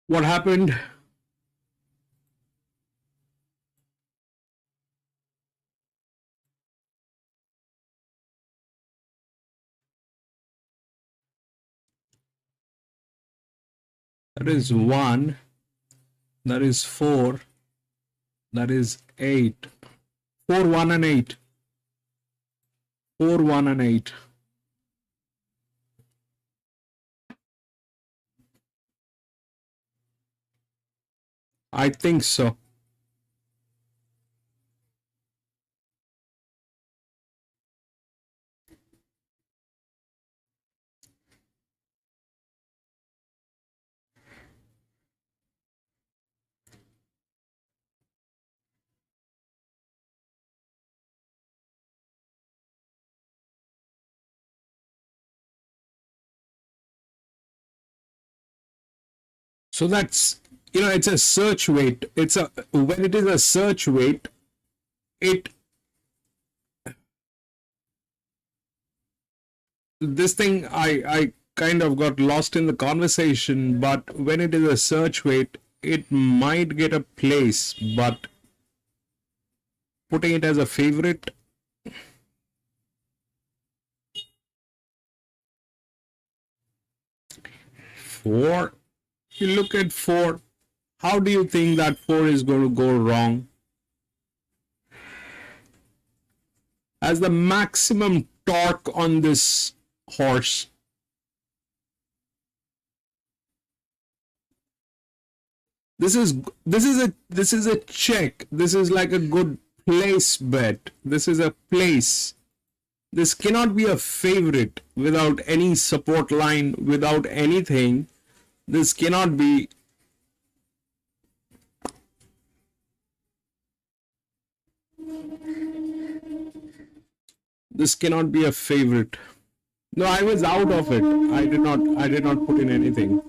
What happened? That is 1. That is 4. That is 8. 4, 1, and 8. 4, 1, and 8. I think so. So that's, it's a search weight. When it is a search weight, this thing, I kind of got lost in the conversation, but when it is a search weight, it might get a place, but putting it as a favorite, 4, you look at 4, how do you think that 4 is going to go wrong? As the maximum torque on this horse, this is a check. This is like a good place bet. This is a place. This cannot be a favorite without any support line, without anything. This cannot be. This cannot be a favorite. No, I was out of it. I did not put in anything.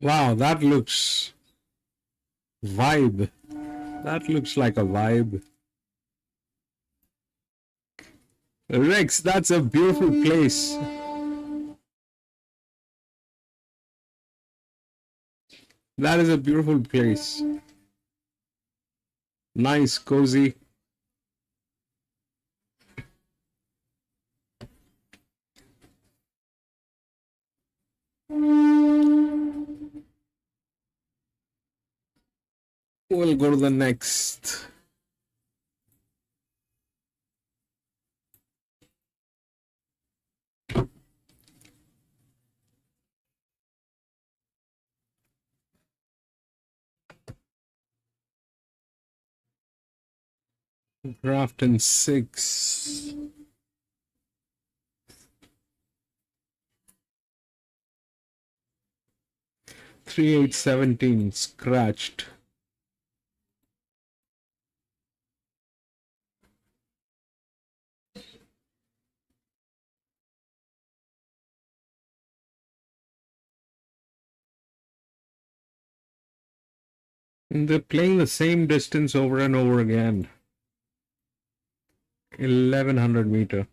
Wow, that looks vibe. That looks like a vibe. Rex, that's a beautiful place. That is a beautiful place. Nice, cozy. We'll go to the next. Grafton 6. 3817 scratched. And they're playing the same distance over and over again. 1100 meter.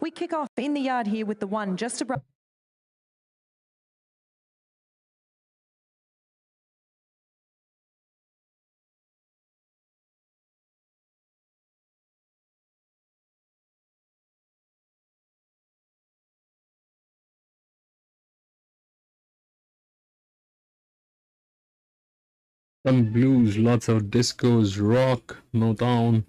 We kick off in the yard here with the one just above. Some blues, lots of discos, rock, Motown.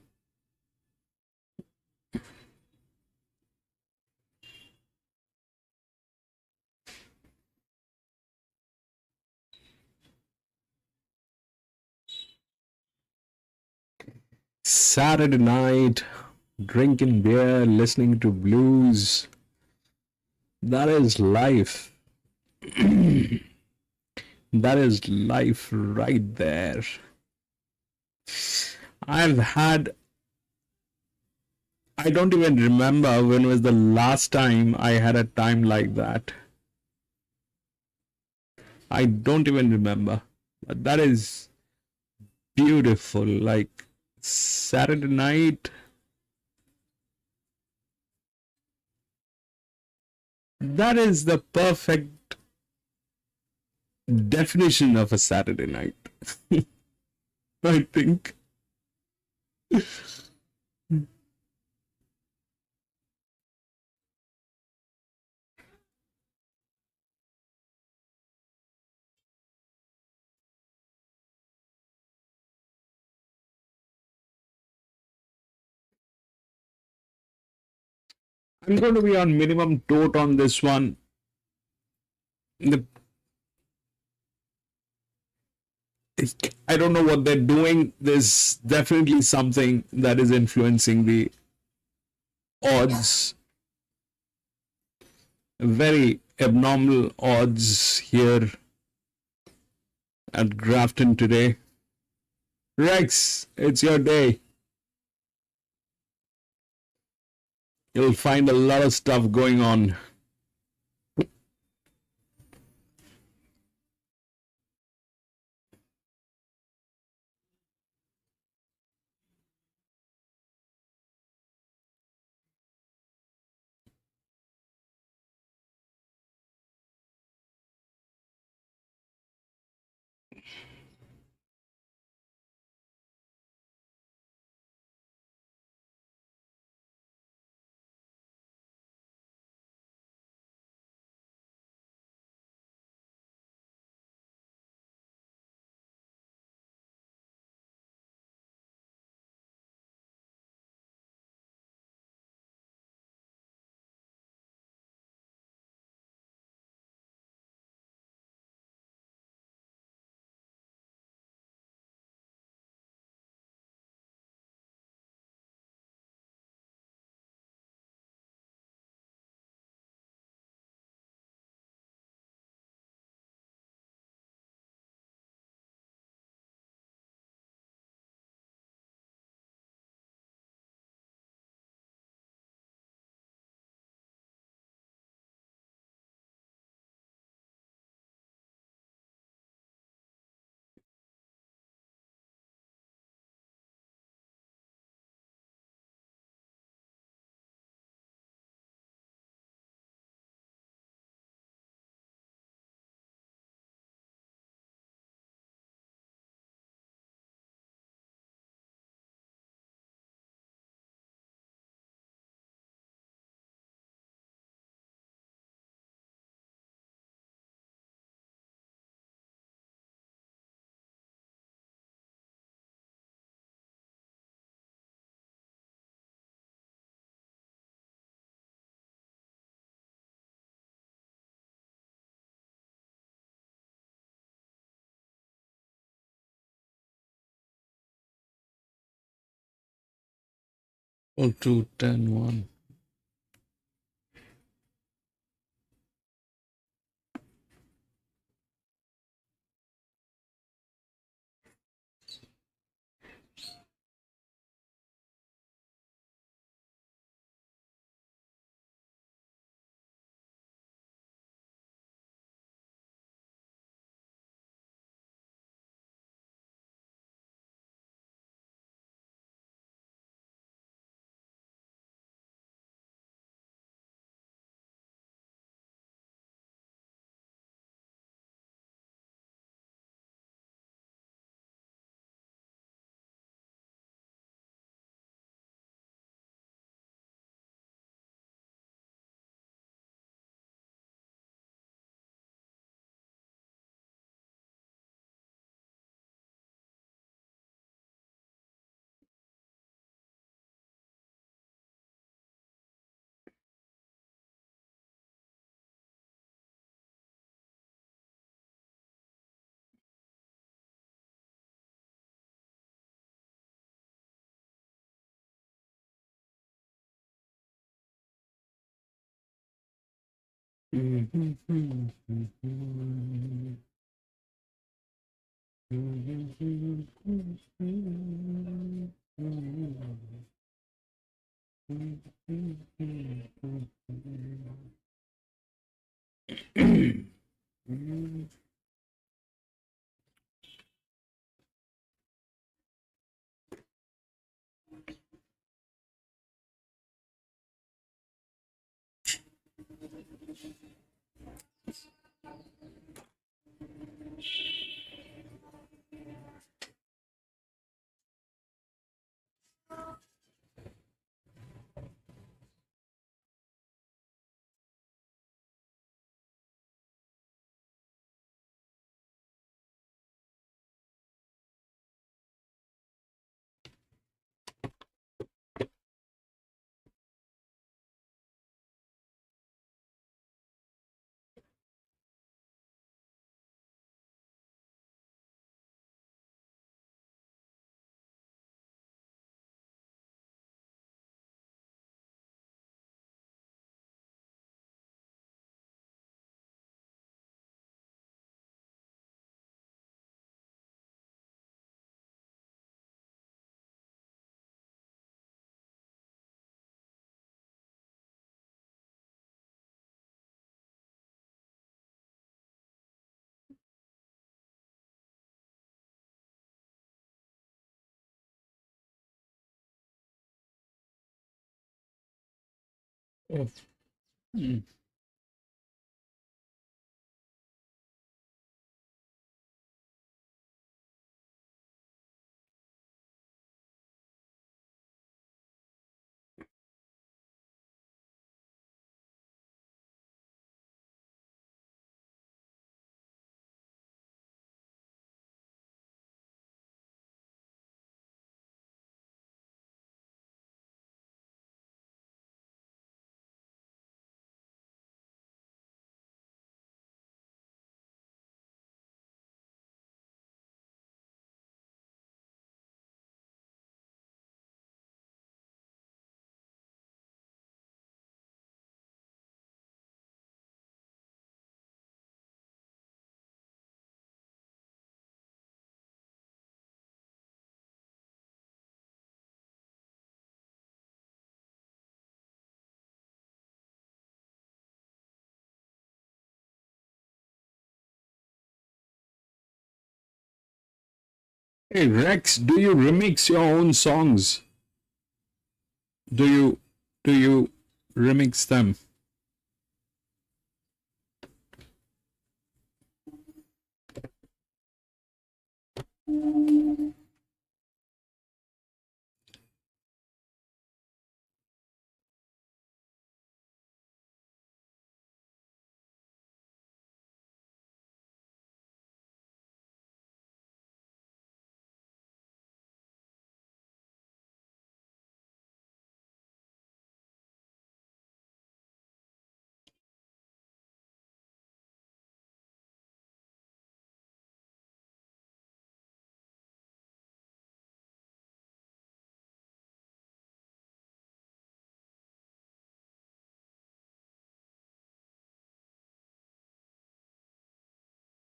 Saturday night, drinking beer, listening to blues. That is life. That is life right there. I don't even remember when was the last time I had a time like that. I don't even remember. But that is beautiful. Like Saturday night. That is the perfect definition of a Saturday night. I think. I'm going to be on minimum tote on this one. I don't know what they're doing. There's definitely something that is influencing the odds. Very abnormal odds here at Grafton today. Rex, it's your day. You'll find a lot of stuff going on. Oh, 2, 10, 1. Oh. Mm. Hey Rex, do you remix your own songs? Do you remix them?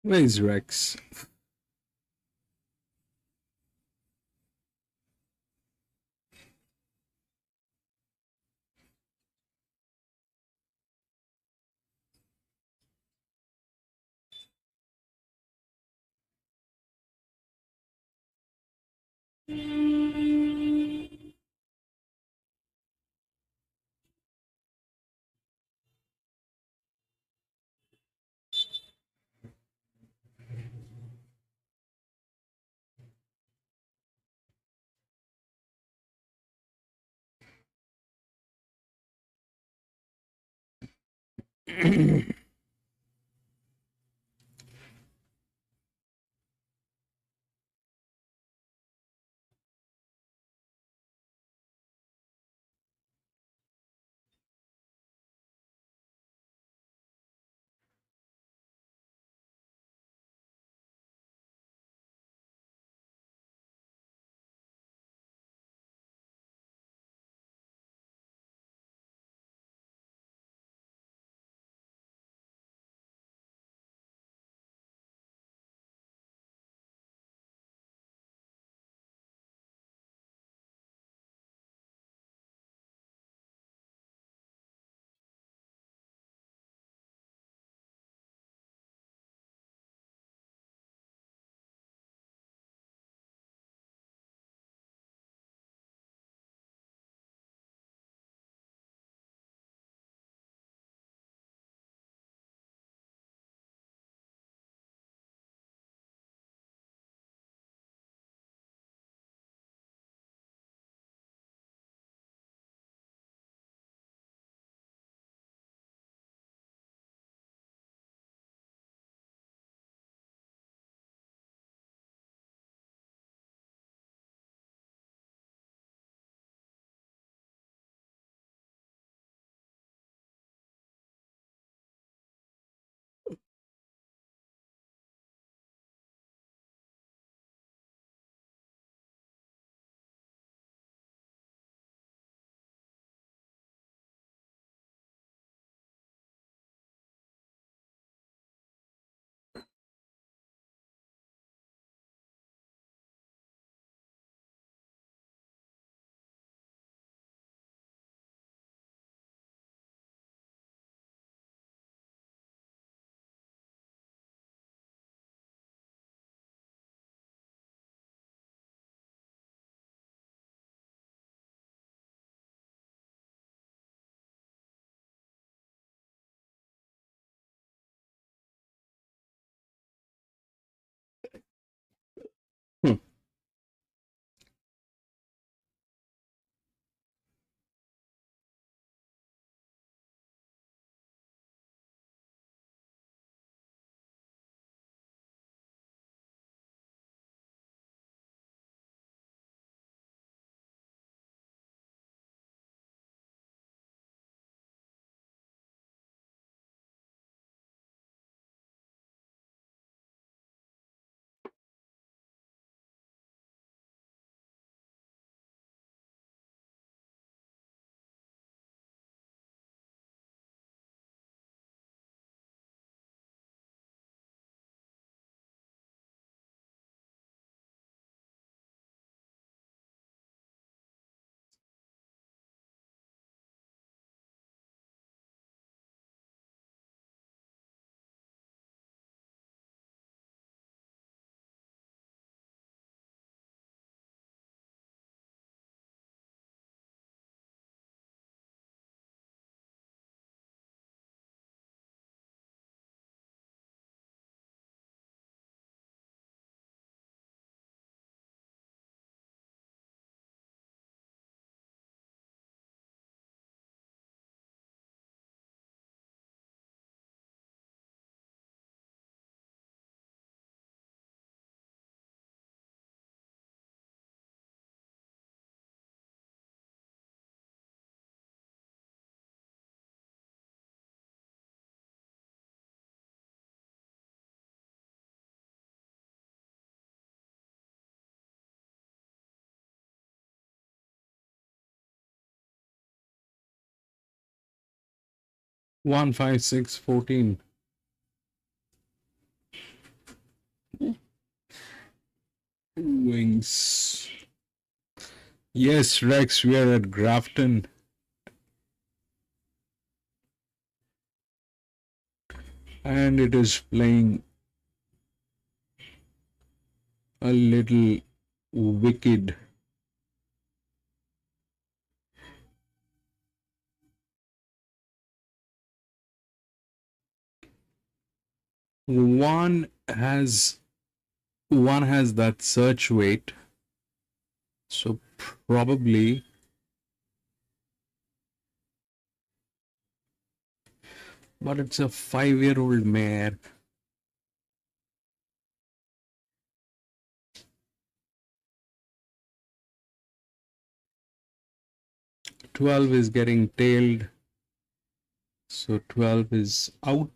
Where is Rex? 15614. Wings. Yes, Rex, we are at Grafton. And it is playing a little wicked. One has that search weight, so probably but it's a 5-year-old mare. "12" is getting tailed, so 12 is out.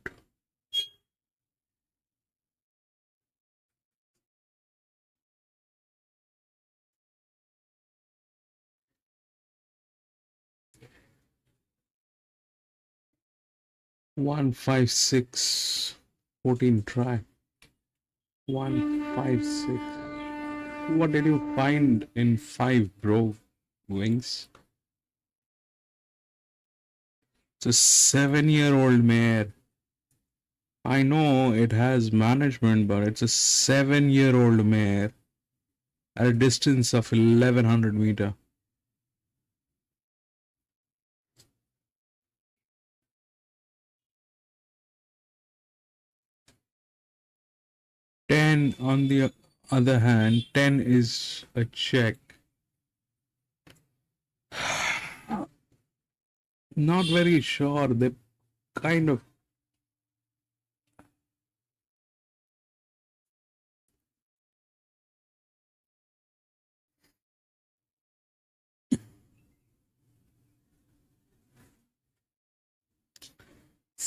One, 5, 6, 14 try. 1, 5, 6. What did you find in 5, bro? Wings? It's a 7-year-old mare. I know it has management, but it's a 7-year-old mare at a distance of 1100 meter. Ten, on the other hand, 10 is a check. Not very sure. They kind of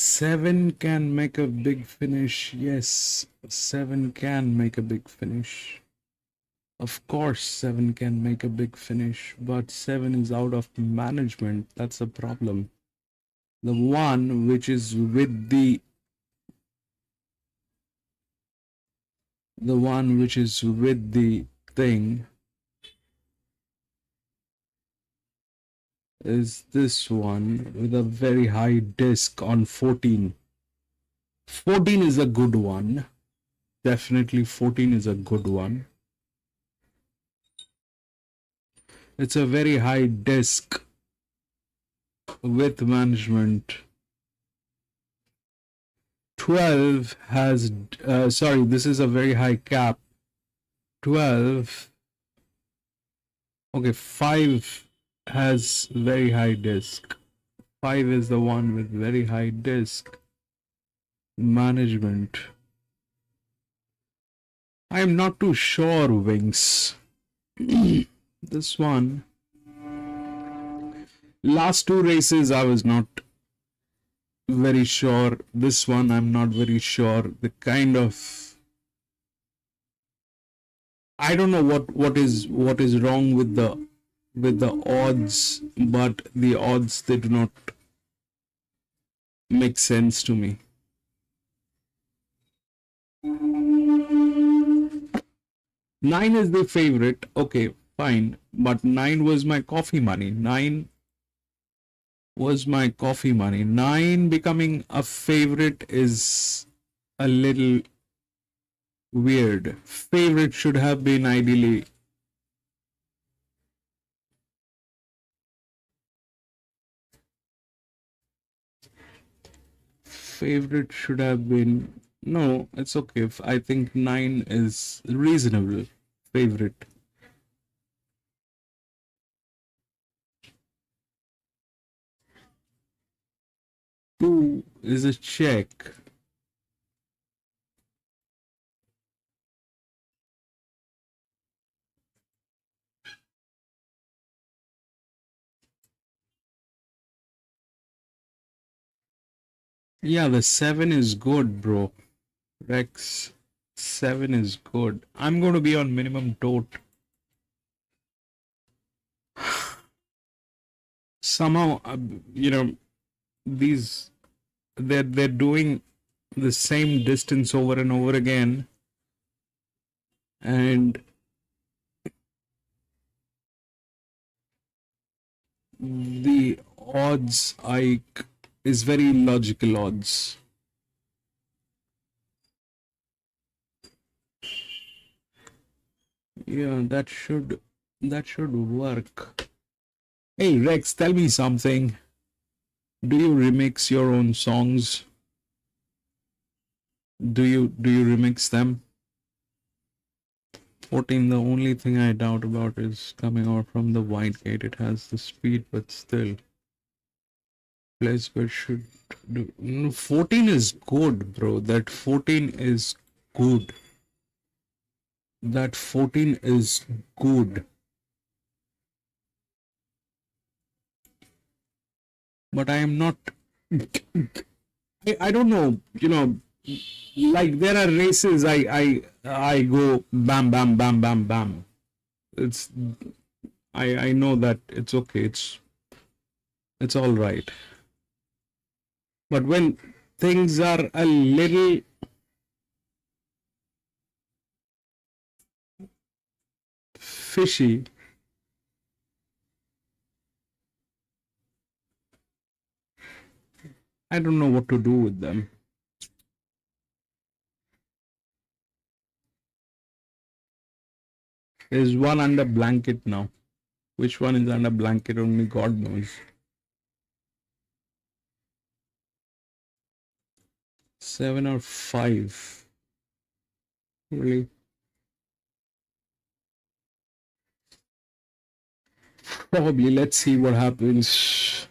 Seven can make a big finish. Yes, 7 can make a big finish. Of course, 7 can make a big finish, but 7 is out of management. That's a problem. The one which is with the thing is this one with a very high disc on 14. 14 is a good one. Definitely 14 is a good one. It's a very high disc with management. 12 has, sorry, this is a very high cap. 12, okay, 5 has very high disc. 5 is the one with very high disc. Management. I am not too sure, Wings. This one. Last 2 races, I was not very sure. This one, I'm not very sure. The kind of, I don't know what is wrong with the odds, but the odds, they do not make sense to me. 9 is the favorite. Okay, fine. But 9 was my coffee money. 9 was my coffee money. 9 becoming a favorite is a little weird. Favorite should have been ideally. Favorite should have been. No, it's okay. I think 9 is reasonable. Favorite. Two is a check. Yeah, the 7 is good, bro. Rex, 7 is good. I'm going to be on minimum tote. Somehow, these they're doing the same distance over and over again, and the odds is very logical odds. Yeah, that should work. Hey Rex, tell me something. Do you remix your own songs? Do you remix them? 14, the only thing I doubt about is coming out from the wide gate. It has the speed, but still. Place where should do. No, 14 is good, bro. That 14 is good. That 14 is good. But I am not. I don't know. You know, like there are races. I go bam bam bam bam bam. It's. I know that it's okay. It's all right. But when things are a little fishy, I don't know what to do with them. There's one under blanket now. Which one is under blanket? Only God knows. 7 or 5. Really? Probably. Let's see what happens.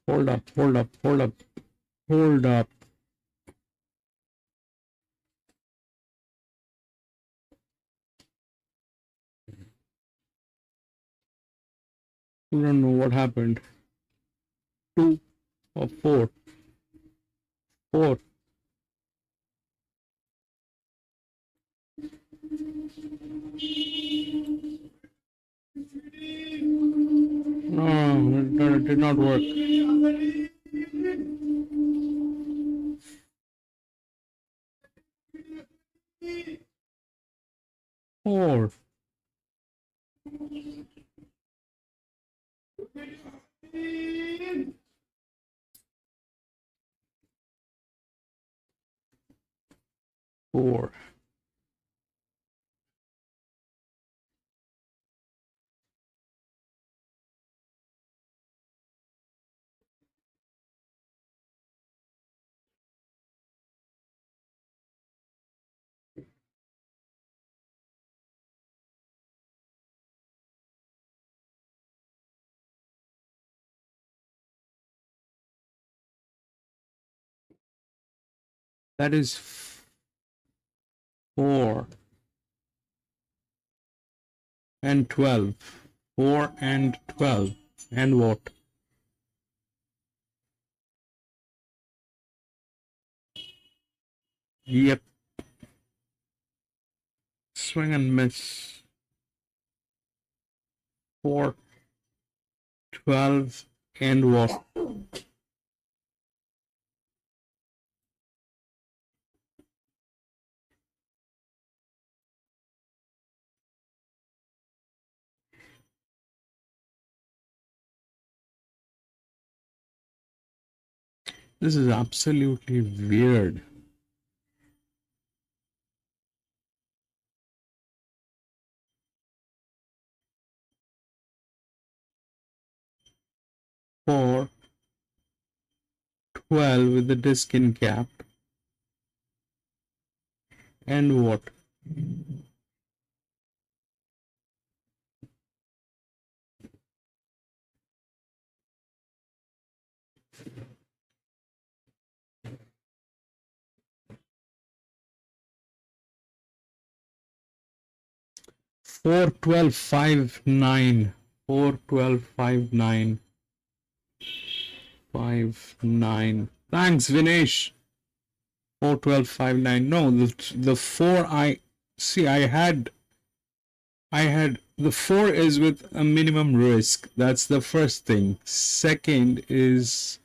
Hold up, hold up, hold up, hold up. You don't know what happened. 2 or 4. 4. No, it did not work. 4. 4. That is 4 and 12. 4 and 12. And what? Yep. Swing and miss. 412 and what? This is absolutely weird. For 12 with the disc in cap. And what? Four 12 5 9. 4 12 5 9. 5 9. Thanks, Vinesh. 4 12 5 9. No, the 4 I see. I had the 4 is with a minimum risk. That's the first thing. Second is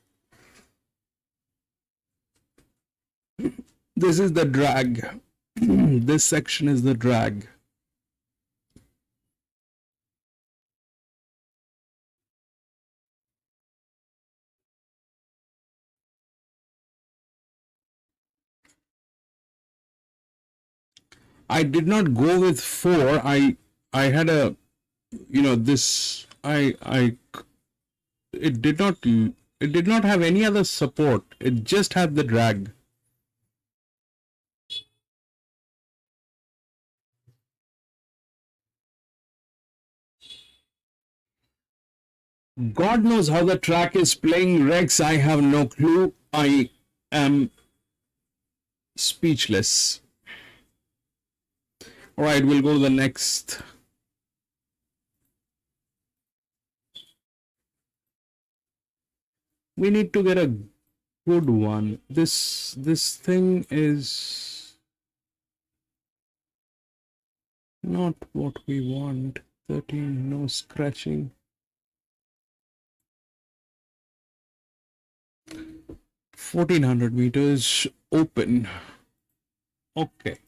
this is the drag. This section is the drag. I did not go with 4. I had a, you know, this it did not have any other support. It just had the drag. God knows how the track is playing, Rex. I have no clue. I am speechless. All right, we'll go to the next. We need to get a good one. This thing is not what we want. 13, no scratching. 1400 meters open. Okay.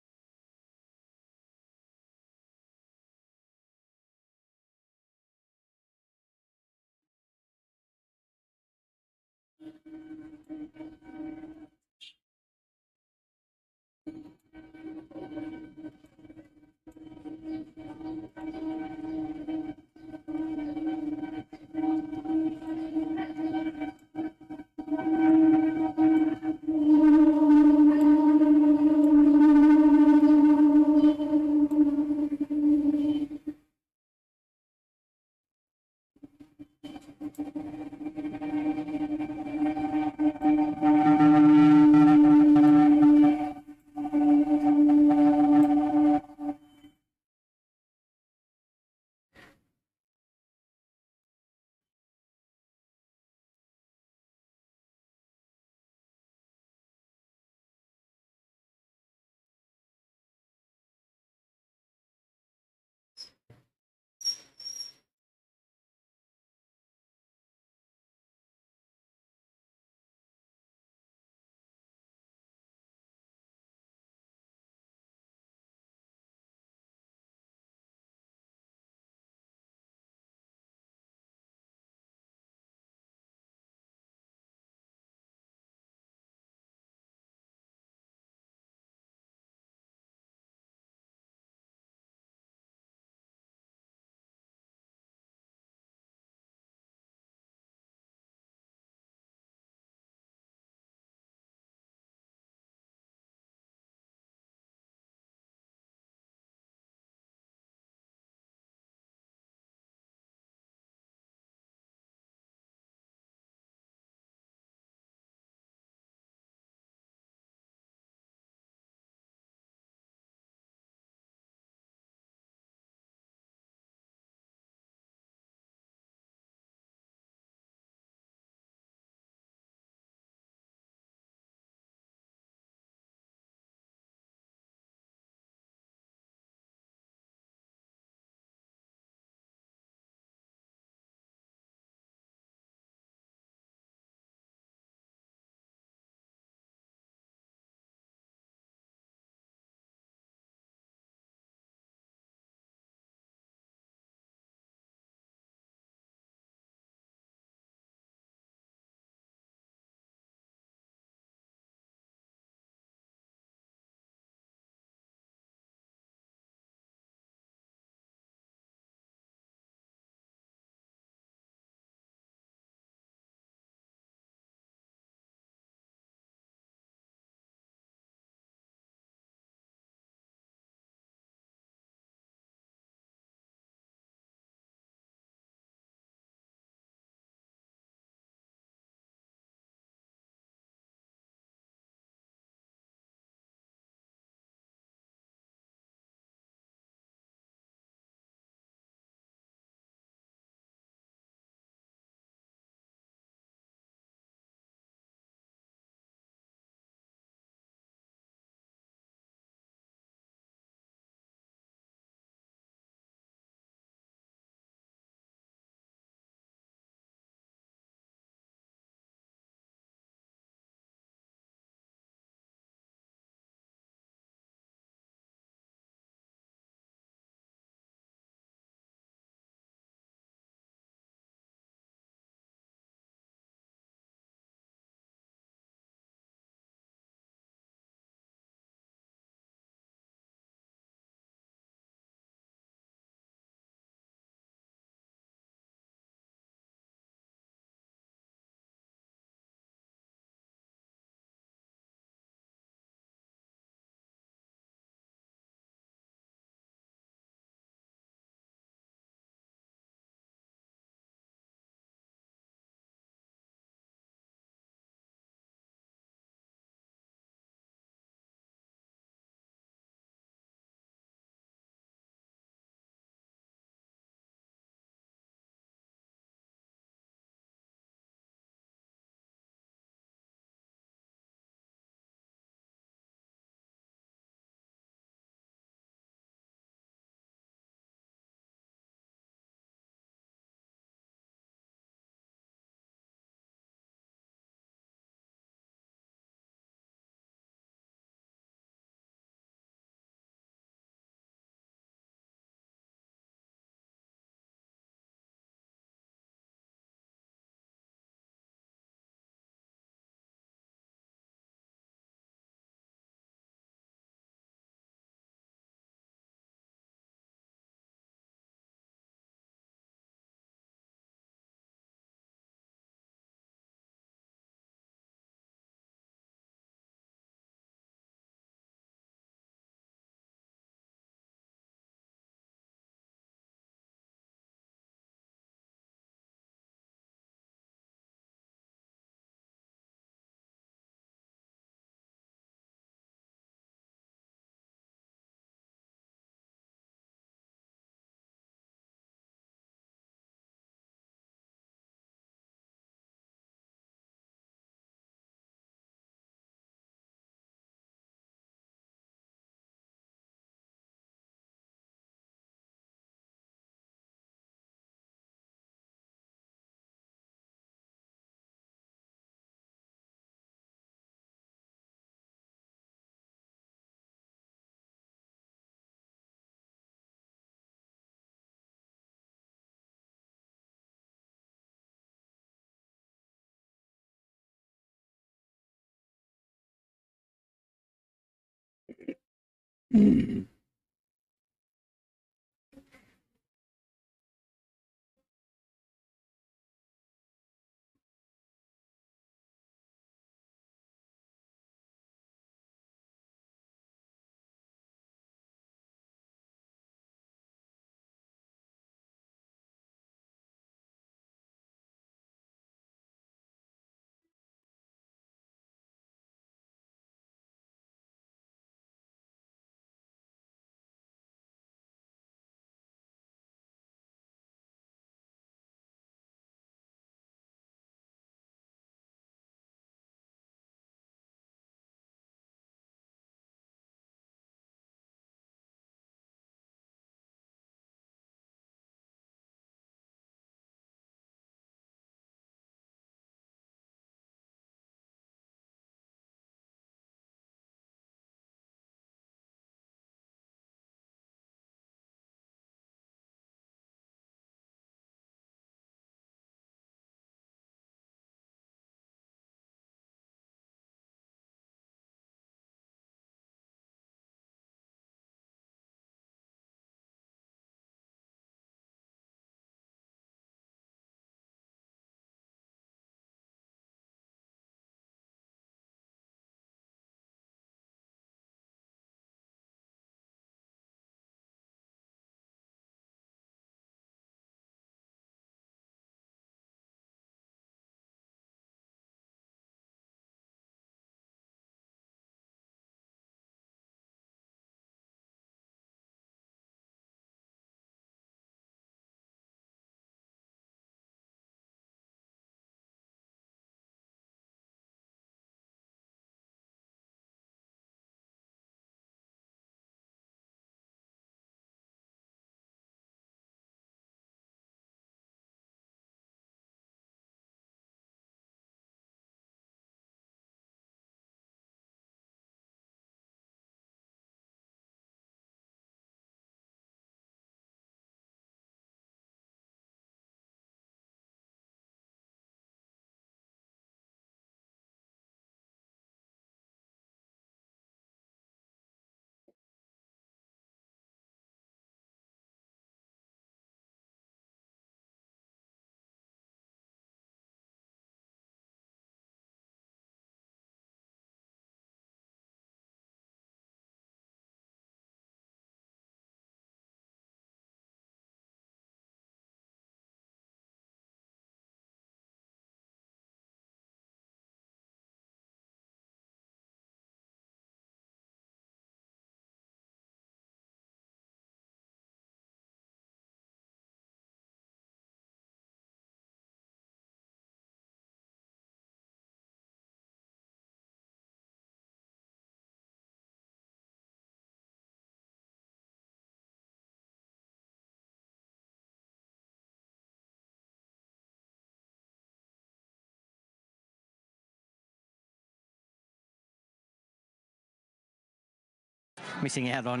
missing out on.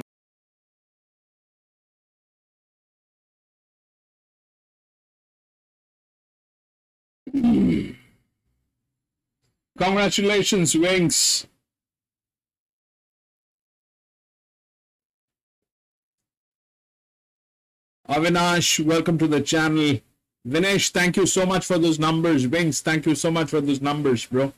Congratulations, Wings. Avinash, welcome to the channel. Vinesh, thank you so much for those numbers. Wings, thank you so much for those numbers, bro.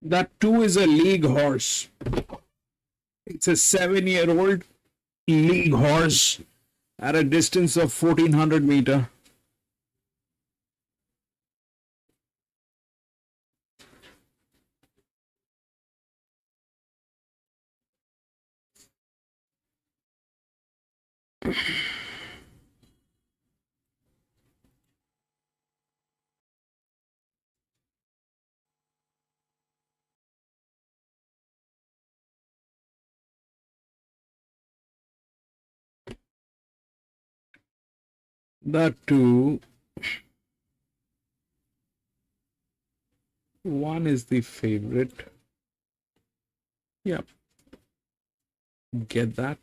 That too is a league horse. It's a 7-year-old league horse at a distance of 1400 meters. That too. One is the favorite. Yep. Get that.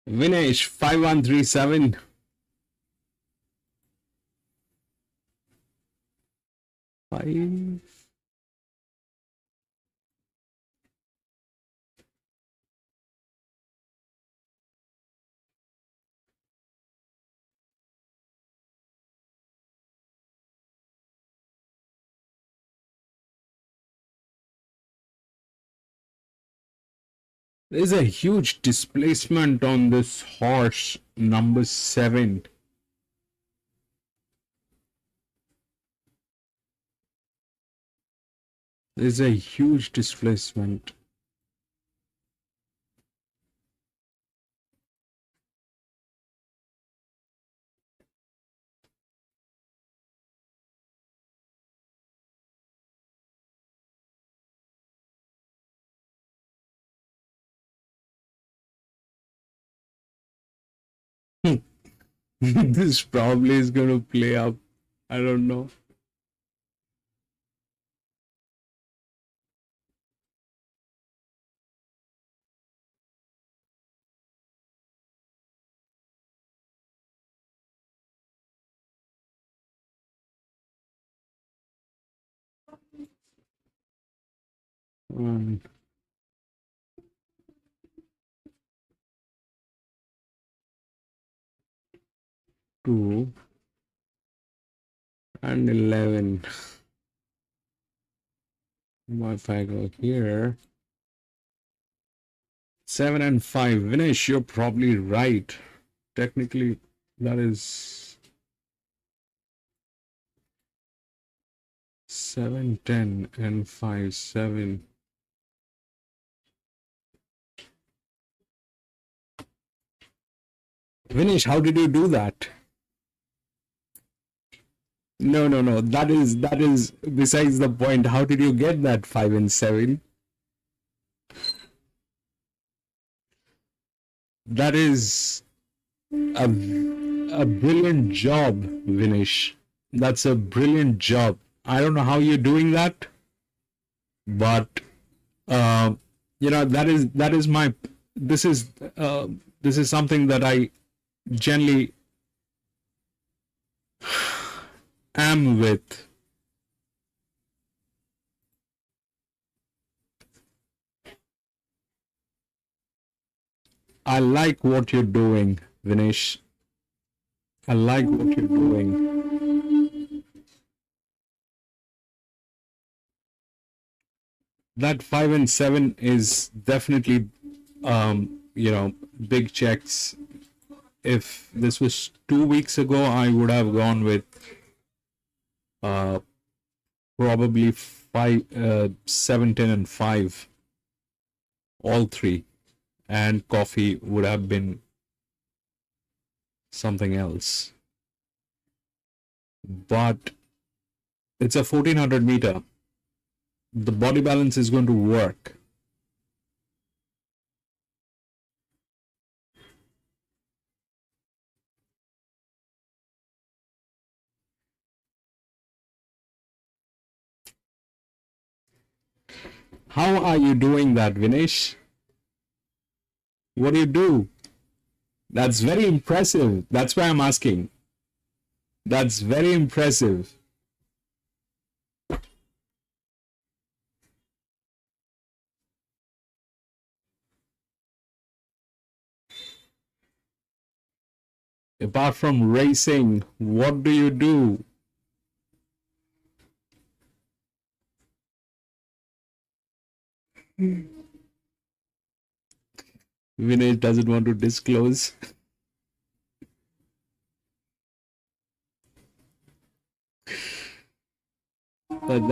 Vinesh 5137. Five. There's a huge displacement on this horse, number 7. There's a huge displacement. This probably is going to play up. I don't know. One, 2, and 11. If I go here, 7 and 5. Vinesh, you're probably right. Technically, that is 7, 10, and 5, 7. Vinesh, how did you do that? No. That is besides the point. How did you get that 5 and 7? That is a brilliant job, Vinesh. That's a brilliant job. I don't know how you're doing that, but that is my this is something that I generally am with. I like what you're doing, Vinesh. I like what you're doing. That 5 and 7 is definitely, big checks. If this was 2 weeks ago, I would have gone with probably 5, 7, 10, and 5, all 3, and coffee would have been something else. But it's a 1400 meter. The body balance is going to work. How are you doing that, Vinesh? What do you do? That's very impressive. That's why I'm asking. That's very impressive. Apart from racing, what do you do? Vinesh doesn't want to disclose. But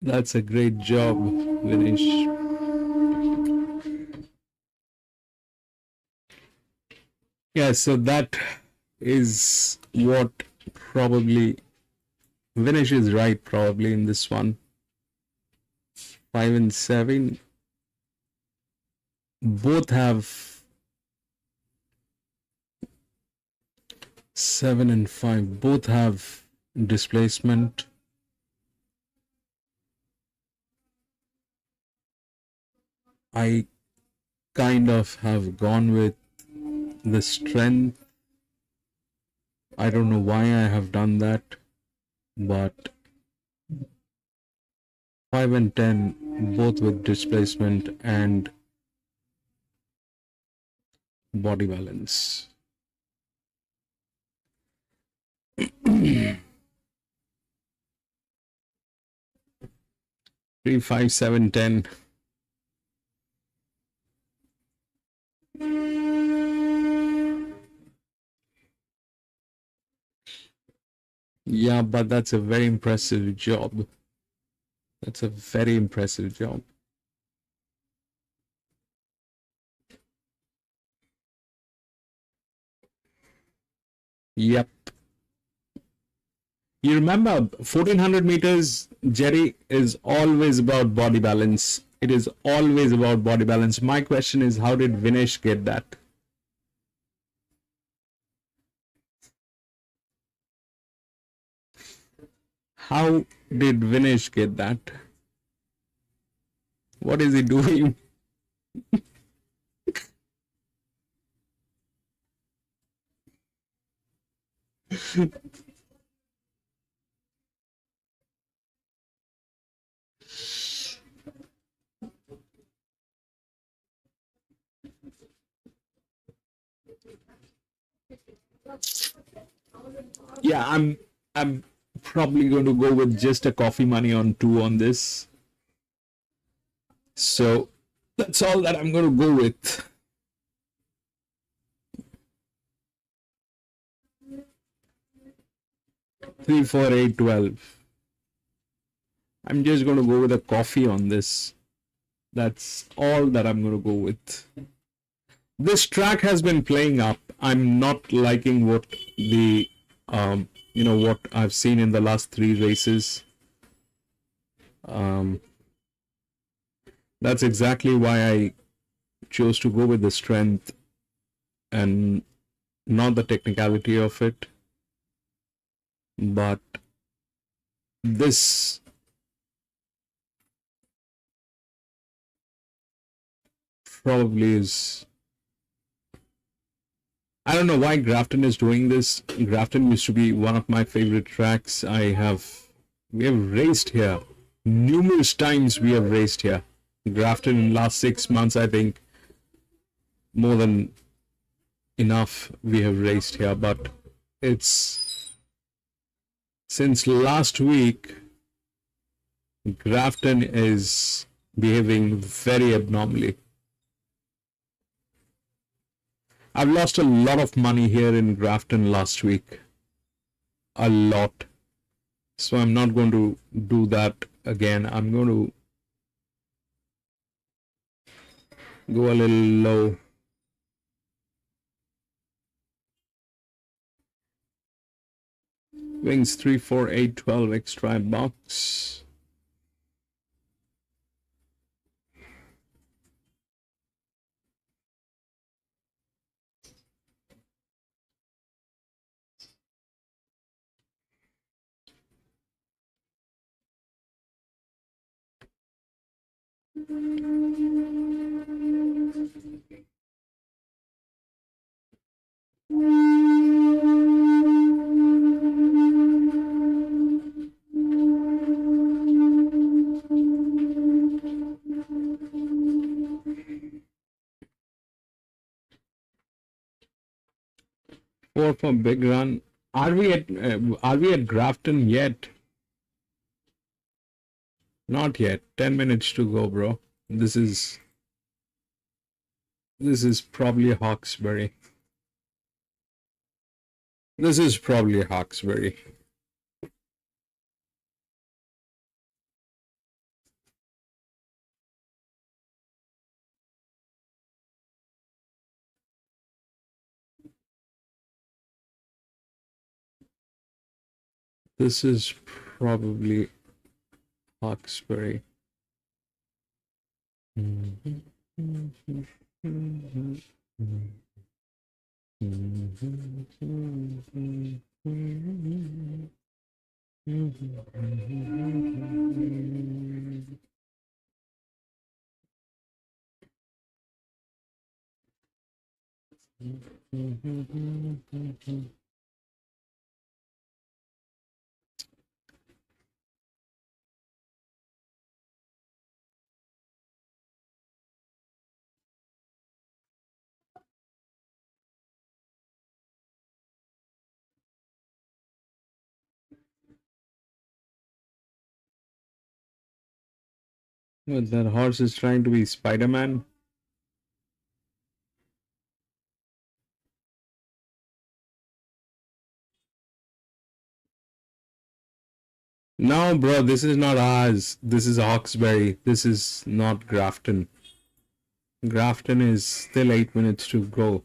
that's a great job, Vinesh. Yeah, so that is what probably Vinesh is right probably in this one. 5 and 7 both have 7 and 5 both have displacement. I kind of have gone with the strength. I don't know why I have done that, but 5 and 10 both with displacement and body balance. 3, 5, 7, 10. Yeah, but that's a very impressive job. That's a very impressive job. Yep. You remember 1400 meters, Jerry, is always about body balance. It is always about body balance. My question is, how did Vinesh get that? How did Vinesh get that? What is he doing? Yeah, I'm probably going to go with just a coffee money on 2 on this. So that's all that I'm going to go with. Three, 4, 8, 12. I'm just going to go with a coffee on this. That's all that I'm going to go with. This track has been playing up. I'm not liking what the what I've seen in the last 3 races. That's exactly why I chose to go with the strength and not the technicality of it. But this probably is. I don't know why Grafton is doing this. Grafton used to be one of my favorite tracks. We have raced here numerous times. We have raced here. Grafton in last 6 months, I think, more than enough we have raced here. But it's since last week, Grafton is behaving very abnormally. I've lost a lot of money here in Grafton last week. A lot. So I'm not going to do that again. I'm going to go a little low. Wings 3, 4, 8, 12 extra box. Four for big run. Are we at Grafton yet? Not yet. 10 minutes to go, bro. This is probably Hawkesbury. This is probably Hawkesbury. This is probably Hawkesbury. What, that horse is trying to be Spider-Man? No, bro, this is not ours. This is Hawkesbury. This is not Grafton. Grafton is still 8 minutes to go.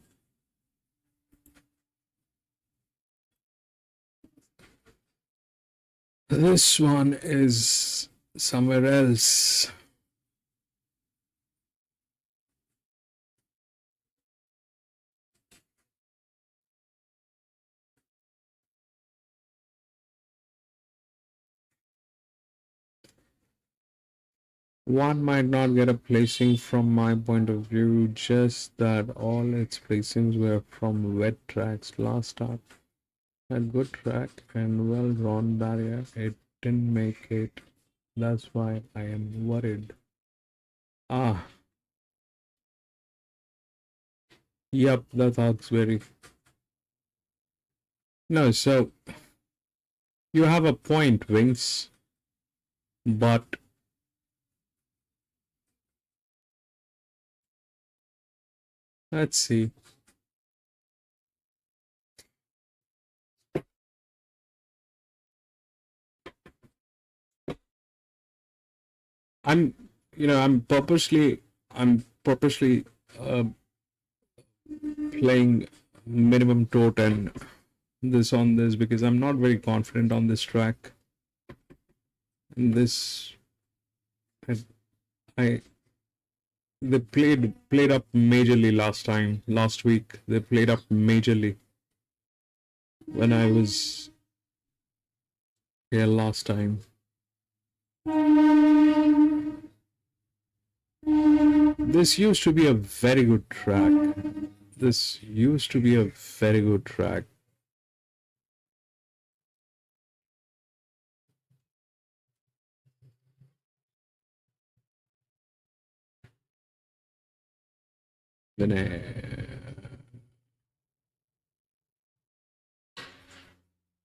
This one is somewhere else. One might not get a placing from my point of view, just that all its placings were from wet tracks last start. Had good track and well-drawn barrier. It didn't make it. That's why I am worried. Ah. Yep, that's Hawkesbury. No, so you have a point, Wings, but let's see. I'm purposely playing minimum tot and this on this because I'm not very confident on this track. And this, they played up majorly last week. They played up majorly when I was here last time. This used to be a very good track.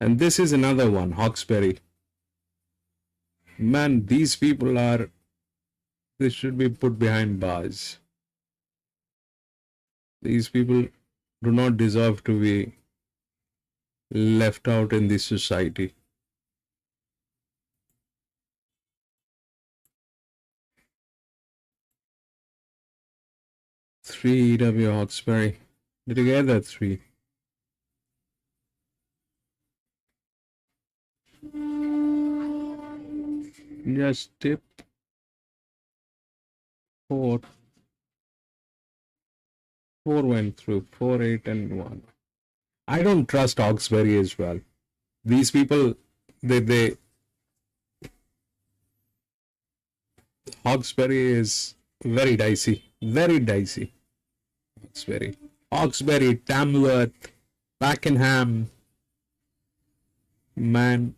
And this is another one, Hawkesbury. Man, these people they should be put behind bars. These people do not deserve to be left out in this society. Three EW Hawkesbury. Did you get that 3? Just tip 4. 4 went through. 4, 8, and 1. I don't trust Hawkesbury as well. These people, Hawkesbury is Very dicey. Very dicey. Hawkesbury, Tamworth, Pakenham. Man.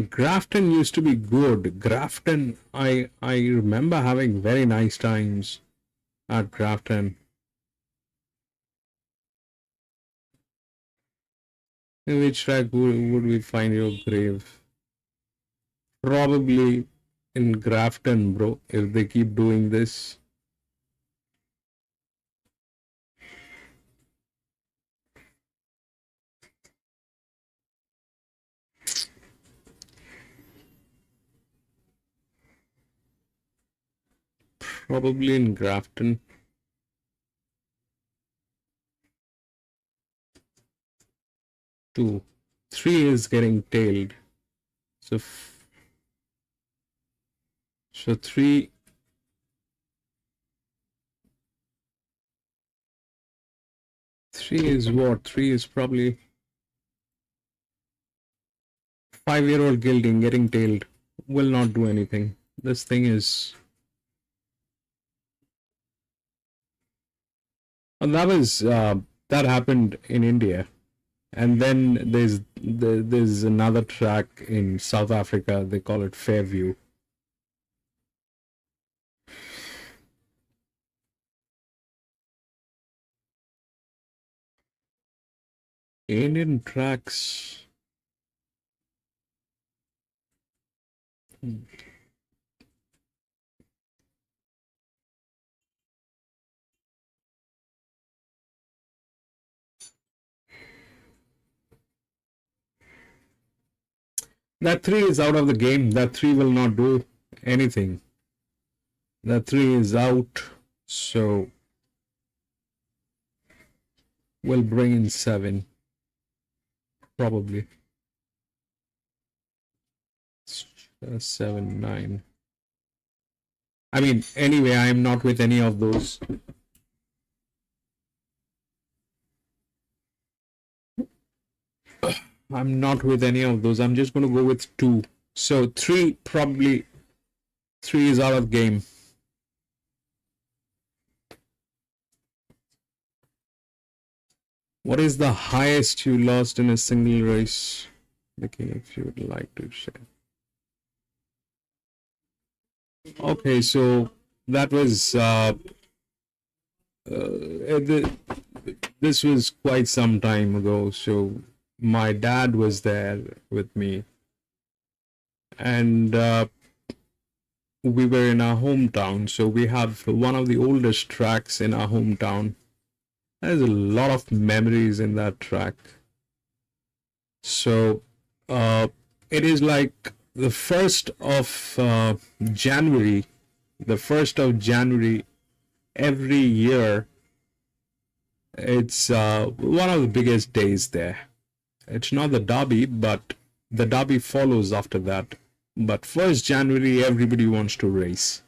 Grafton used to be good. Grafton, I remember having very nice times at Grafton. In which track would we find your grave? Probably in Grafton, bro, if they keep doing this. Probably in Grafton. Two. 3 is getting tailed. So 3. Three is what? 3 is probably 5-year-old gelding getting tailed. Will not do anything. This thing is. And that was that happened in India. And then there's another track in South Africa. They call it Fairview. Indian tracks. That 3 is out of the game. That 3 will not do anything. That 3 is out. So we'll bring in 7. Probably. 7, 9. I mean, anyway, I'm not with any of those. I'm not with any of those. I'm just going to go with 2. So 3, probably 3 is out of game. What is the highest you lost in a single race? Looking if you would like to share. Okay, so that was this was quite some time ago. So my dad was there with me, and we were in our hometown. So we have one of the oldest tracks in our hometown. There's a lot of memories in that track. So it is like the 1st of January, every year. It's one of the biggest days there. It's not the Derby, but the Derby follows after that. But 1st January, everybody wants to race.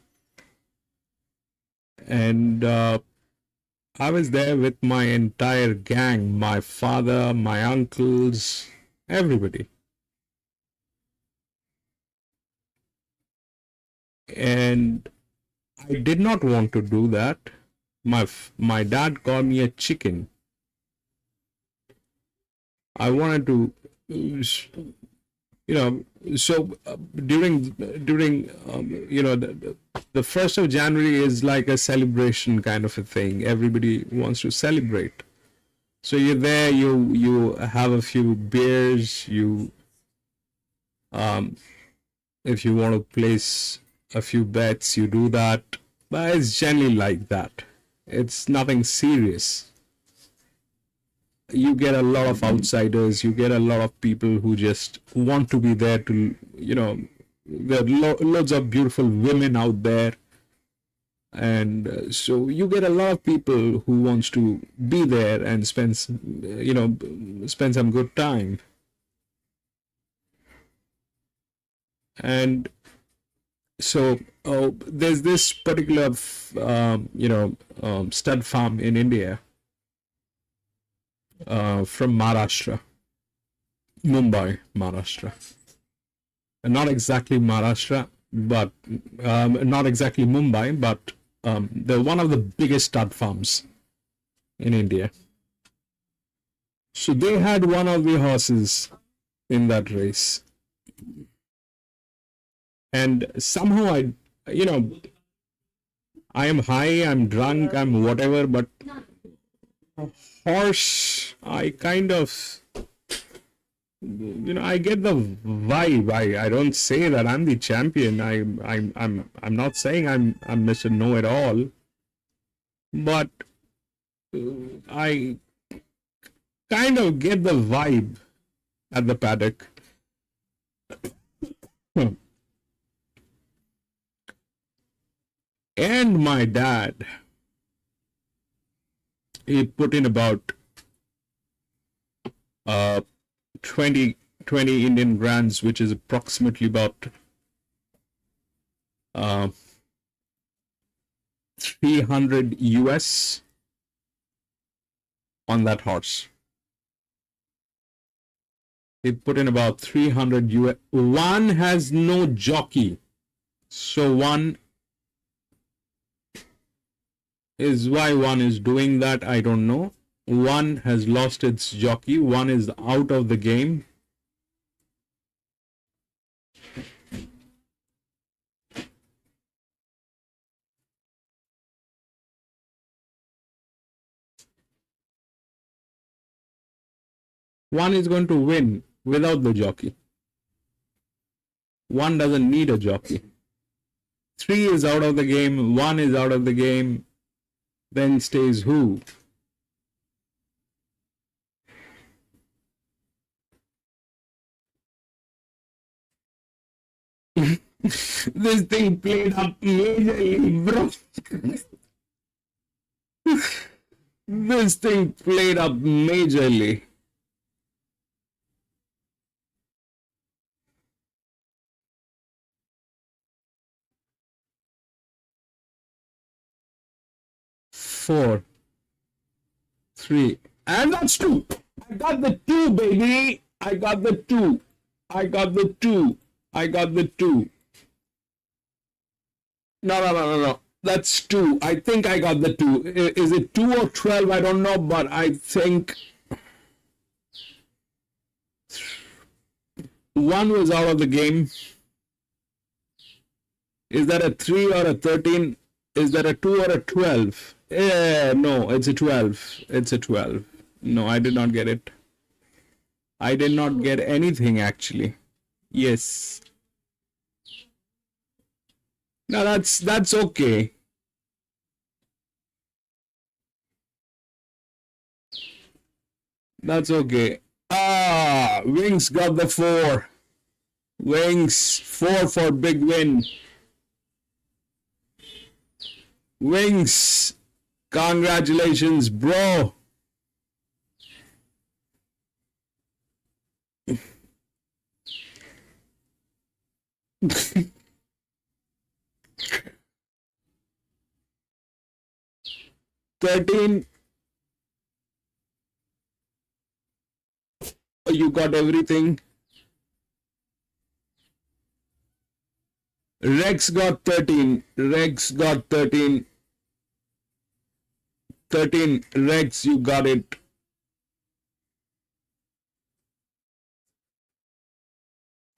And I was there with my entire gang, my father, my uncles, everybody. And I did not want to do that. My dad called me a chicken. I wanted to, so during the 1st of January is like a celebration kind of a thing. Everybody wants to celebrate. So you're there, you have a few beers, if you want to place a few bets, you do that. But it's generally like that. It's nothing serious. You get a lot of outsiders, you get a lot of people who just want to be there to, there are loads of beautiful women out there. And so you get a lot of people who wants to be there and spend some good time. And so there's this particular stud farm in India, from Maharashtra, Mumbai, Maharashtra. Not exactly Maharashtra, but not exactly Mumbai, but they're one of the biggest stud farms in India. So they had one of the horses in that race. And somehow I am high, I'm drunk, I'm whatever, but horse, I kind of, I get the vibe. I don't say that I'm the champion. I'm not saying I'm Mr. Know-it-all, but I kind of get the vibe at the paddock. And my dad, he put in about 20 Indian rands, which is approximately about 300 US on that horse. He put in about 300 US. One has no jockey, so one is why one is doing that, I don't know. One has lost its jockey, one is out of the game. One is going to win without the jockey. One doesn't need a jockey. 3 is out of the game, 1 is out of the game. Then stays who? This thing played up majorly, bro. This thing played up majorly. Four, 3, and that's 2. I got the 2, baby. I got the 2. I got the 2. I got the 2. No. That's 2. I think I got the 2. Is it 2 or 12? I don't know, but I think 1 was out of the game. Is that a 3 or a 13? Is that a 2 or a 12? No, it's a 12. It's a 12. No, I did not get it. I did not get anything actually. Yes. No, that's okay. That's okay. Wings got the 4. Wings 4 for big win. Wings, congratulations, bro. $13. You got everything. Rex got 13. Rex got 13. 13. Rex, you got it.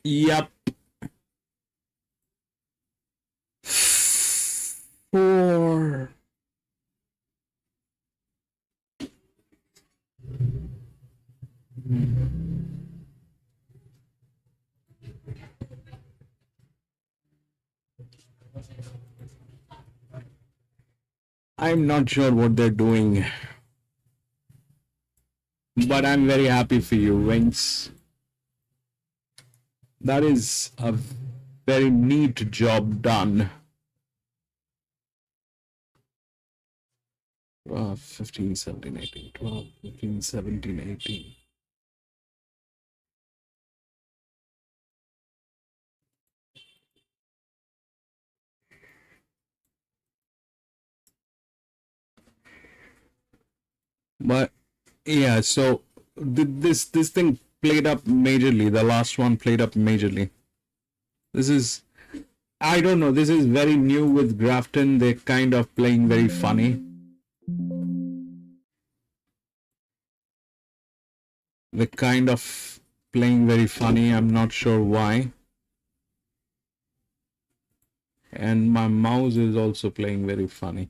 Yup. 4. I'm not sure what they're doing, but I'm very happy for you, Wings. That is a very neat job done. 12, 15, 17, 18, 12, 15, 17, 18. But yeah, so this thing played up majorly. The last one played up majorly. This is, I don't know, this is very new with Grafton. They're kind of playing very funny. They're kind of playing very funny. I'm not sure why. And my mouse is also playing very funny.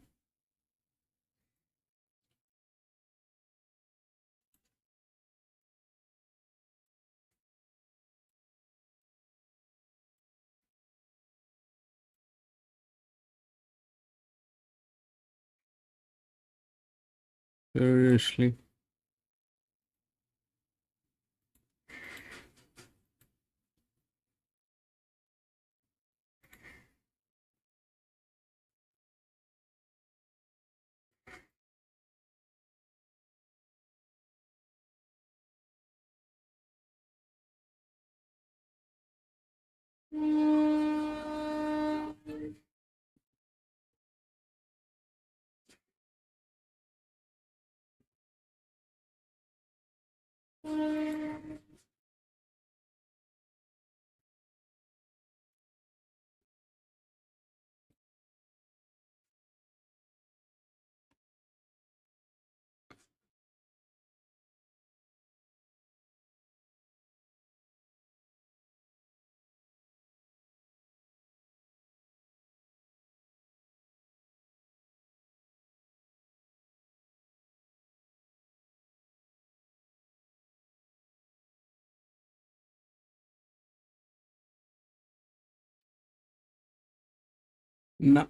Seriously. No.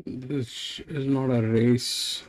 This is not a race.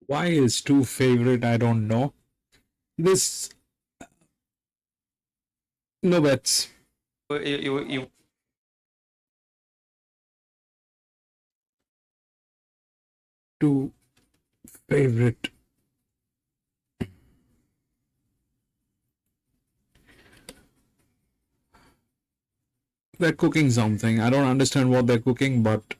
Why is 2 favorite? I don't know. This, no bets. You 2 favorite. They're cooking something. I don't understand what they're cooking, but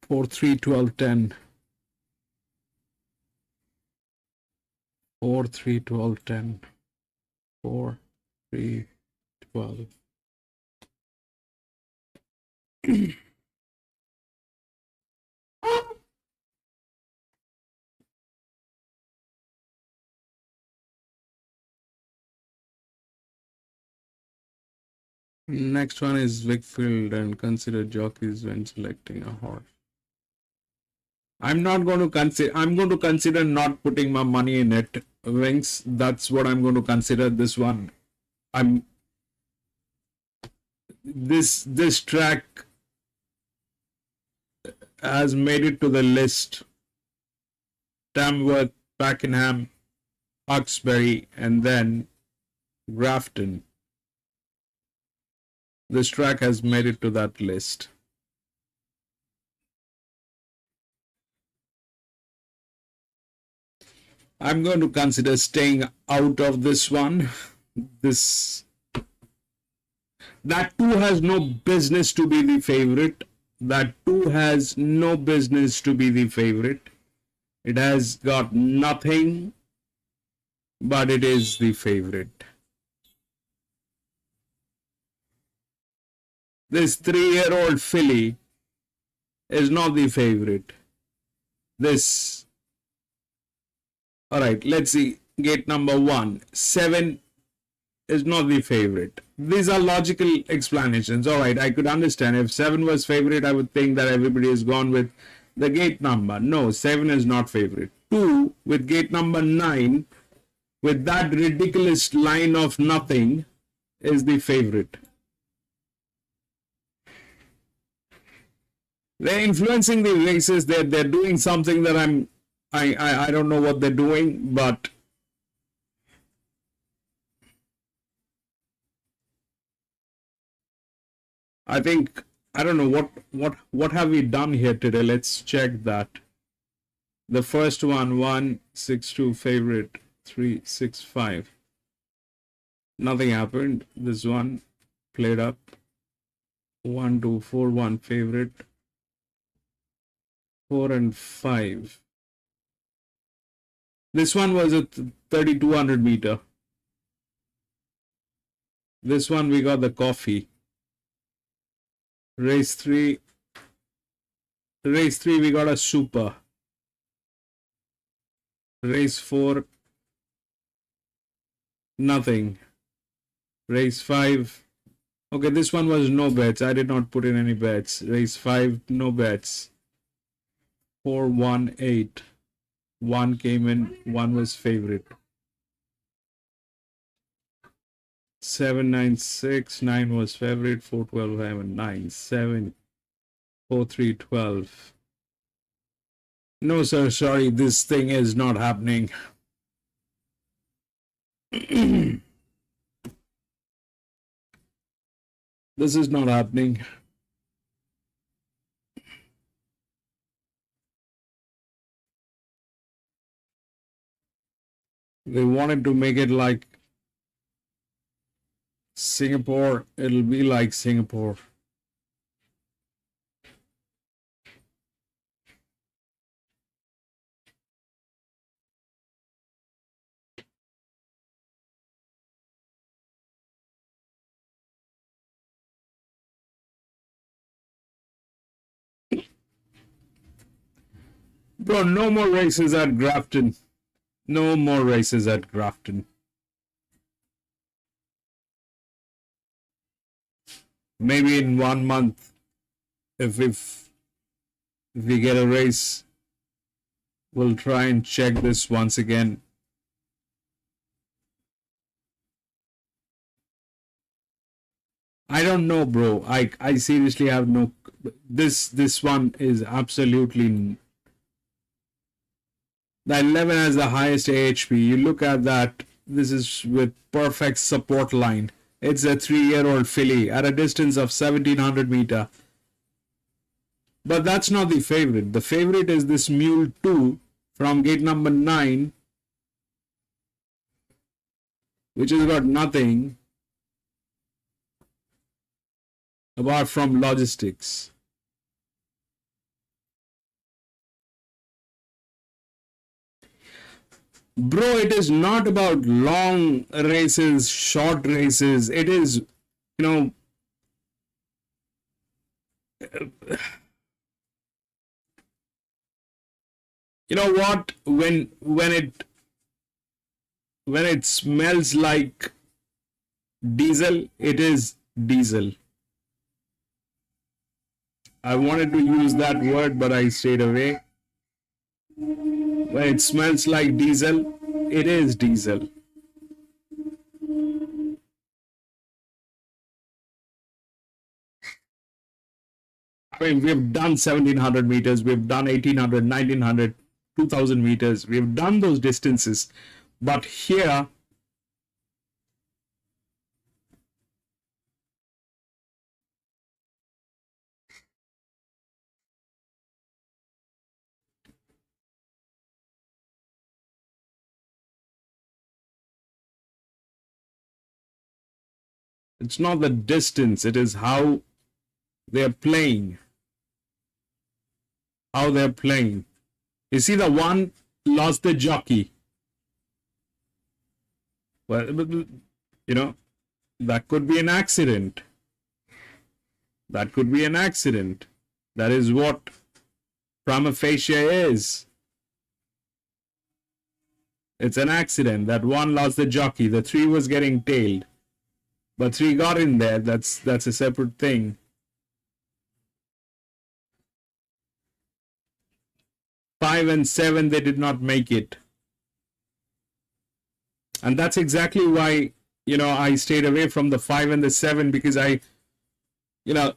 4, 3, 12, 10. 4, 3, 12, 10. 4, 3, 12. Next one is Wickfield and consider jockeys when selecting a horse. I'm going to consider not putting my money in it. Wings, that's what I'm going to consider this one. This track has made it to the list. Tamworth, Pakenham, Hawkesbury, and then Grafton. This track has made it to that list. I'm going to consider staying out of this one. That 2 has no business to be the favorite. That 2 has no business to be the favorite. It has got nothing, but it is the favorite. This 3-year-old filly is not the favorite. All right, let's see. Gate number 1. 7 is not the favorite. These are logical explanations. All right, I could understand. If 7 was favorite, I would think that everybody has gone with the gate number. No, 7 is not favorite. 2 with gate number 9, with that ridiculous line of nothing, is the favorite. They're influencing the races. They're doing something that I don't know what they're doing, but I think, I don't know what have we done here today. Let's check that. The first one, 1, 6, 2 favorite, 3, 6, 5. Nothing happened. This one played up. 1, 2, 4, 1 favorite. 4 and 5. This one was a 3,200 meter. This one we got the coffee. Race 3 we got a super. Race 4 nothing. Race 5, okay, this one was no bets. I did not put in any bets. Race 5, no bets. 4, 1, 8. 1 came in, 1 was favorite. 7, 9, 6. 9 was favorite. 4, 12, 11, 9. 7, 4, 3, 12. No, sir, sorry, this thing is not happening. This is not happening. They wanted to make it like Singapore. It'll be like Singapore. Bro, no more races at Grafton. No more races at Grafton. Maybe in 1 month, if we get a race, we'll try and check this once again. I don't know, bro. I seriously have no. This one is absolutely. The 11 has the highest AHP. You look at that. This is with perfect support line. It's a 3-year-old filly at a distance of 1700 meter. But that's not the favorite. The favorite is this Mule 2 from gate number 9, which has got nothing apart from logistics. Bro, it is not about long races, short races. It is, you know, you know what? When it smells like diesel, it is diesel. I wanted to use that word, but I stayed away. When it smells like diesel, it is diesel. I mean, we've done 1700 meters, we've done 1800, 1900, 2000 meters, we've done those distances. But here, it's not the distance, it is how they're playing. How they're playing. You see, the one lost the jockey. Well, you know, that could be an accident. That could be an accident. That is what prima facie is. It's an accident. That one lost the jockey. The 3 was getting tailed. But 3 got in there. That's a separate thing. 5 and 7, they did not make it. And that's exactly why, you know, I stayed away from the 5 and the 7, because I, you know,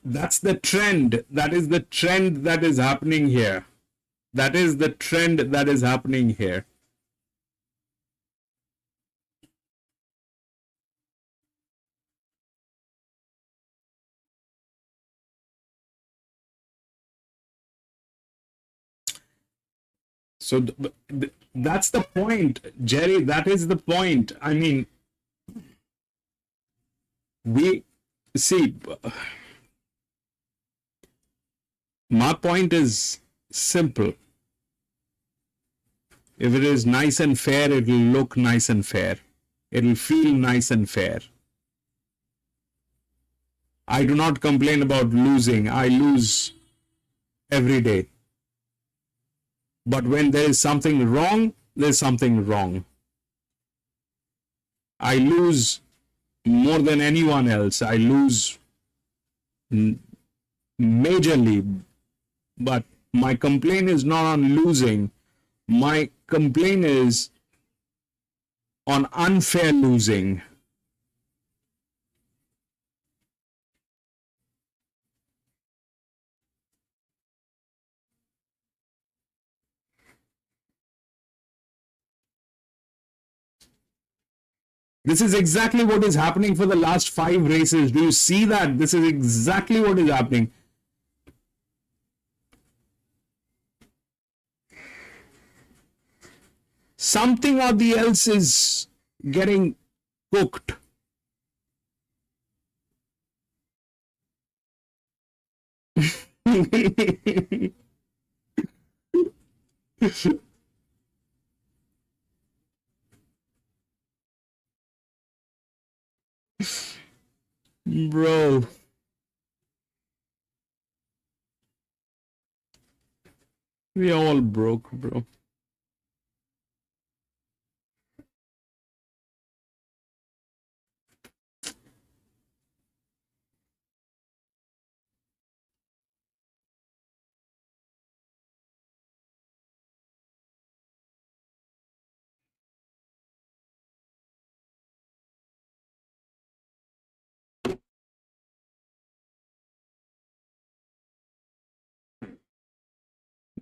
that's the trend. That is the trend that is happening here. That is the trend that is happening here. So that's the point, Jerry. That is the point. I mean, we see, my point is simple. If it is nice and fair, it will look nice and fair. It will feel nice and fair. I do not complain about losing. I lose every day. But when there is something wrong, there's something wrong. I lose more than anyone else. I lose majorly. But my complaint is not on losing. My complaint is on unfair losing. This is exactly what is happening for the last 5 races. Do you see that? This is exactly what is happening. Something or the else is getting cooked. Bro. We all broke, bro.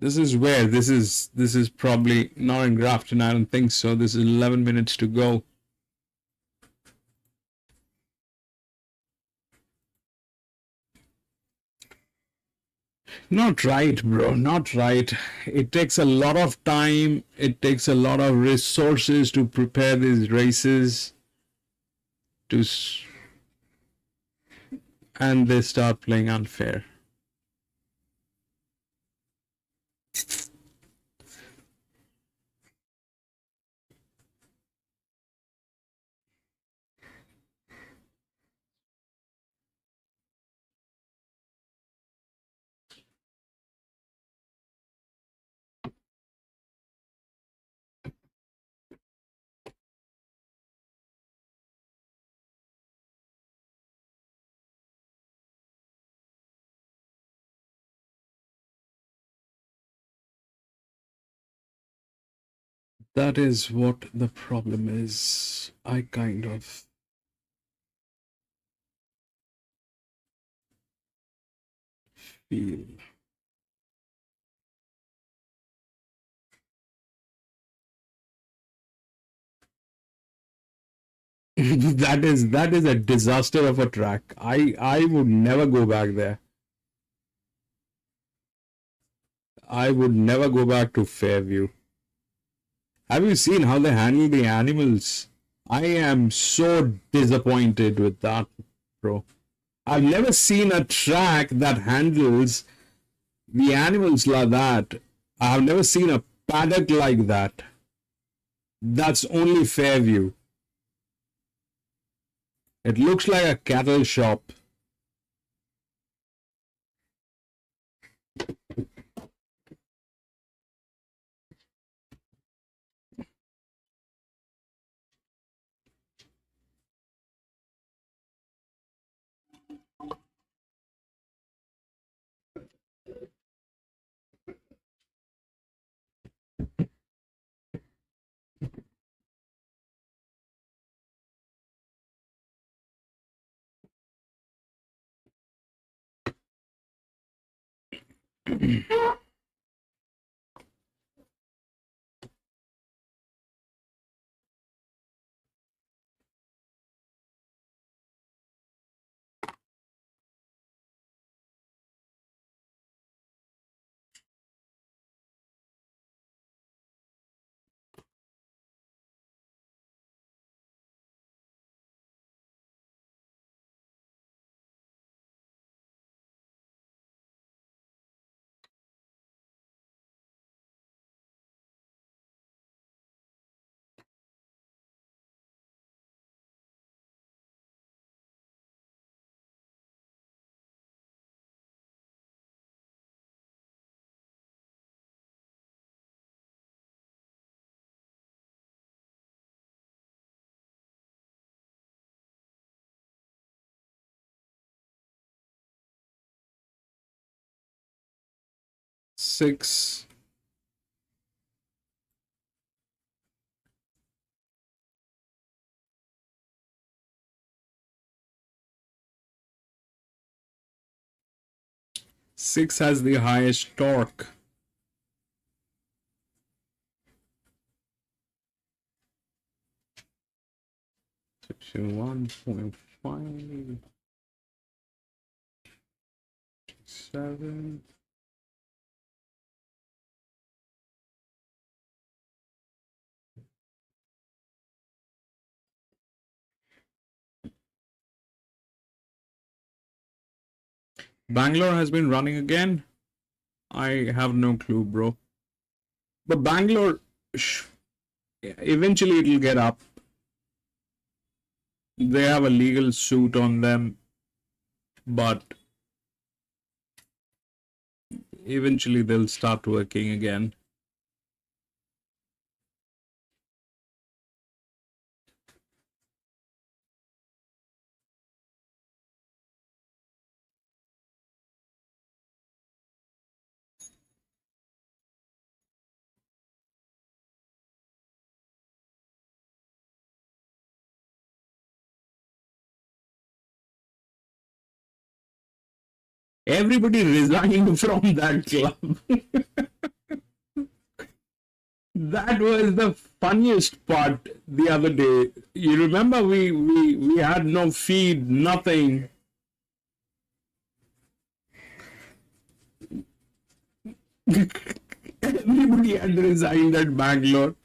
This is where this is probably not in Grafton. I don't think so. This is 11 minutes to go. Not right, bro. Not right. It takes a lot of time. It takes a lot of resources to prepare these races. And they start playing unfair. That is what the problem is. I kind of feel. that is a disaster of a track. I would never go back there. I would never go back to Fairview. Have you seen how they handle the animals? I am so disappointed with that, bro. I've never seen a track that handles the animals like that. I've never seen a paddock like that. That's only Fairview. It looks like a cattle shop. Six. Six has the highest torque. Section 1.5. 7. Bangalore has been running again. I have no clue, bro. But Bangalore, eventually it'll get up. They have a legal suit on them, but eventually they'll start working again. Everybody resigned from that club. That was the funniest part the other day. You remember we had no feed, nothing. Everybody had resigned at Bangalore.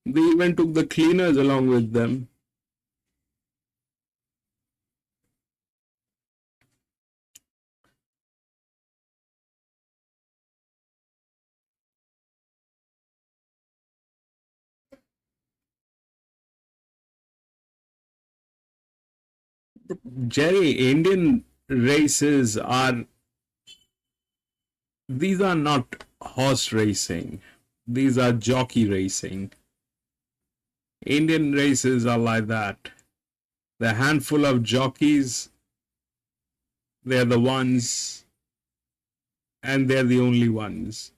They even took the cleaners along with them. Jerry, Indian races are, these are not horse racing. These are jockey racing. Indian races are like that. The handful of jockeys, they're the ones, and they're the only ones.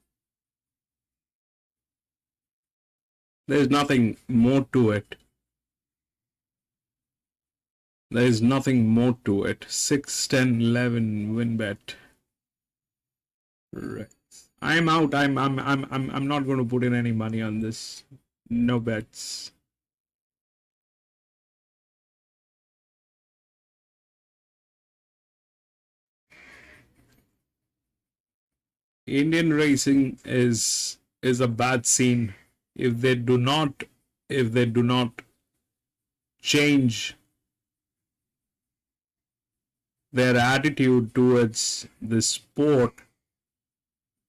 There's nothing more to it. There is nothing more to it. 6, 10, 11 win bet. Right. I'm out. I'm not going to put in any money on this. No bets. Indian racing is a bad scene if they do not change their attitude towards the sport.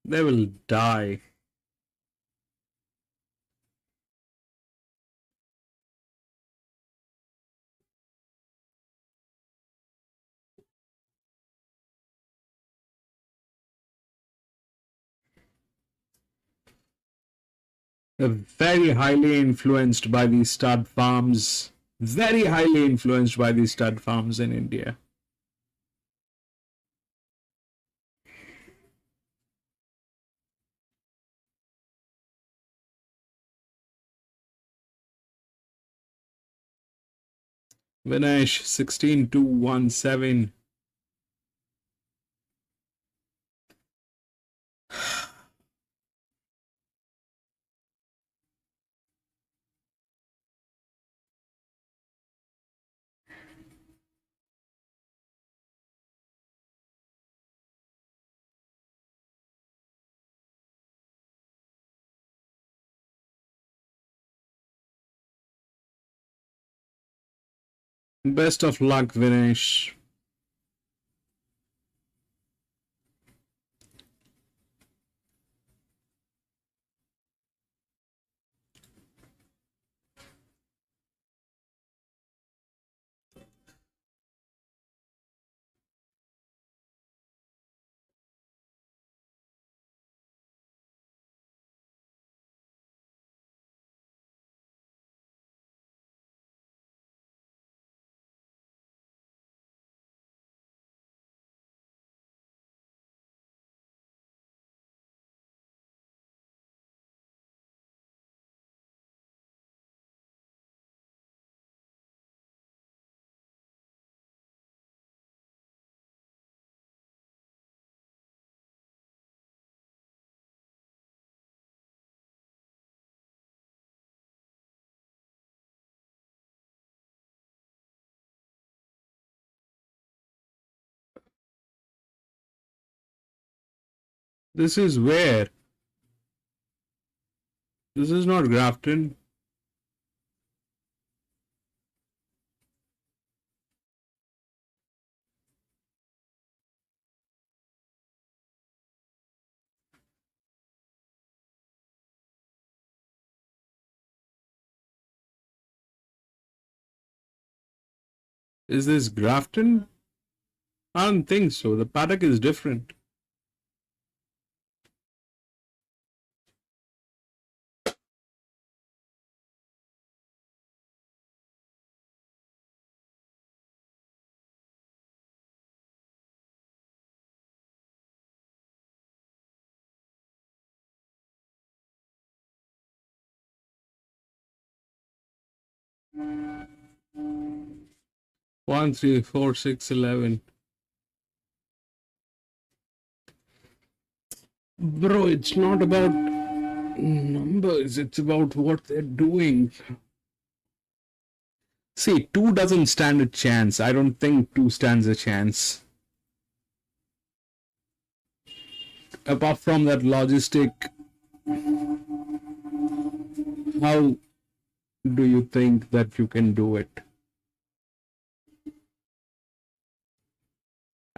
They will die. They're very highly influenced by these stud farms. Very highly influenced by these stud farms in India. Vinesh 16217. Best of luck, Vinesh. This is where? This is not Grafton. Is this Grafton? I don't think so. The paddock is different. 1, 3, 4, 6, 11. Bro, it's not about numbers, it's about what they're doing. See, 2 doesn't stand a chance. I don't think 2 stands a chance. Apart from that logistic, how do you think that you can do it?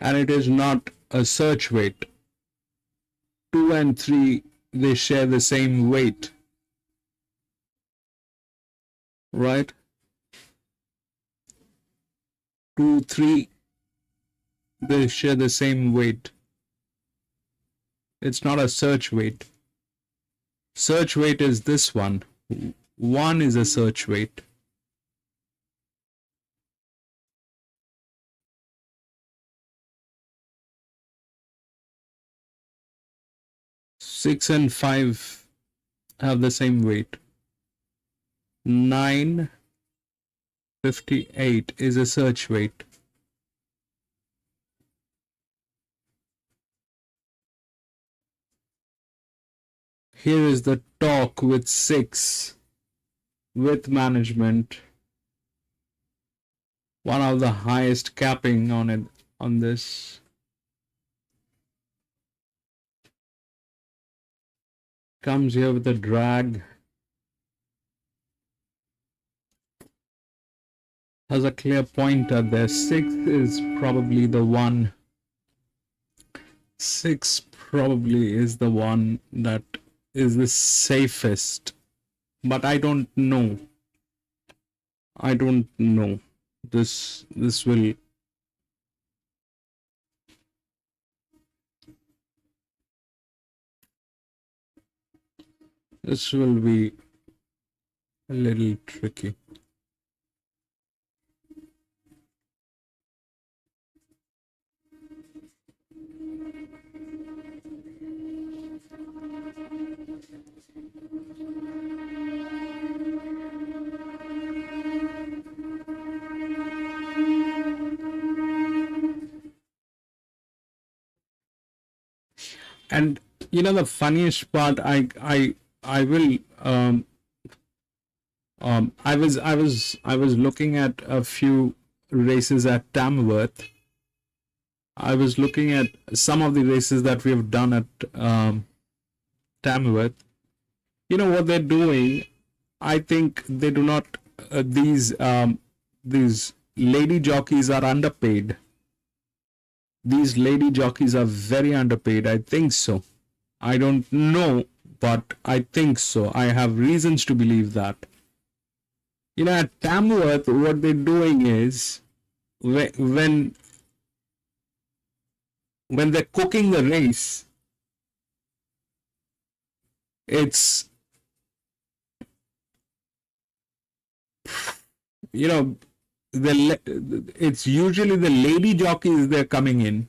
And it is not a search weight. 2 and 3, they share the same weight. Right? 2, 3, they share the same weight. It's not a search weight. Search weight is this one. 1 is a search weight. Six and 5 have the same weight. 958 is a search weight. Here is the talk with 6 with management. One of the highest capping on it on this. Comes here with a drag. Has a clear pointer there. 6 is probably the one. 6 probably is the one that is the safest. But I don't know. I don't know. This will be a little tricky. And you know the funniest part, I will I was looking at a few races at Tamworth. I was looking at some of the races that we have done at Tamworth. You know what they're doing? I think they do not. These lady jockeys are underpaid. These lady jockeys are very underpaid. I think so. I don't know, but I think so. I have reasons to believe that. You know, at Tamworth, what they're doing is when they're cooking the race, it's, you know, it's usually the lady jockeys, they're coming in,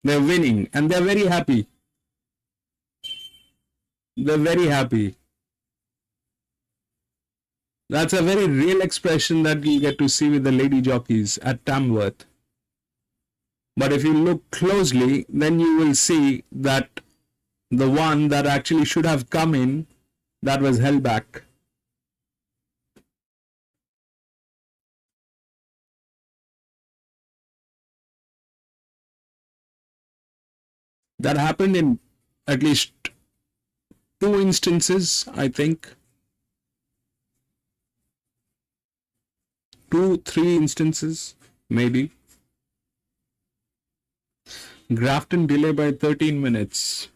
they're winning, and they're very happy. They're very happy. That's a very real expression that you get to see with the lady jockeys at Tamworth. But if you look closely, then you will see that the one that actually should have come in, that was held back. That happened in at least 2 instances, I think. 2, 3 instances, maybe. Grafton delay by 13 minutes.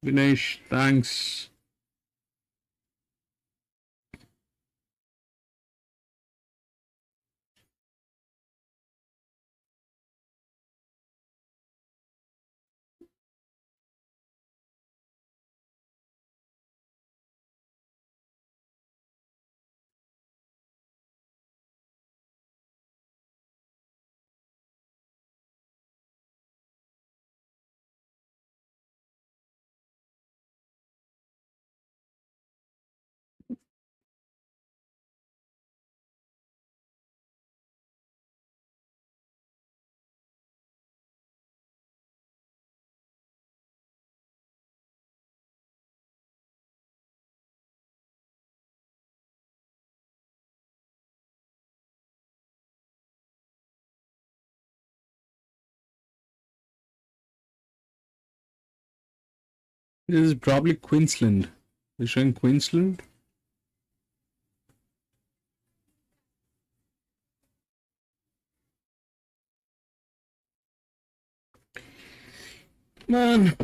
Vinesh, thanks. This is probably Queensland. They're showing Queensland. Man.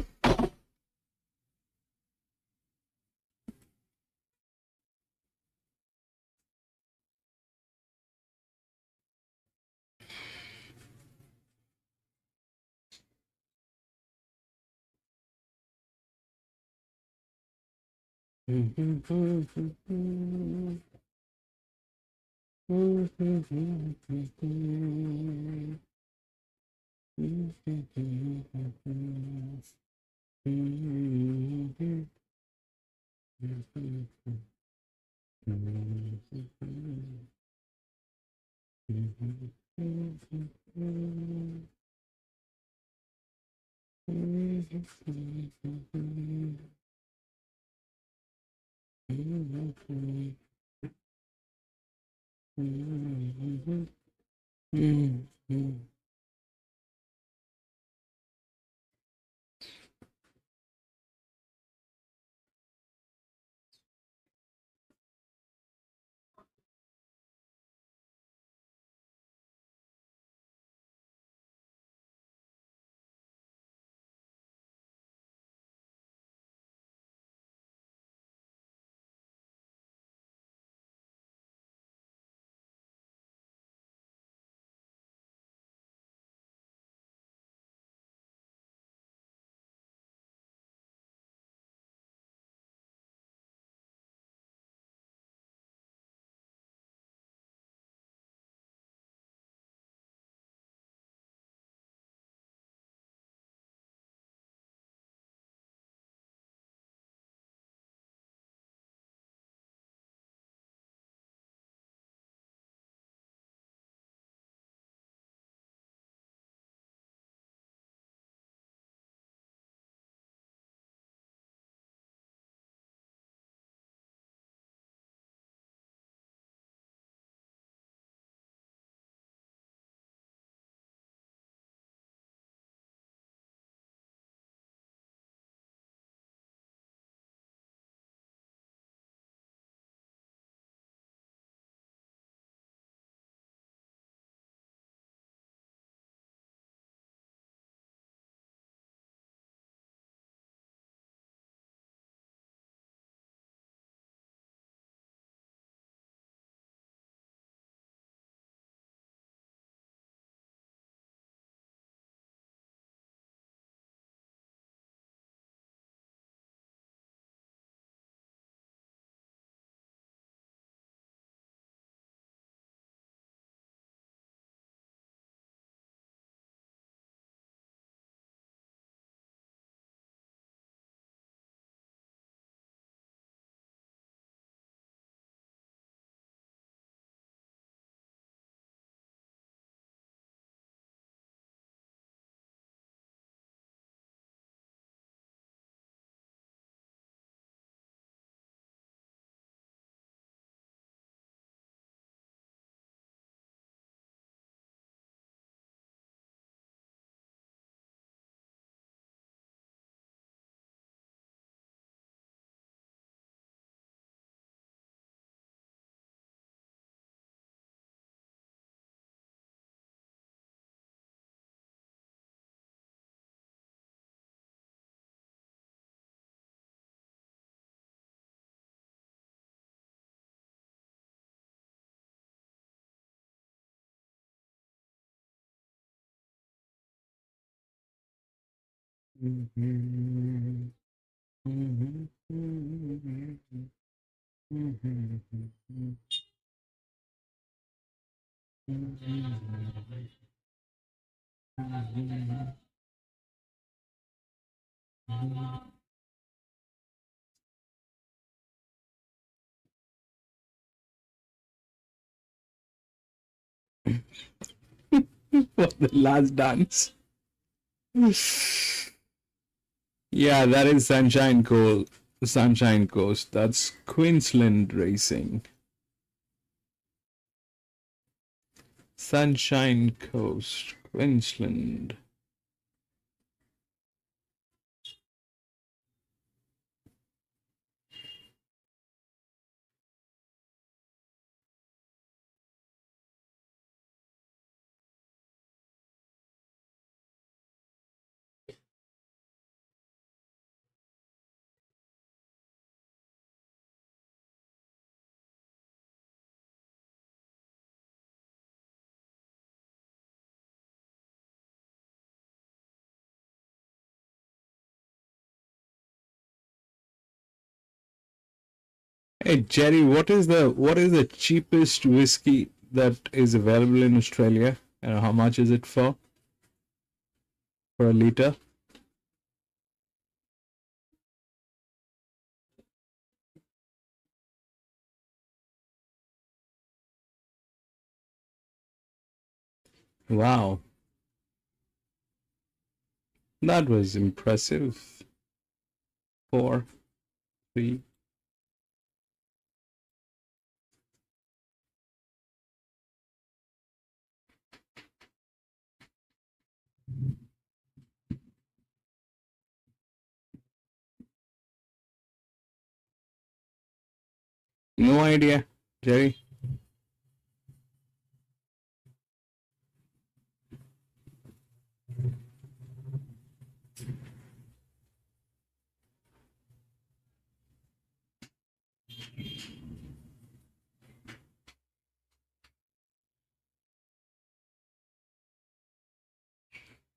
For the last dance. Yeah, that is Sunshine Coast. That's Queensland Racing. Sunshine Coast, Queensland. Hey Jerry, what is the cheapest whiskey that is available in Australia, and how much is it for a liter? Wow, that was impressive. 4, 3. No idea, Jerry.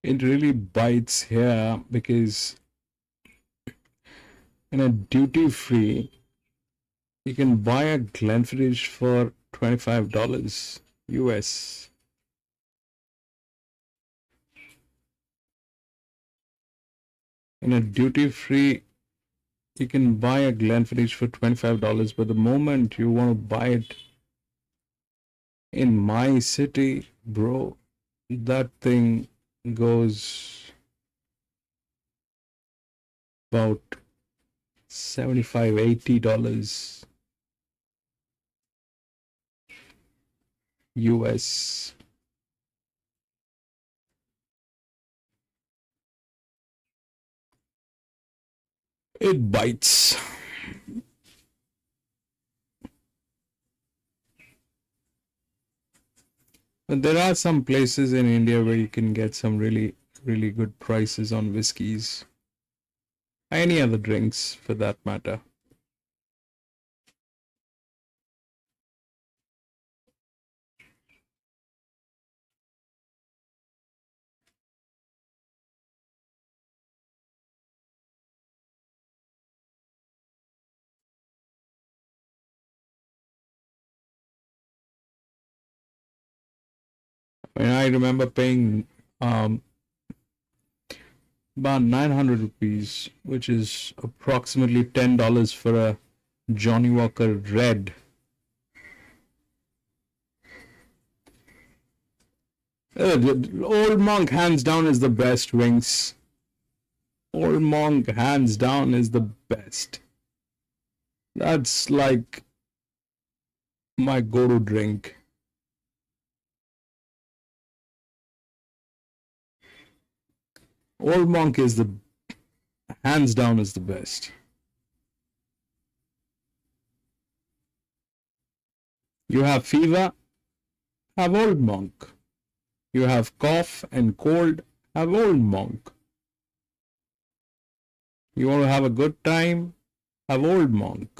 It really bites here because in a duty free, you can buy a Glenfiddich for $25 US. In a duty free, you can buy a Glenfiddich for $25, but the moment you want to buy it in my city, bro, that thing goes about $75-80 US. It bites. But there are some places in India where you can get some really, really good prices on whiskeys. Any other drinks for that matter. When I remember paying about 900 rupees, which is approximately $10 for a Johnny Walker Red. Old Monk hands down is the best, Wings. Old Monk hands down is the best. That's like my go-to drink. Old Monk is the hands down is the best. You have fever, have Old Monk. You have cough and cold, have Old Monk. You want to have a good time, have Old Monk.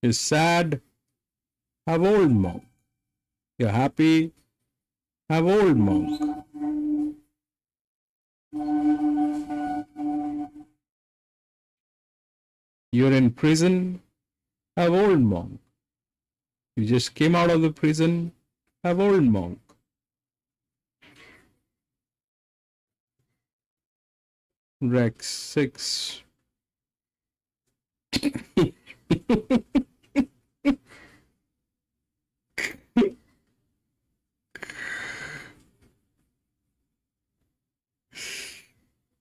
You're sad, have Old Monk. You're happy, have Old Monk. You're in prison, have Old Monk. You just came out of the prison, have Old Monk. Rex 6.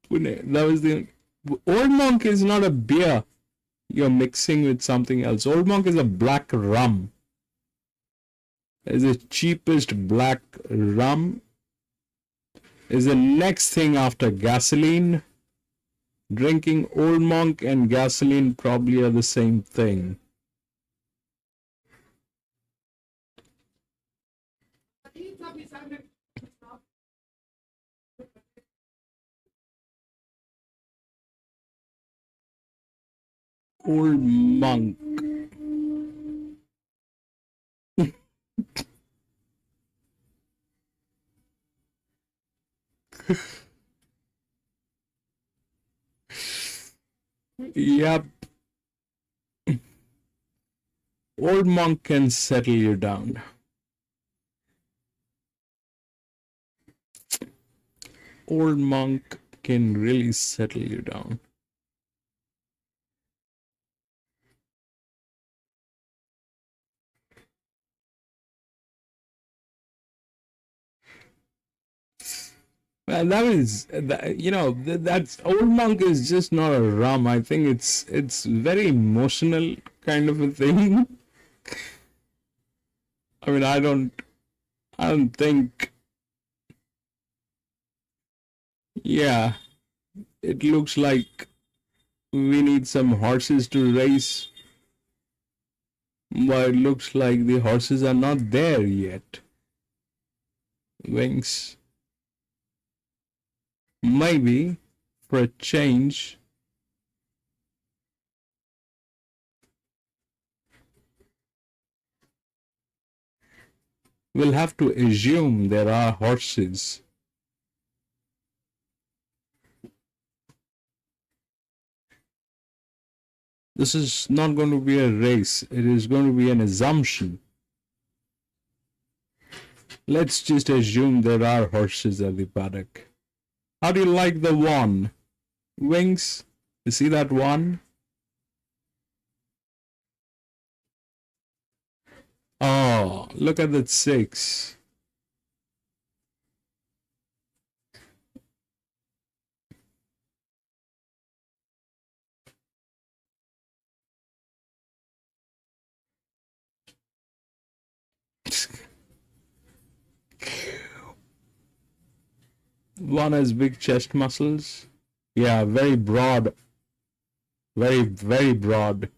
That was the Old Monk is not a beer you're mixing with something else. Old Monk is a black rum. It's the cheapest black rum. Is the next thing after gasoline. Drinking Old Monk and gasoline probably are the same thing. Old Monk. Yep. Old monk can settle you down. Old monk can really settle you down. Well, that's old monk is just not a rum. I think it's very emotional kind of a thing. I mean, I don't think. Yeah, it looks like we need some horses to race, but it looks like the horses are not there yet. Wings. Maybe for a change. We'll have to assume there are horses. This is not going to be a race. It is going to be an assumption. Let's just assume there are horses at the paddock. How do you like the one? Wings? You see that one? Oh, look at that 6. One has big chest muscles. Yeah, very broad. Very, very broad.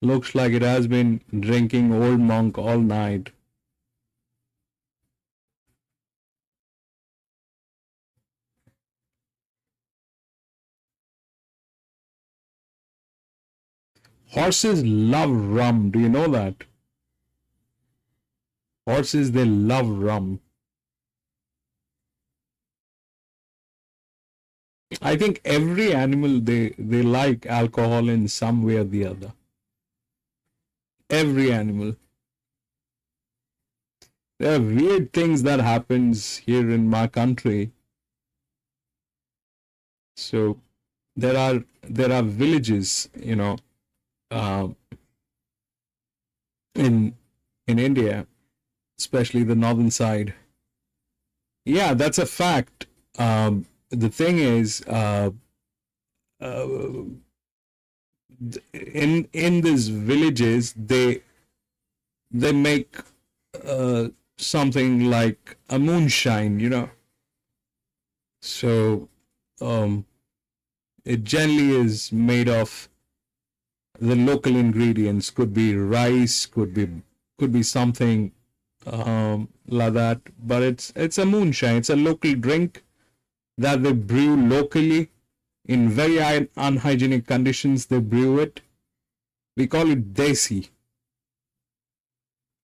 Looks like it has been drinking old monk all night. Horses love rum. Do you know that? Horses, they love rum. I think every animal, they like alcohol in some way or the other. Every animal. There are weird things that happens here in my country. So there are villages, in India, especially the northern side. Yeah, that's a fact. The thing is, in these villages, they make something like a moonshine, So it generally is made of the local ingredients. Could be rice, could be something like that. But it's a moonshine. It's a local drink that they brew locally in very unhygienic conditions. They brew it. We call it desi.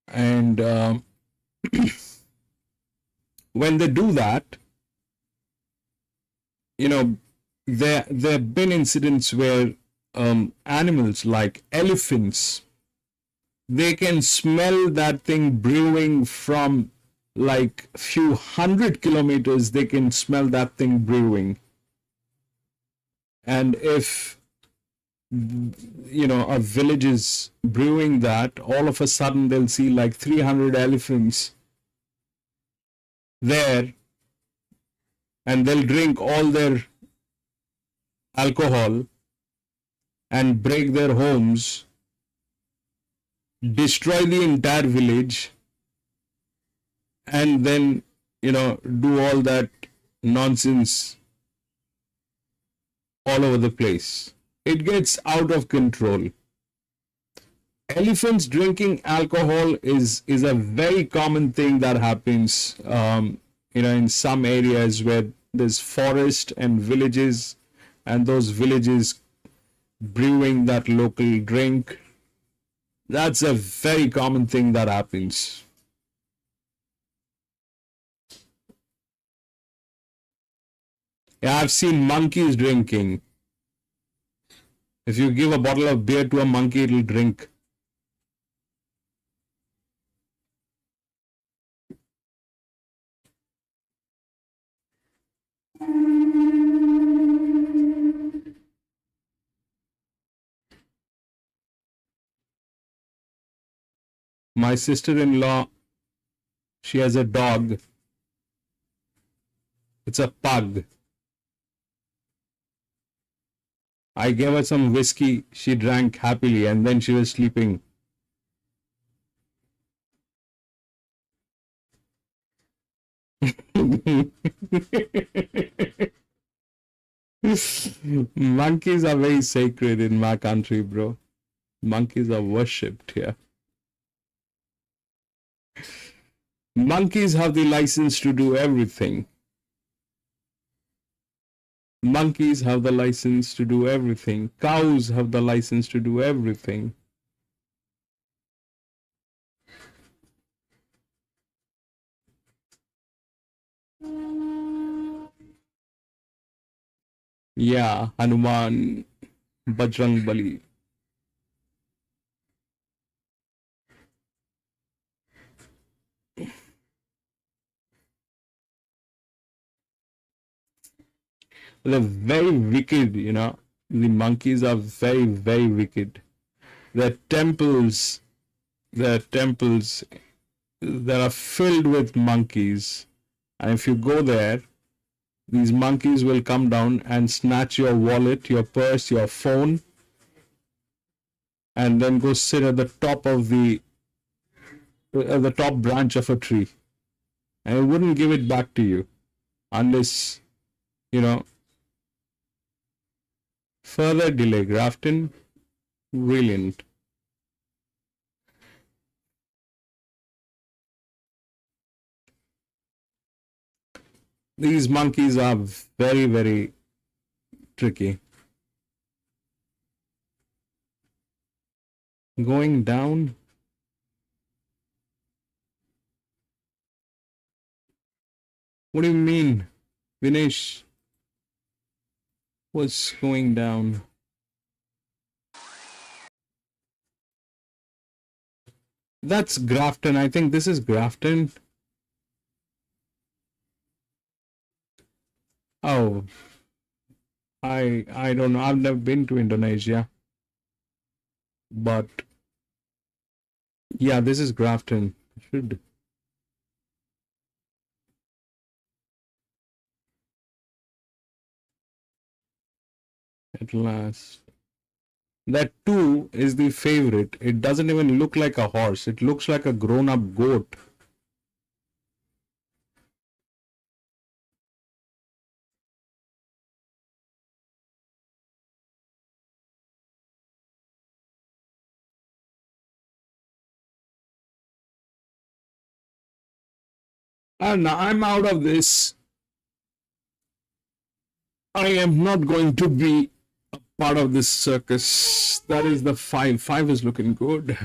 And when they do that, there have been incidents where animals like elephants, they can smell that thing brewing from like a few 100 kilometers. They can smell that thing brewing. And if a village is brewing that, all of a sudden they'll see like 300 elephants there, and they'll drink all their alcohol and break their homes, destroy the entire village, and then do all that nonsense all over the place. It gets out of control. Elephants drinking alcohol is a very common thing that happens in some areas where there's forest and villages, and those villages brewing that local drink. That's a very common thing that happens. Yeah, I've seen monkeys drinking. If you give a bottle of beer to a monkey, it'll drink. My sister-in-law, she has a dog. It's a pug. I gave her some whiskey. She drank happily and then she was sleeping. Monkeys are very sacred in my country, bro. Monkeys are worshipped here. Monkeys have the license to do everything. Monkeys have the license to do everything. Cows have the license to do everything. Yeah, Hanuman, Bajrang Bali. They're very wicked, you know. The monkeys are very, very wicked. Their temples that are filled with monkeys. And if you go there, these monkeys will come down and snatch your wallet, your purse, your phone, and then go sit at the top of the top branch of a tree. And it wouldn't give it back to you unless, you know, further delay. Grafton, brilliant. These monkeys are very, very tricky. Going down. What do you mean, Vinesh? What's going down? That's Grafton. I think this is Grafton. Oh, I don't know. I've never been to Indonesia. But yeah, this is Grafton. Should at last. That 2 is the favorite. It doesn't even look like a horse. It looks like a grown-up goat. And I'm out of this. I am not going to be a part of this circus. That is the 5. 5 is looking good.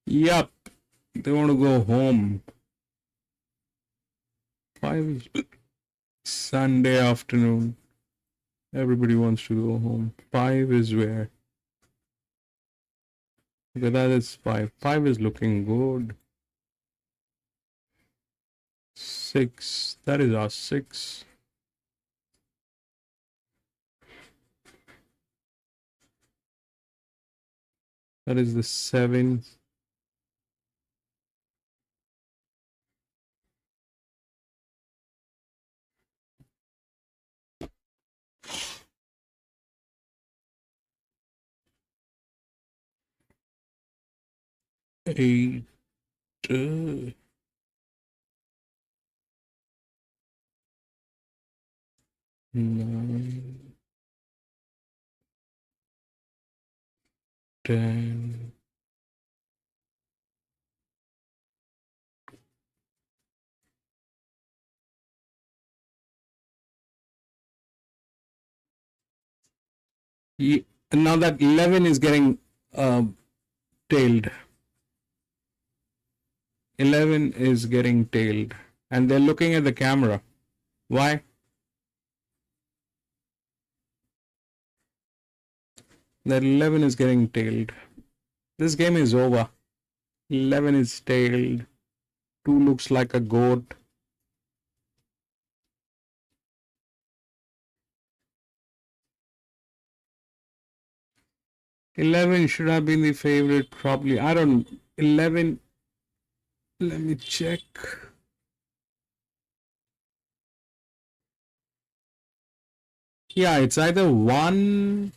Yup. They want to go home. 5 is Sunday afternoon. Everybody wants to go home. 5 is where? Okay, that is 5. 5 is looking good. 6. That is our 6. That is the 7. Eight. 9. 10. Now that 11 is getting tailed. 11 is getting tailed. And they're looking at the camera. Why? That 11 is getting tailed. This game is over. 11 is tailed. 2 looks like a goat. $11 should have been the favorite, probably. I don't. 11. Let me check. Yeah, it's either 1.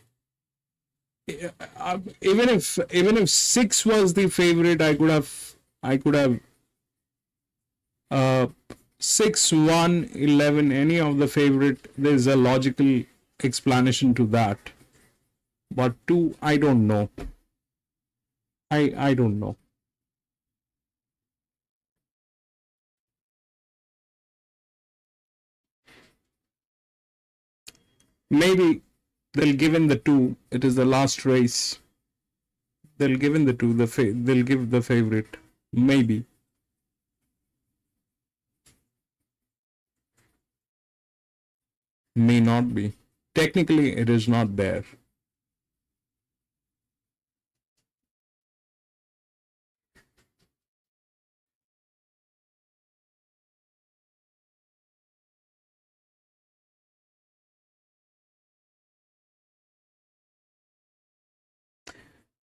Even if 6 was the favorite, I could have 6, 1, 11, any of the favorite. There's a logical explanation to that. But 2, I don't know. I don't know. Maybe they'll give in the 2. It is the last race. They'll give in the 2. They'll give the favorite. Maybe. May not be. Technically, it is not there.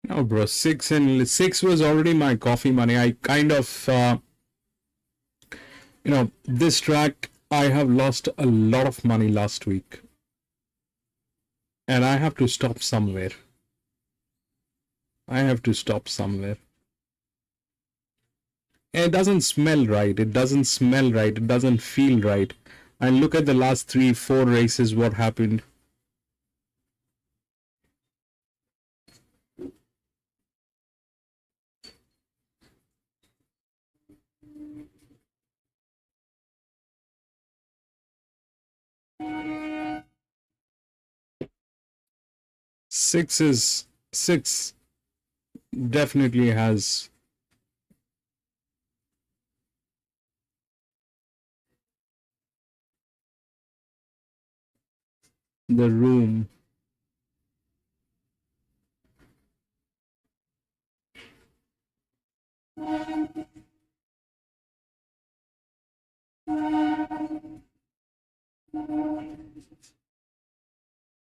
No, bro. 6 was already my coffee money. I kind of, this track, I have lost a lot of money last week. And I have to stop somewhere. And it doesn't smell right. It doesn't feel right. And look at the last 3-4 races, what happened. Six definitely has the room.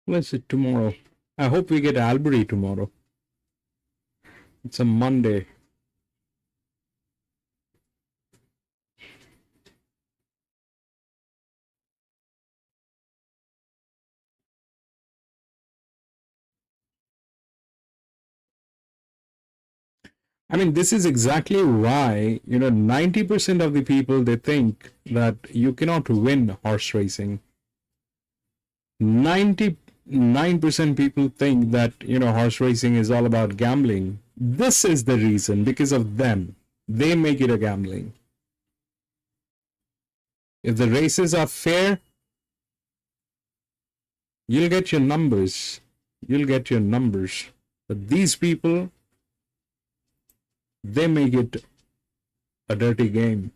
Let's see tomorrow. I hope we get Albury tomorrow. It's a Monday. I mean, this is exactly why, 90% of the people, they think that you cannot win horse racing. 99% people think that, horse racing is all about gambling. This is the reason, because of them. They make it a gambling. If the races are fair, you'll get your numbers. But these people, they make it a dirty game.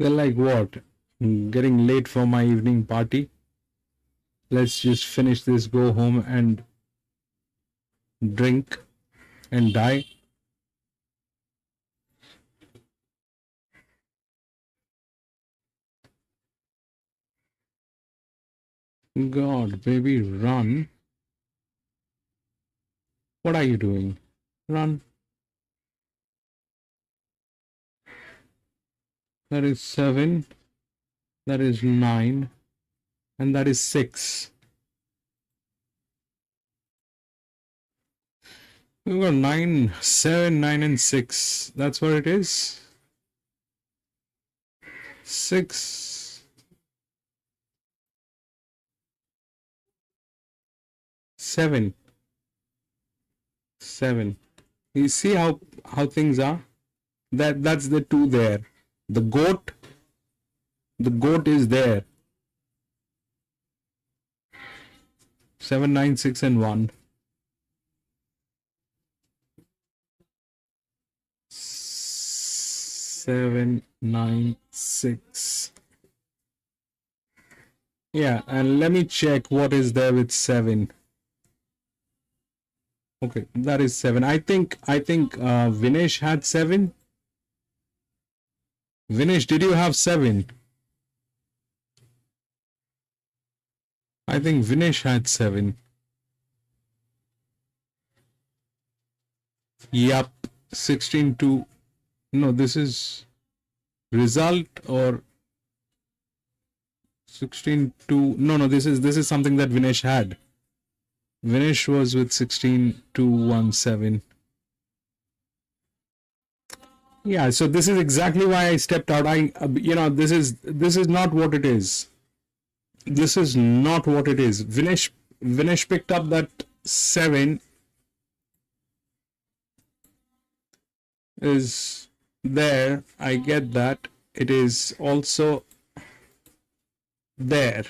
They're like, what? Getting late for my evening party? Let's just finish this, go home and drink and die. God, baby, run. What are you doing? Run. That is 7. That is 9. And that is 6. We've got 9, 7, 9, and 6. That's what it is. 6. 7. 7. You see how things are? That's the 2 there. The goat is there. 7, 9, 6, and 1. 7, 9, 6. Yeah, and let me check what is there with 7. Okay, that is 7. I think Vinesh had 7. Vinesh, did you have 7? I think Vinesh had 7. Yup, 16 to... No, this is result or 16 to... No, this is something that Vinesh had. Vinesh was with 16,217. Yeah, so this is exactly why I stepped out. This is not what it is. This is not what it is. Vinesh picked up that 7 is there. I get that. It is also there.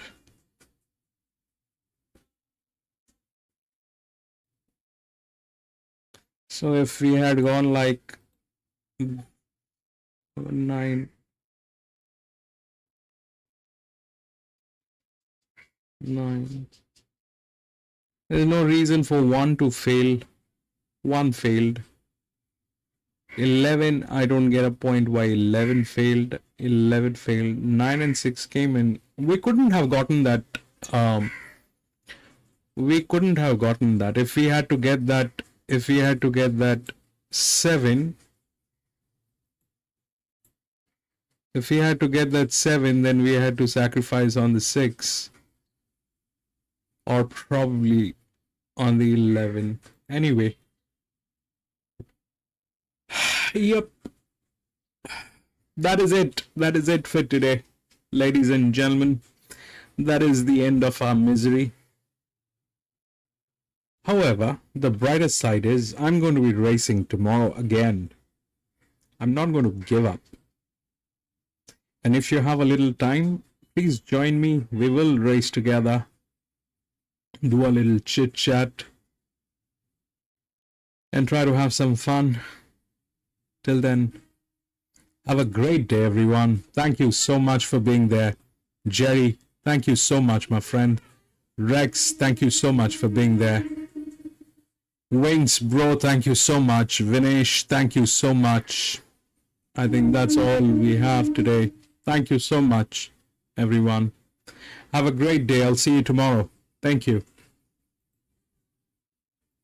So if we had gone like 9, 9, there's no reason for 1 to fail. 1 failed. 11, I don't get a point why 11 failed. 11 failed. 9 and 6 came in. We couldn't have gotten that. We couldn't have gotten that. If we had to get that 7, if we had to get that 7, then we had to sacrifice on the 6 or probably on the 11. Anyway. Yep. That is it. That is it for today. Ladies and gentlemen, that is the end of our misery. However, the brighter side is I'm going to be racing tomorrow again. I'm not going to give up. And if you have a little time, please join me. We will race together. Do a little chit chat. And try to have some fun. Till then, have a great day, everyone. Thank you so much for being there. Jerry, thank you so much, my friend. Rex, thank you so much for being there. Wings, bro, thank you so much. Vinesh, thank you so much. I think that's all we have today. Thank you so much, everyone. Have a great day. I'll see you tomorrow. Thank you.